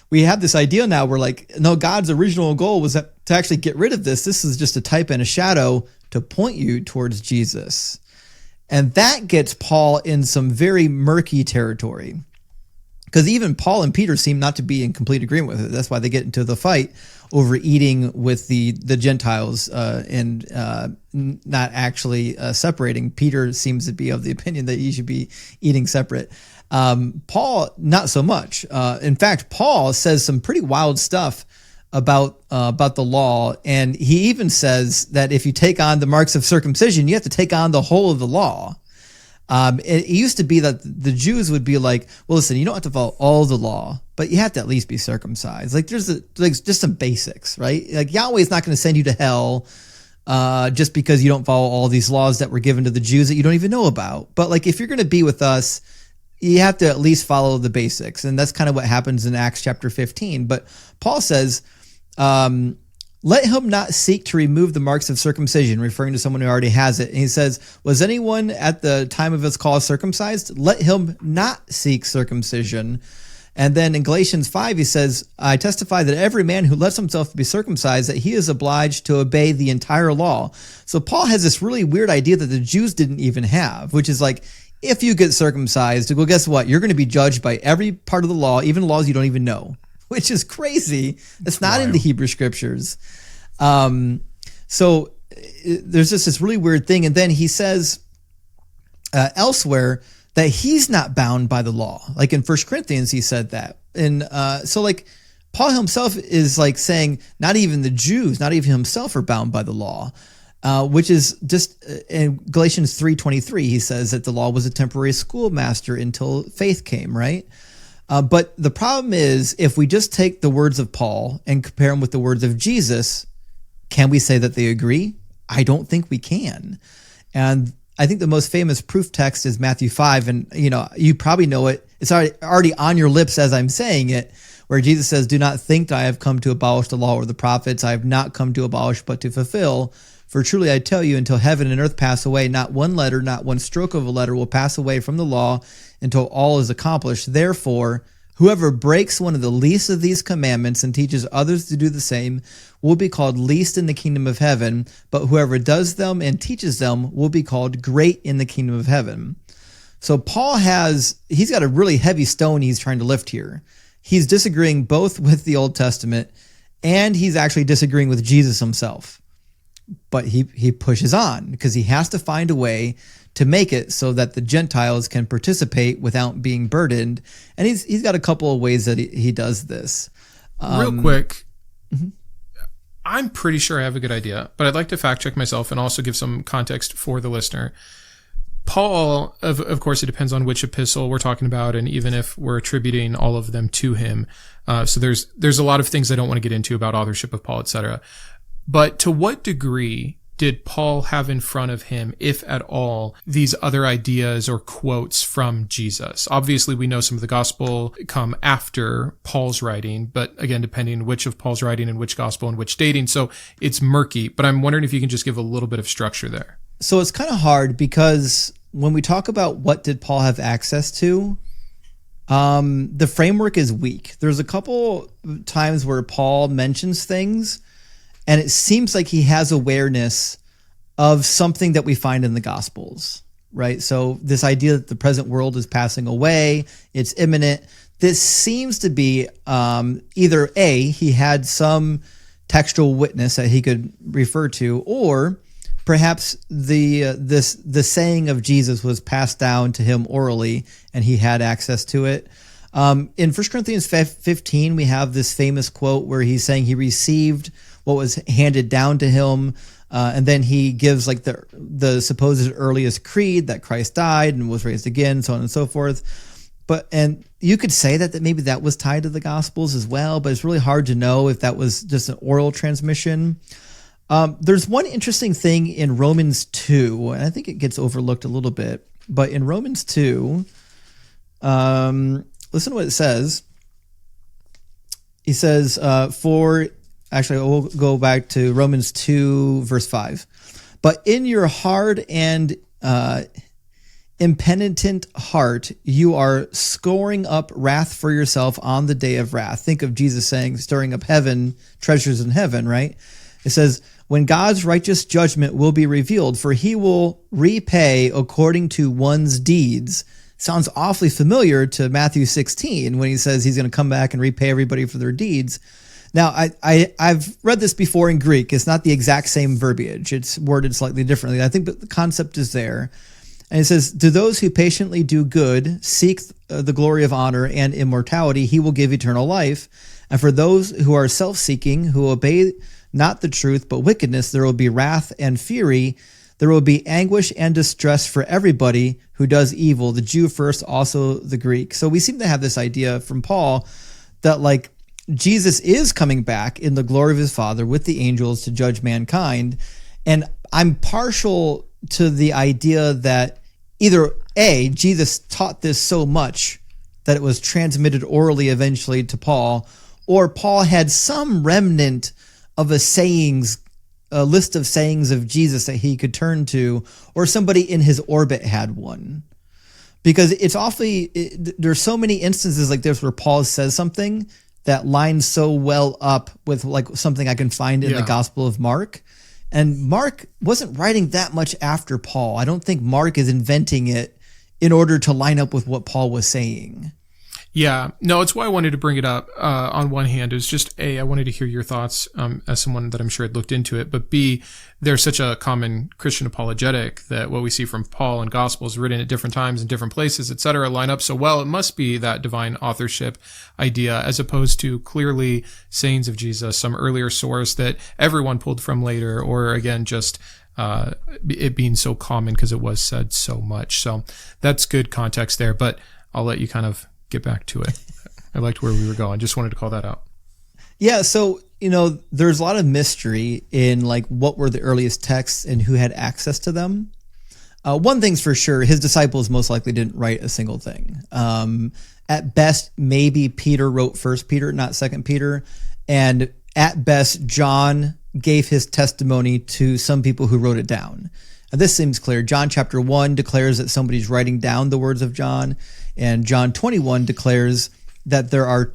we have this idea now where, no, God's original goal was to actually get rid of this. This is just a type and a shadow to point you towards Jesus. And that gets Paul in some very murky territory, because even Paul and Peter seem not to be in complete agreement with it. That's why they get into the fight over eating with the Gentiles and not actually separating. Peter seems to be of the opinion that you should be eating separate. Paul, not so much. In fact, Paul says some pretty wild stuff about the law, and he even says that if you take on the marks of circumcision, you have to take on the whole of the law. It used to be that the Jews would be like, well, listen, you don't have to follow all the law, but you have to at least be circumcised. There's just some basics, right? Yahweh's not going to send you to hell just because you don't follow all these laws that were given to the Jews that you don't even know about. But if you're going to be with us, you have to at least follow the basics. And that's kind of what happens in Acts chapter 15. But Paul says, let him not seek to remove the marks of circumcision, referring to someone who already has it. And he says, was anyone at the time of his call circumcised? Let him not seek circumcision. And then in Galatians 5, he says, I testify that every man who lets himself be circumcised, that he is obliged to obey the entire law. So Paul has this really weird idea that the Jews didn't even have, which is like, if you get circumcised, well, guess what? You're going to be judged by every part of the law, even laws you don't even know, which is crazy. It's not in the Hebrew scriptures. So there's just this really weird thing. And then he says elsewhere that he's not bound by the law. Like in 1 Corinthians, he said that. And so like Paul himself is like saying not even the Jews, not even himself are bound by the law. Which is just in Galatians 3:23, he says that the law was a temporary schoolmaster until faith came, right? But the problem is, if we just take the words of Paul and compare them with the words of Jesus, can we say that they agree? I don't think we can. And I think the most famous proof text is Matthew 5, and you probably know it. It's already on your lips as I'm saying it, where Jesus says, do not think I have come to abolish the law or the prophets. I have not come to abolish, but to fulfill. For truly I tell you, until heaven and earth pass away, not one letter, not one stroke of a letter will pass away from the law until all is accomplished. Therefore, whoever breaks one of the least of these commandments and teaches others to do the same will be called least in the kingdom of heaven, but whoever does them and teaches them will be called great in the kingdom of heaven. So Paul he's got a really heavy stone he's trying to lift here. He's disagreeing both with the Old Testament and he's actually disagreeing with Jesus himself. But he pushes on because he has to find a way to make it so that the Gentiles can participate without being burdened. And he's got a couple of ways that he does this. Real quick, I'm pretty sure I have a good idea, but I'd like to fact check myself and also give some context for the listener. Paul, of course, it depends on which epistle we're talking about, and even if we're attributing all of them to him. So there's a lot of things I don't want to get into about authorship of Paul, etc. But to what degree did Paul have in front of him, if at all, these other ideas or quotes from Jesus? Obviously, we know some of the gospel come after Paul's writing, but again, depending which of Paul's writing and which gospel and which dating, so it's murky. But I'm wondering if you can just give a little bit of structure there. So it's kind of hard because when we talk about what did Paul have access to, the framework is weak. There's a couple times where Paul mentions things, and it seems like he has awareness of something that we find in the Gospels, right? So this idea that the present world is passing away, it's imminent. This seems to be either A, he had some textual witness that he could refer to, or perhaps the saying of Jesus was passed down to him orally and he had access to it. In 1 Corinthians 15, we have this famous quote where he's saying he received what was handed down to him. And then he gives like the supposed earliest creed that Christ died and was raised again, so on and so forth. And you could say that maybe that was tied to the Gospels as well, but it's really hard to know if that was just an oral transmission. There's one interesting thing in Romans 2, and I think it gets overlooked a little bit, but in Romans 2, listen to what it says. He says, actually, we'll go back to Romans 2, verse 5. But in your hard and impenitent heart, you are storing up wrath for yourself on the day of wrath. Think of Jesus saying, storing up treasures in heaven, right? It says, when God's righteous judgment will be revealed, for he will repay according to one's deeds. Sounds awfully familiar to Matthew 16 when he says he's going to come back and repay everybody for their deeds. Now, I've read this before in Greek. It's not the exact same verbiage. It's worded slightly differently. I think the concept is there. And it says, to those who patiently do good, seek the glory of honor and immortality, he will give eternal life. And for those who are self-seeking, who obey not the truth, but wickedness, there will be wrath and fury. There will be anguish and distress for everybody who does evil, the Jew first, also the Greek. So we seem to have this idea from Paul that like Jesus is coming back in the glory of his Father with the angels to judge mankind. And I'm partial to the idea that either A, Jesus taught this so much that it was transmitted orally eventually to Paul, or Paul had some remnant of a list of sayings of Jesus that he could turn to, or somebody in his orbit had one. Because there's so many instances like this where Paul says something that lines so well up with like something I can find in the Gospel of Mark. And Mark wasn't writing that much after Paul. I don't think Mark is inventing it in order to line up with what Paul was saying. Yeah, no, it's why I wanted to bring it up. On one hand, is just A, I wanted to hear your thoughts as someone that I'm sure had looked into it, but B, there's such a common Christian apologetic that what we see from Paul and Gospels written at different times in different places, et cetera, line up so well. It must be that divine authorship idea, as opposed to clearly sayings of Jesus, some earlier source that everyone pulled from later, or again, just it being so common because it was said so much. So that's good context there, but I'll let you kind of get back to it. I liked where we were going. Just wanted to call that out. Yeah. So, there's a lot of mystery in like what were the earliest texts and who had access to them. One thing's for sure, his disciples most likely didn't write a single thing. At best, maybe Peter wrote 1 Peter, not 2 Peter. And at best, John gave his testimony to some people who wrote it down. Now, this seems clear. John chapter 1 declares that somebody's writing down the words of John. And John 21 declares that there are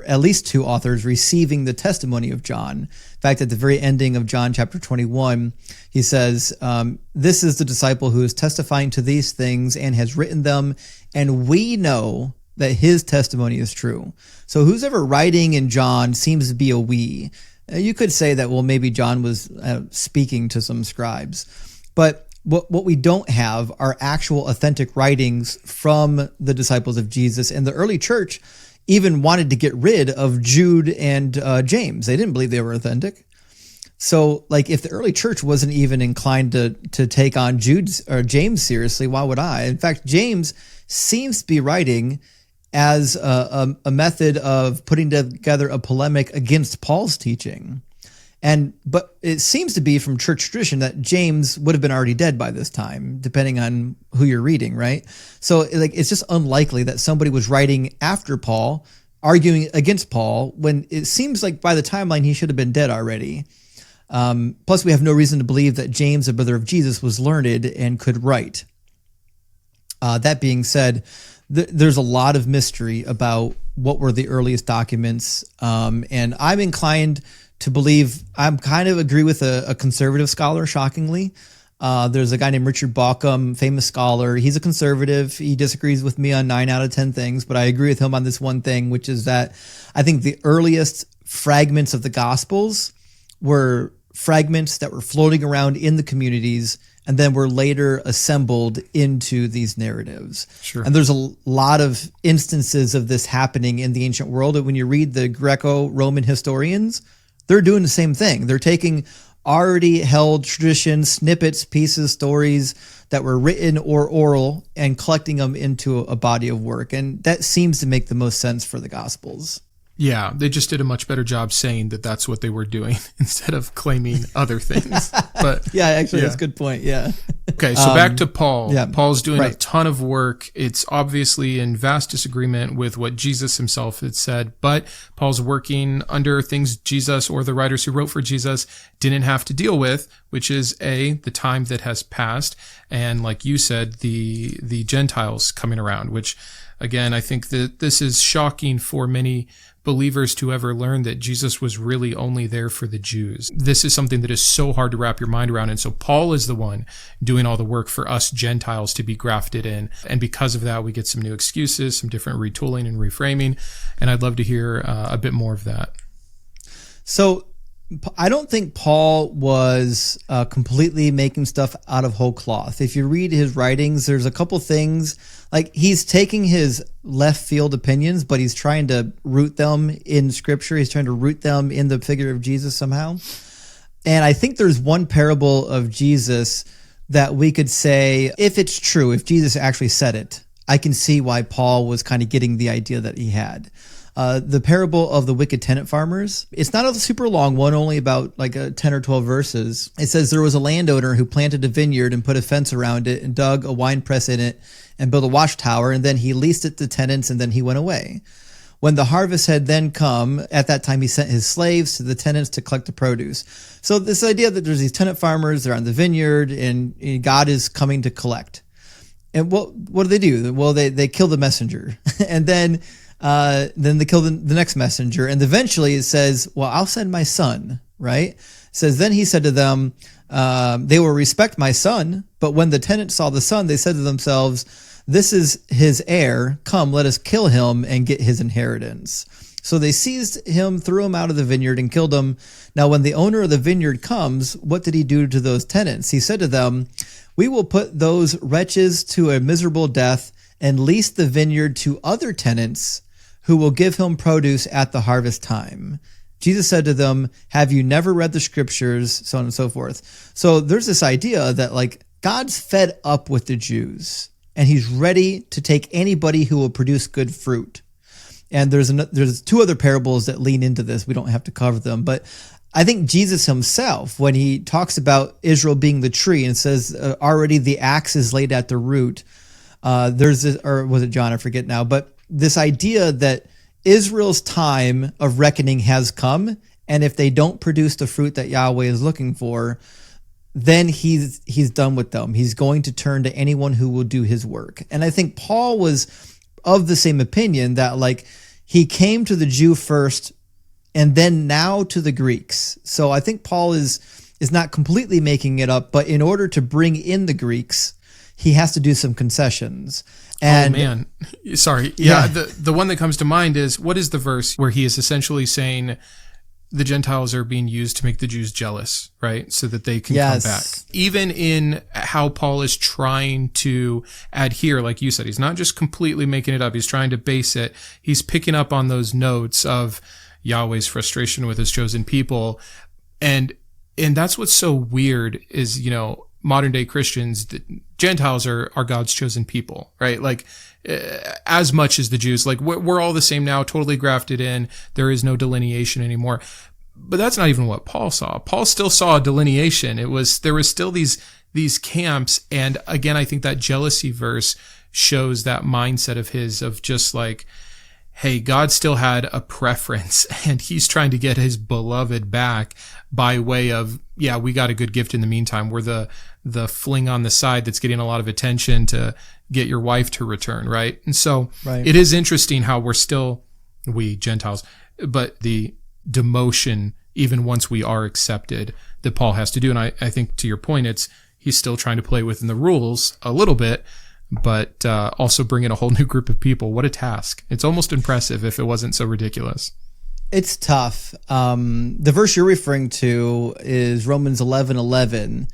at least two authors receiving the testimony of John. In fact, at the very ending of John chapter 21, he says, this is the disciple who is testifying to these things and has written them, and we know that his testimony is true. So who's ever writing in John seems to be a we. You could say that, well, maybe John was speaking to some scribes. But what we don't have are actual authentic writings from the disciples of Jesus. And the early church even wanted to get rid of Jude and James. They didn't believe they were authentic. So like if the early church wasn't even inclined to take on Jude or James seriously, why would I? In fact, James seems to be writing as a method of putting together a polemic against Paul's teaching. But it seems to be from church tradition that James would have been already dead by this time, depending on who you're reading, right? So it's just unlikely that somebody was writing after Paul, arguing against Paul, when it seems like by the timeline he should have been dead already. Plus, we have no reason to believe that James, a brother of Jesus, was learned and could write. That being said, there's a lot of mystery about what were the earliest documents, and I'm inclined to believe, I'm kind of agree with a conservative scholar, shockingly. There's a guy named Richard Bauckham, famous scholar. He's a conservative. He disagrees with me on 9 out of 10 things, but I agree with him on this one thing, which is that I think the earliest fragments of the Gospels were fragments that were floating around in the communities and then were later assembled into these narratives. Sure. And there's a lot of instances of this happening in the ancient world. And when you read the Greco-Roman historians, they're doing the same thing. They're taking already held traditions, snippets, pieces, stories that were written or oral and collecting them into a body of work. And that seems to make the most sense for the Gospels. Yeah, they just did a much better job saying that that's what they were doing instead of claiming other things. But yeah, actually, that's a good point. Yeah. Okay, so back to Paul. Yeah, Paul's doing right. a ton of work. It's obviously in vast disagreement with what Jesus himself had said, but Paul's working under things Jesus or the writers who wrote for Jesus didn't have to deal with, which is the time that has passed, and like you said, the Gentiles coming around, which again, I think that this is shocking for many believers to ever learn that Jesus was really only there for the Jews. This is something that is so hard to wrap your mind around. And so Paul is the one doing all the work for us Gentiles to be grafted in. And because of that, we get some new excuses, some different retooling and reframing. And I'd love to hear a bit more of that. So I don't think Paul was completely making stuff out of whole cloth. If you read his writings, there's a couple things, like he's taking his left field opinions, but he's trying to root them in scripture. He's trying to root them in the figure of Jesus somehow. And I think there's one parable of Jesus that we could say, if it's true, if Jesus actually said it, I can see why Paul was kind of getting the idea that he had. The parable of the wicked tenant farmers. It's not a super long one, only about like 10 or 12 verses. It says there was a landowner who planted a vineyard and put a fence around it and dug a wine press in it and built a watchtower, and then he leased it to tenants and then he went away. When the harvest had then come, at that time he sent his slaves to the tenants to collect the produce. So this idea that there's these tenant farmers, they're on the vineyard, and God is coming to collect. And what do? Well, they kill the messenger, and then they kill the next messenger, and eventually it says, well, I'll send my son, right? It says, then he said to them, they will respect my son. But when the tenants saw the son, they said to themselves, this is his heir. Come, let us kill him and get his inheritance. So they seized him, threw him out of the vineyard, and killed him. Now, when the owner of the vineyard comes, what did he do to those tenants? He said to them, we will put those wretches to a miserable death and lease the vineyard to other tenants who will give him produce at the harvest time. Jesus said to them, have you never read the scriptures, so on and so forth. So there's this idea that like God's fed up with the Jews and he's ready to take anybody who will produce good fruit. And there's two other parables that lean into this. We don't have to cover them, but I think Jesus himself, when he talks about Israel being the tree and says already the axe is laid at the root, there's this, or was it John? I forget now, but this idea that Israel's time of reckoning has come, and if they don't produce the fruit that Yahweh is looking for, then he's done with them. He's going to turn to anyone who will do his work. And I think Paul was of the same opinion that like he came to the Jew first and then now to the Greeks. So I think Paul is not completely making it up, but in order to bring in the Greeks, he has to do some concessions. And, oh man, sorry. Yeah. The one that comes to mind is, what is the verse where he is essentially saying the Gentiles are being used to make the Jews jealous, right? So that they can come back. Even in how Paul is trying to adhere, like you said, he's not just completely making it up. He's trying to base it. He's picking up on those notes of Yahweh's frustration with his chosen people. And that's what's so weird is, you know, modern day Christians, the Gentiles are God's chosen people, right? Like as much as the Jews, like we're all the same now, totally grafted in. There is no delineation anymore. But that's not even what Paul saw. Paul still saw a delineation. There was still these camps. And again, I think that jealousy verse shows that mindset of his, of just like, hey, God still had a preference and he's trying to get his beloved back by way of, yeah, we got a good gift in the meantime. We're the fling on the side that's getting a lot of attention to get your wife to return, right? And so It is interesting how we Gentiles, but the demotion, even once we are accepted, that Paul has to do. And I think to your point, he's still trying to play within the rules a little bit, but also bring in a whole new group of people. What a task. It's almost impressive if it wasn't so ridiculous. It's tough. The verse you're referring to is Romans 11:11,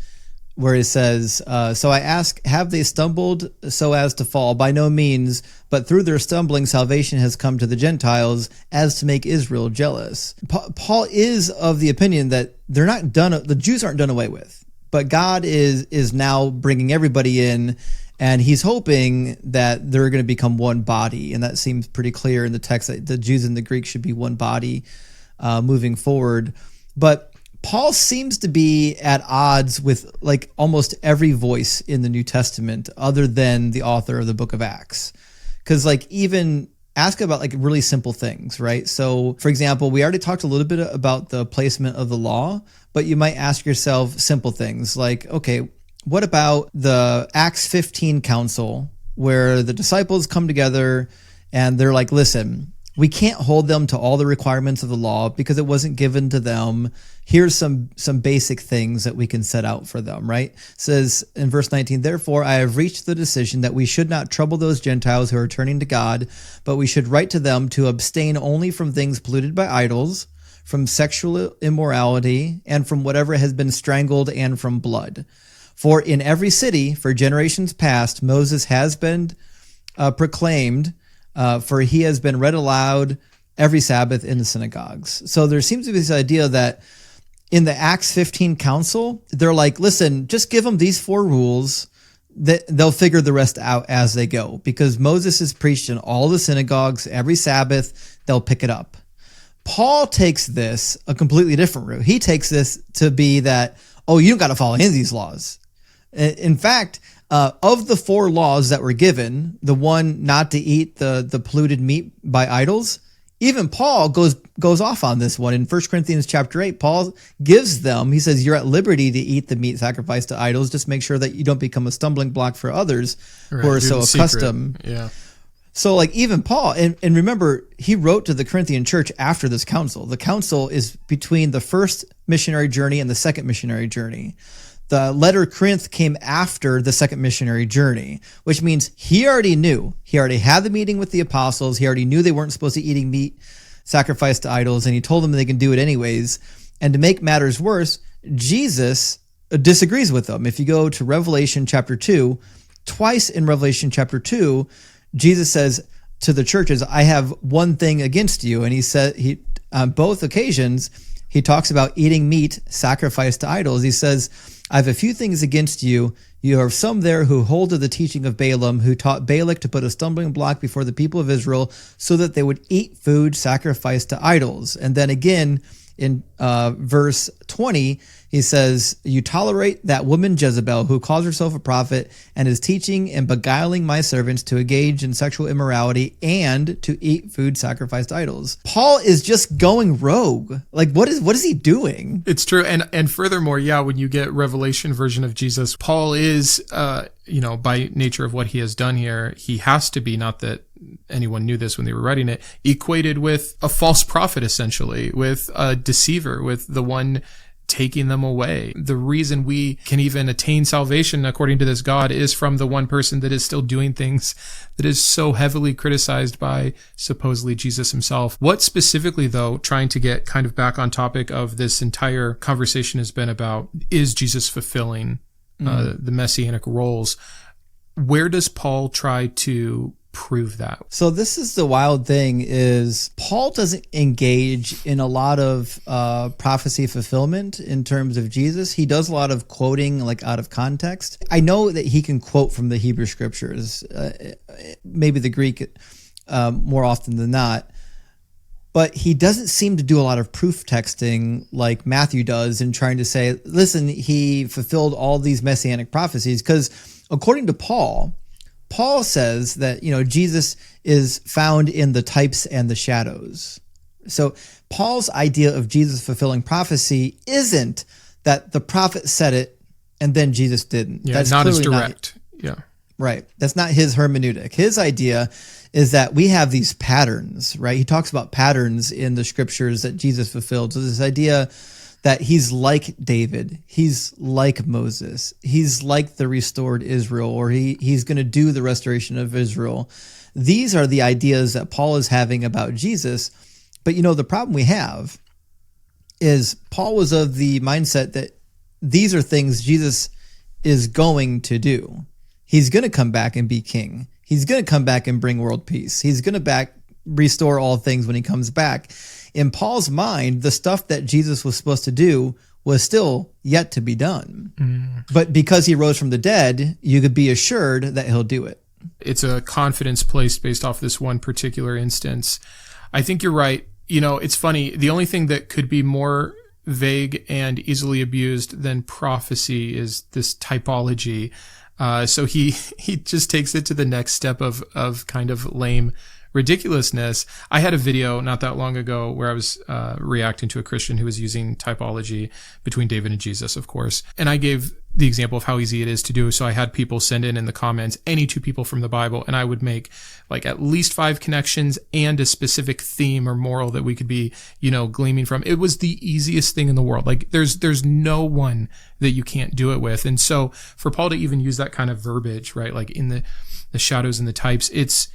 where it says, so I ask, have they stumbled so as to fall? By no means, but through their stumbling, salvation has come to the Gentiles as to make Israel jealous. Paul is of the opinion that they're not done, the Jews aren't done away with, but God is now bringing everybody in, and he's hoping that they're going to become one body. And that seems pretty clear in the text that the Jews and the Greeks should be one body moving forward. But Paul seems to be at odds with like almost every voice in the New Testament other than the author of the book of Acts. Because like even ask about like really simple things, right? So for example, we already talked a little bit about the placement of the law, but you might ask yourself simple things like, okay, what about the Acts 15 council where the disciples come together and they're like, listen, we can't hold them to all the requirements of the law because it wasn't given to them. Here's some basic things that we can set out for them, right? It says in verse 19, therefore I have reached the decision that we should not trouble those Gentiles who are turning to God, but we should write to them to abstain only from things polluted by idols, from sexual immorality, and from whatever has been strangled, and from blood. For in every city, for generations past, Moses has been proclaimed, for he has been read aloud every Sabbath in the synagogues. So there seems to be this idea that in the Acts 15 council, they're like, listen, just give them these 4 rules, that they'll figure the rest out as they go. Because Moses is preached in all the synagogues every Sabbath, they'll pick it up. Paul takes this a completely different route. He takes this to be that, oh, you don't got to follow any of these laws. In fact, of the 4 laws that were given, the one not to eat the polluted meat by idols, even Paul goes off on this one in 1 Corinthians chapter 8. Paul gives them, he says, you're at liberty to eat the meat sacrificed to idols. Just make sure that you don't become a stumbling block for others who are so accustomed. Yeah. So like even Paul, and remember, he wrote to the Corinthian church after this council. The council is between the first missionary journey and the second missionary journey. The letter Corinth came after the second missionary journey, which means he already knew. He already had the meeting with the apostles. He already knew they weren't supposed to eating meat sacrificed to idols, and he told them they can do it anyways. And to make matters worse, Jesus disagrees with them. If you go to Revelation chapter 2, twice in Revelation chapter 2, Jesus says to the churches, I have one thing against you. And he said, on both occasions, he talks about eating meat sacrificed to idols. He says, I have a few things against you. You have some there who hold to the teaching of Balaam, who taught Balak to put a stumbling block before the people of Israel so that they would eat food sacrificed to idols. And then again, in verse 20, he says, you tolerate that woman Jezebel, who calls herself a prophet and is teaching and beguiling my servants to engage in sexual immorality and to eat food sacrificed to idols. Paul is just going rogue. Like, what is he doing? It's true. And furthermore, yeah, when you get Revelation version of Jesus, Paul is, by nature of what he has done here, he has to be, not that anyone knew this when they were writing it, equated with a false prophet, essentially, with a deceiver, with the one taking them away. The reason we can even attain salvation according to this God is from the one person that is still doing things that is so heavily criticized by supposedly Jesus himself. What specifically, though, trying to get kind of back on topic of this entire conversation has been about, is Jesus fulfilling the messianic roles? Where does Paul try to prove that? So this is the wild thing, is Paul doesn't engage in a lot of prophecy fulfillment in terms of Jesus. He does a lot of quoting like out of context. I know that he can quote from the Hebrew scriptures, maybe the Greek more often than not, but he doesn't seem to do a lot of proof texting like Matthew does in trying to say, listen, he fulfilled all these messianic prophecies. Because according to Paul says that, Jesus is found in the types and the shadows. So Paul's idea of Jesus fulfilling prophecy isn't that the prophet said it and then Jesus didn't. Yeah, that's not as direct. Yeah. Right. That's not his hermeneutic. His idea is that we have these patterns, right? He talks about patterns in the scriptures that Jesus fulfilled. So this idea that he's like David, he's like Moses, he's like the restored Israel, or he's going to do the restoration of Israel. These are the ideas that Paul is having about Jesus. But the problem we have is Paul was of the mindset that these are things Jesus is going to do. He's going to come back and be king. He's going to come back and bring world peace. He's going to restore all things when he comes back. In Paul's mind, the stuff that Jesus was supposed to do was still yet to be done. But because he rose from the dead, you could be assured that he'll do it. It's a confidence placed based off this one particular instance. I think you're right. It's funny. The only thing that could be more vague and easily abused than prophecy is this typology. So he just takes it to the next step of kind of lame ridiculousness. I had a video not that long ago where I was reacting to a Christian who was using typology between David and Jesus, of course. And I gave the example of how easy it is to do. So I had people send in the comments, any two people from the Bible, and I would make like at least 5 connections and a specific theme or moral that we could be, gleaming from. It was the easiest thing in the world. Like there's no one that you can't do it with. And so for Paul to even use that kind of verbiage, right? Like in the shadows and the types, it's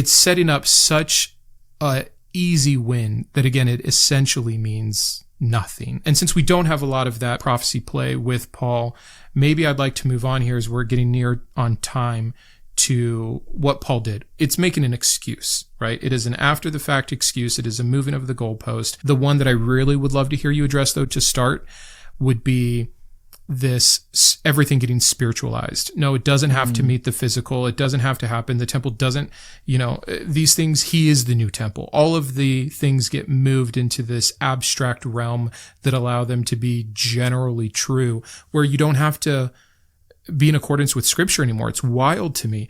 setting up such a easy win that, again, it essentially means nothing. And since we don't have a lot of that prophecy play with Paul, maybe I'd like to move on here as we're getting near on time to what Paul did. It's making an excuse, right? It is an after the fact excuse. It is a moving of the goalpost. The one that I really would love to hear you address, though, to start would be this everything getting spiritualized. No, it doesn't have to meet the physical. It doesn't have to happen. The temple doesn't, these things, he is the new temple. All of the things get moved into this abstract realm that allow them to be generally true, where you don't have to be in accordance with scripture anymore. It's wild to me.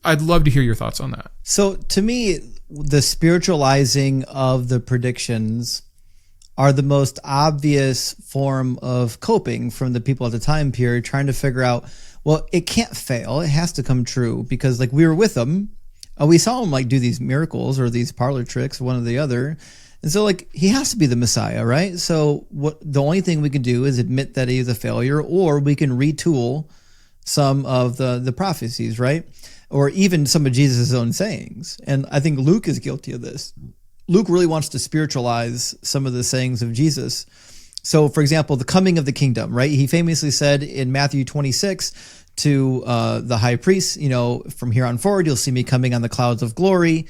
I'd love to hear your thoughts on that. So to me, the spiritualizing of the predictions are the most obvious form of coping from the people at the time period, trying to figure out, well, it can't fail. It has to come true because like we were with them. We saw him like do these miracles or these parlor tricks, one or the other. And so like he has to be the Messiah, right? So the only thing we can do is admit that he is a failure, or we can retool some of the prophecies, right? Or even some of Jesus' own sayings. And I think Luke is guilty of this. Luke really wants to spiritualize some of the sayings of Jesus. So for example, the coming of the kingdom, right? He famously said in Matthew 26 to the high priest, from here on forward, you'll see me coming on the clouds of glory,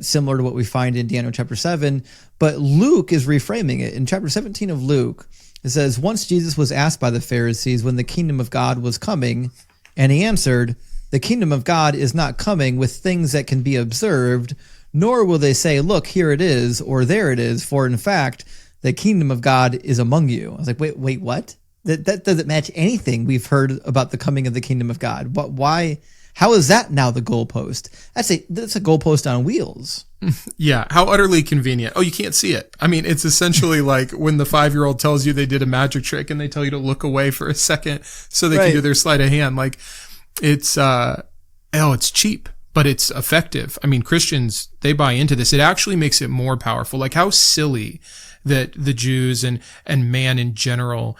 similar to what we find in Daniel chapter 7. But Luke is reframing it. In chapter 17 of Luke, it says, once Jesus was asked by the Pharisees when the kingdom of God was coming, and he answered, the kingdom of God is not coming with things that can be observed, nor will they say, look, here it is, or there it is, for in fact, the kingdom of God is among you. I was like, wait, what? That doesn't match anything we've heard about the coming of the kingdom of God. But why? How is that now the goalpost? That's a goalpost on wheels. Yeah. How utterly convenient. Oh, you can't see it. I mean, it's essentially like when the 5-year-old tells you they did a magic trick and they tell you to look away for a second so they can do their sleight of hand. Like it's cheap, but it's effective. I mean, Christians, they buy into this. It actually makes it more powerful. Like how silly that the Jews and man in general,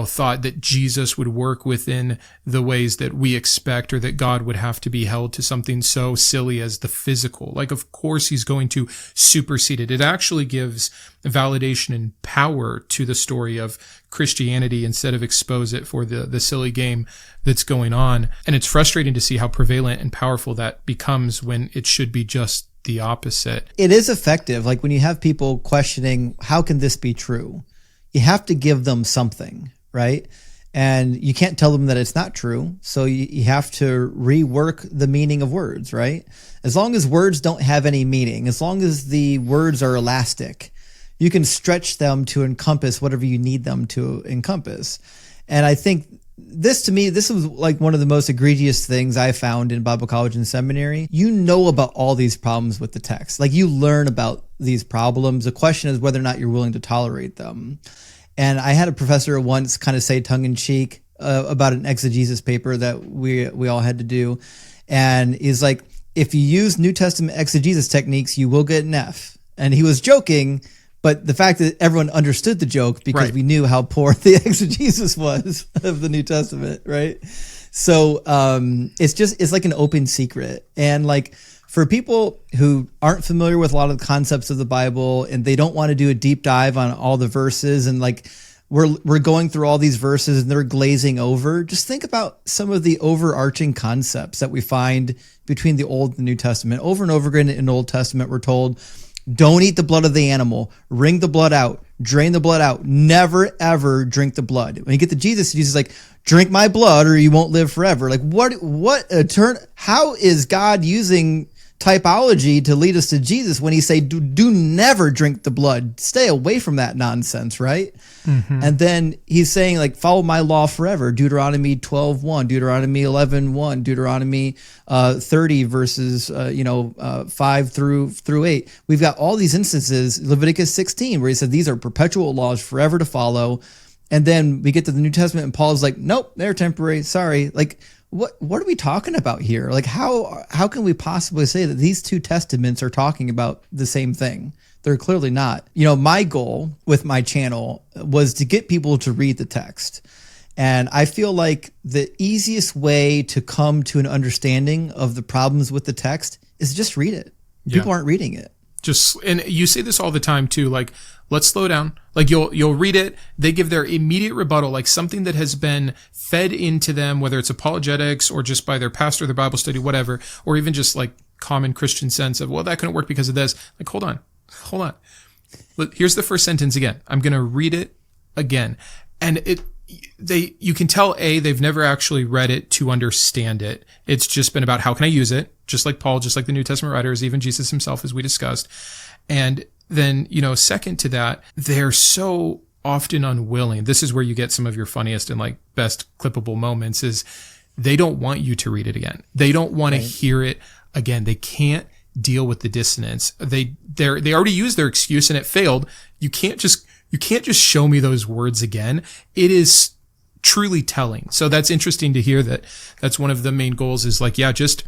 thought that Jesus would work within the ways that we expect, or that God would have to be held to something so silly as the physical. Like, of course, he's going to supersede it. It actually gives validation and power to the story of Christianity instead of expose it for the silly game that's going on. And it's frustrating to see how prevalent and powerful that becomes when it should be just the opposite. It is effective. Like when you have people questioning, how can this be true? You have to give them something, right? And you can't tell them that it's not true. So you have to rework the meaning of words, right? As long as words don't have any meaning, as long as the words are elastic, you can stretch them to encompass whatever you need them to encompass. And I think this was like one of the most egregious things I found in Bible college and seminary. You know about all these problems with the text. Like you learn about these problems. The question is whether or not you're willing to tolerate them. And I had a professor once kind of say tongue in cheek about an exegesis paper that we all had to do. And he's like, if you use New Testament exegesis techniques, you will get an F. And he was joking, but the fact that everyone understood the joke because we knew how poor the exegesis was of the New Testament, right? So it's like an open secret. And like for people who aren't familiar with a lot of the concepts of the Bible and they don't want to do a deep dive on all the verses, and like we're going through all these verses and they're glazing over, just think about some of the overarching concepts that we find between the Old and the New Testament. Over and over again in the Old Testament, we're told, don't eat the blood of the animal, wring the blood out, drain the blood out, never ever drink the blood. When you get to Jesus is like, drink my blood or you won't live forever. Like how is God using typology to lead us to Jesus when he say, do never drink the blood, stay away from that nonsense, right? Mm-hmm. And then he's saying like, follow my law forever. Deuteronomy 12:1, Deuteronomy 11:1, Deuteronomy 30 verses 5 through 8. We've got all these instances, Leviticus 16, where he said these are perpetual laws forever to follow. And then we get to the New Testament and Paul's like, nope, they're temporary. Sorry. Like, what are we talking about here? Like, how can we possibly say that these two testaments are talking about the same thing? They're clearly not. My goal with my channel was to get people to read the text. And I feel like the easiest way to come to an understanding of the problems with the text is just read it. People aren't reading it. And you say this all the time too, like, let's slow down. Like you'll read it. They give their immediate rebuttal, like something that has been fed into them, whether it's apologetics or just by their pastor, their Bible study, whatever, or even just like common Christian sense of, well, that couldn't work because of this. Like, hold on. Here's the first sentence again. I'm going to read it again. And you can tell they've never actually read it to understand it. It's just been about how can I use it? Just like Paul, just like the New Testament writers, even Jesus himself, as we discussed. And then, second to that, they're so often unwilling. This is where you get some of your funniest and like best clippable moments is they don't want you to read it again. They don't want to hear it again. They can't deal with the dissonance. They already used their excuse and it failed. You can't just show me those words again. It is truly telling. So that's interesting to hear that that's one of the main goals is like, yeah, just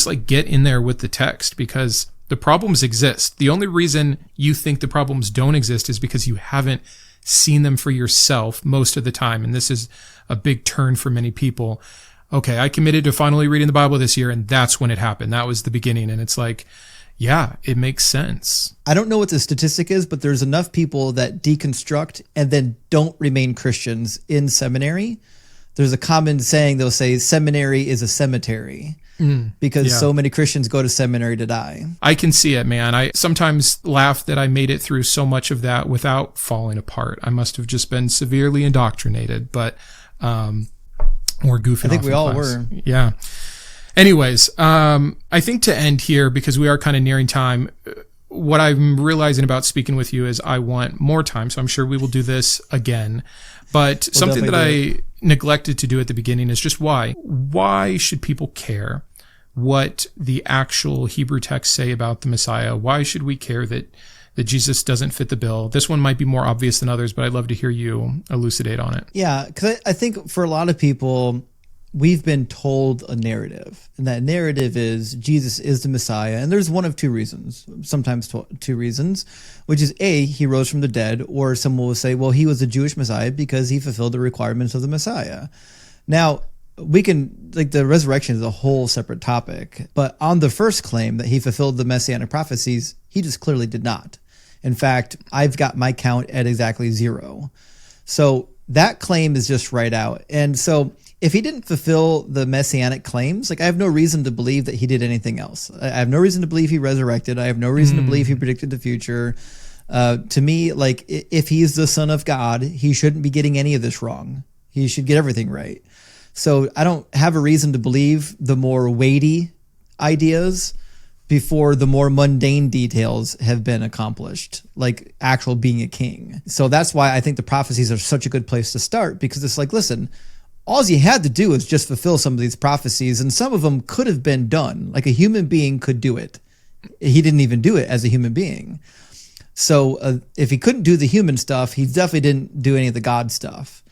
like get in there with the text because the problems exist. The only reason you think the problems don't exist is because you haven't seen them for yourself most of the time. And this is a big turn for many people. Okay, I committed to finally reading the Bible this year, and that's when it happened. That was the beginning. And it's like, yeah, it makes sense. I don't know what the statistic is, but there's enough people that deconstruct and then don't remain Christians in seminary. There's a common saying, they'll say seminary is a cemetery because so many Christians go to seminary to die. I can see it, man. I sometimes laugh that I made it through so much of that without falling apart. I must have just been severely indoctrinated, but or goofing off. I think we all class. were. Yeah. Anyways, I think to end here, because we are kind of nearing time, what I'm realizing about speaking with you is I want more time. So I'm sure we will do this again. But something that I neglected to do at the beginning is just why. Why should people care what the actual Hebrew texts say about the Messiah? Why should we care that Jesus doesn't fit the bill? This one might be more obvious than others, but I'd love to hear you elucidate on it. Yeah, because I think for a lot of people, we've been told a narrative, and that narrative is Jesus is the Messiah. And there's one of two reasons, sometimes two reasons, which is A, he rose from the dead, or someone will say, well, he was a Jewish Messiah because he fulfilled the requirements of the Messiah. Now, we can, like, the resurrection is a whole separate topic, but on the first claim that he fulfilled the messianic prophecies, he just clearly did not. In fact, I've got my count at exactly 0. So that claim is just right out. And so if he didn't fulfill the messianic claims, like, I have no reason to believe that he did anything else. I have no reason to believe he resurrected. I have no reason to believe he predicted the future. To me, like, if he's the Son of God, he shouldn't be getting any of this wrong. He should get everything right. So I don't have a reason to believe the more weighty ideas before the more mundane details have been accomplished, like actual being a king. So that's why I think the prophecies are such a good place to start, because it's like, listen, all you had to do is just fulfill some of these prophecies, and some of them could have been done. Like, a human being could do it. He didn't even do it as a human being. So if he couldn't do the human stuff, he definitely didn't do any of the God stuff.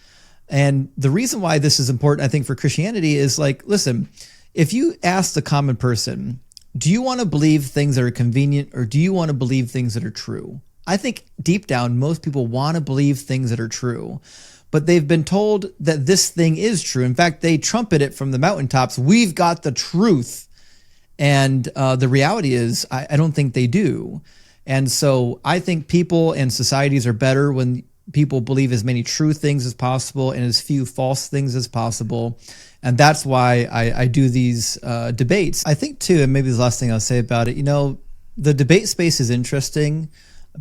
And the reason why this is important, I think, for Christianity is like, listen, if you ask the common person, do you want to believe things that are convenient, or do you want to believe things that are true? I think deep down, most people want to believe things that are true, but they've been told that this thing is true. In fact, they trumpet it from the mountaintops. We've got the truth. And the reality is, I don't think they do. And so I think people and societies are better when people believe as many true things as possible and as few false things as possible. And that's why I do these debates. I think too, and maybe the last thing I'll say about it, you know, the debate space is interesting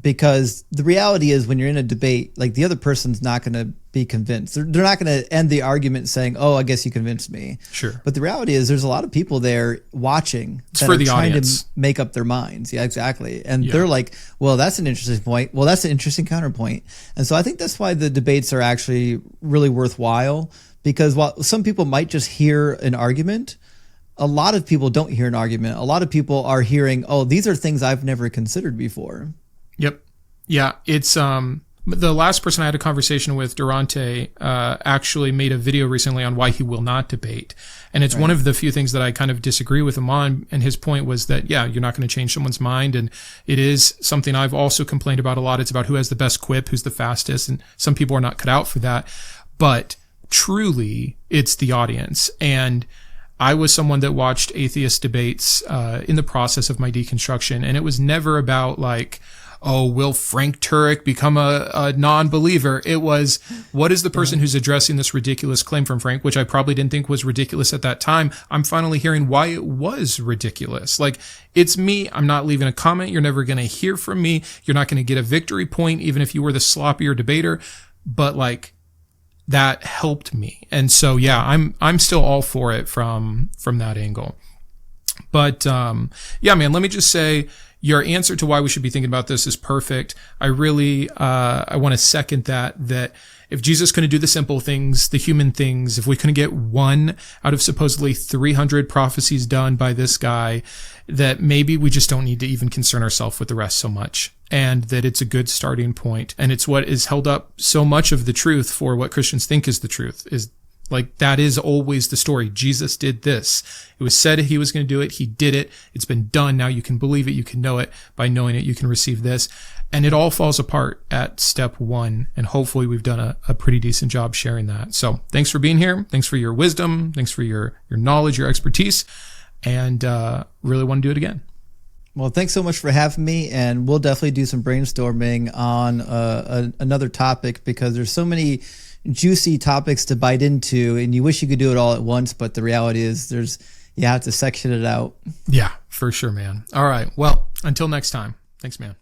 because the reality is when you're in a debate, like, the other person's not going to be convinced. They're not going to end the argument saying, oh, I guess you convinced me. Sure. But the reality is there's a lot of people there watching it's for the trying audience to make up their minds. Yeah, exactly. And they're like, well, that's an interesting point. Well, that's an interesting counterpoint. And so I think that's why the debates are actually really worthwhile, because while some people might just hear an argument, a lot of people don't hear an argument. A lot of people are hearing, oh, these are things I've never considered before. Yep. Yeah. It's, the last person I had a conversation with, Durante, actually made a video recently on why he will not debate. And it's one of the few things that I kind of disagree with him on. And his point was that, yeah, you're not going to change someone's mind. And it is something I've also complained about a lot. It's about who has the best quip, who's the fastest. And some people are not cut out for that. But truly, it's the audience. And I was someone that watched atheist debates in the process of my deconstruction. And it was never about like, oh, will Frank Turek become a non-believer? It was, what is the person who's addressing this ridiculous claim from Frank, which I probably didn't think was ridiculous at that time. I'm finally hearing why it was ridiculous. Like, it's me. I'm not leaving a comment. You're never going to hear from me. You're not going to get a victory point, even if you were the sloppier debater. But like, that helped me. And so, yeah, I'm still all for it from that angle. But, yeah, man, let me just say, your answer to why we should be thinking about this is perfect. I really, I want to second that if Jesus couldn't do the simple things, the human things, if we couldn't get one out of supposedly 300 prophecies done by this guy, that maybe we just don't need to even concern ourselves with the rest so much. And that it's a good starting point. And it's what is held up so much of the truth for what Christians think is the truth, is like, that is always the story. Jesus did this. It was said he was going to do it. He did it. It's been done. Now you can believe it. You can know it. By knowing it, you can receive this. And it all falls apart at step one. And hopefully we've done a pretty decent job sharing that. So thanks for being here. Thanks for your wisdom. Thanks for your knowledge, your expertise. And really want to do it again. Well, thanks so much for having me, and we'll definitely do some brainstorming on another topic, because there's so many juicy topics to bite into, and you wish you could do it all at once, but the reality is you have to section it out. Yeah, for sure, man. All right. Well, until next time. Thanks, man.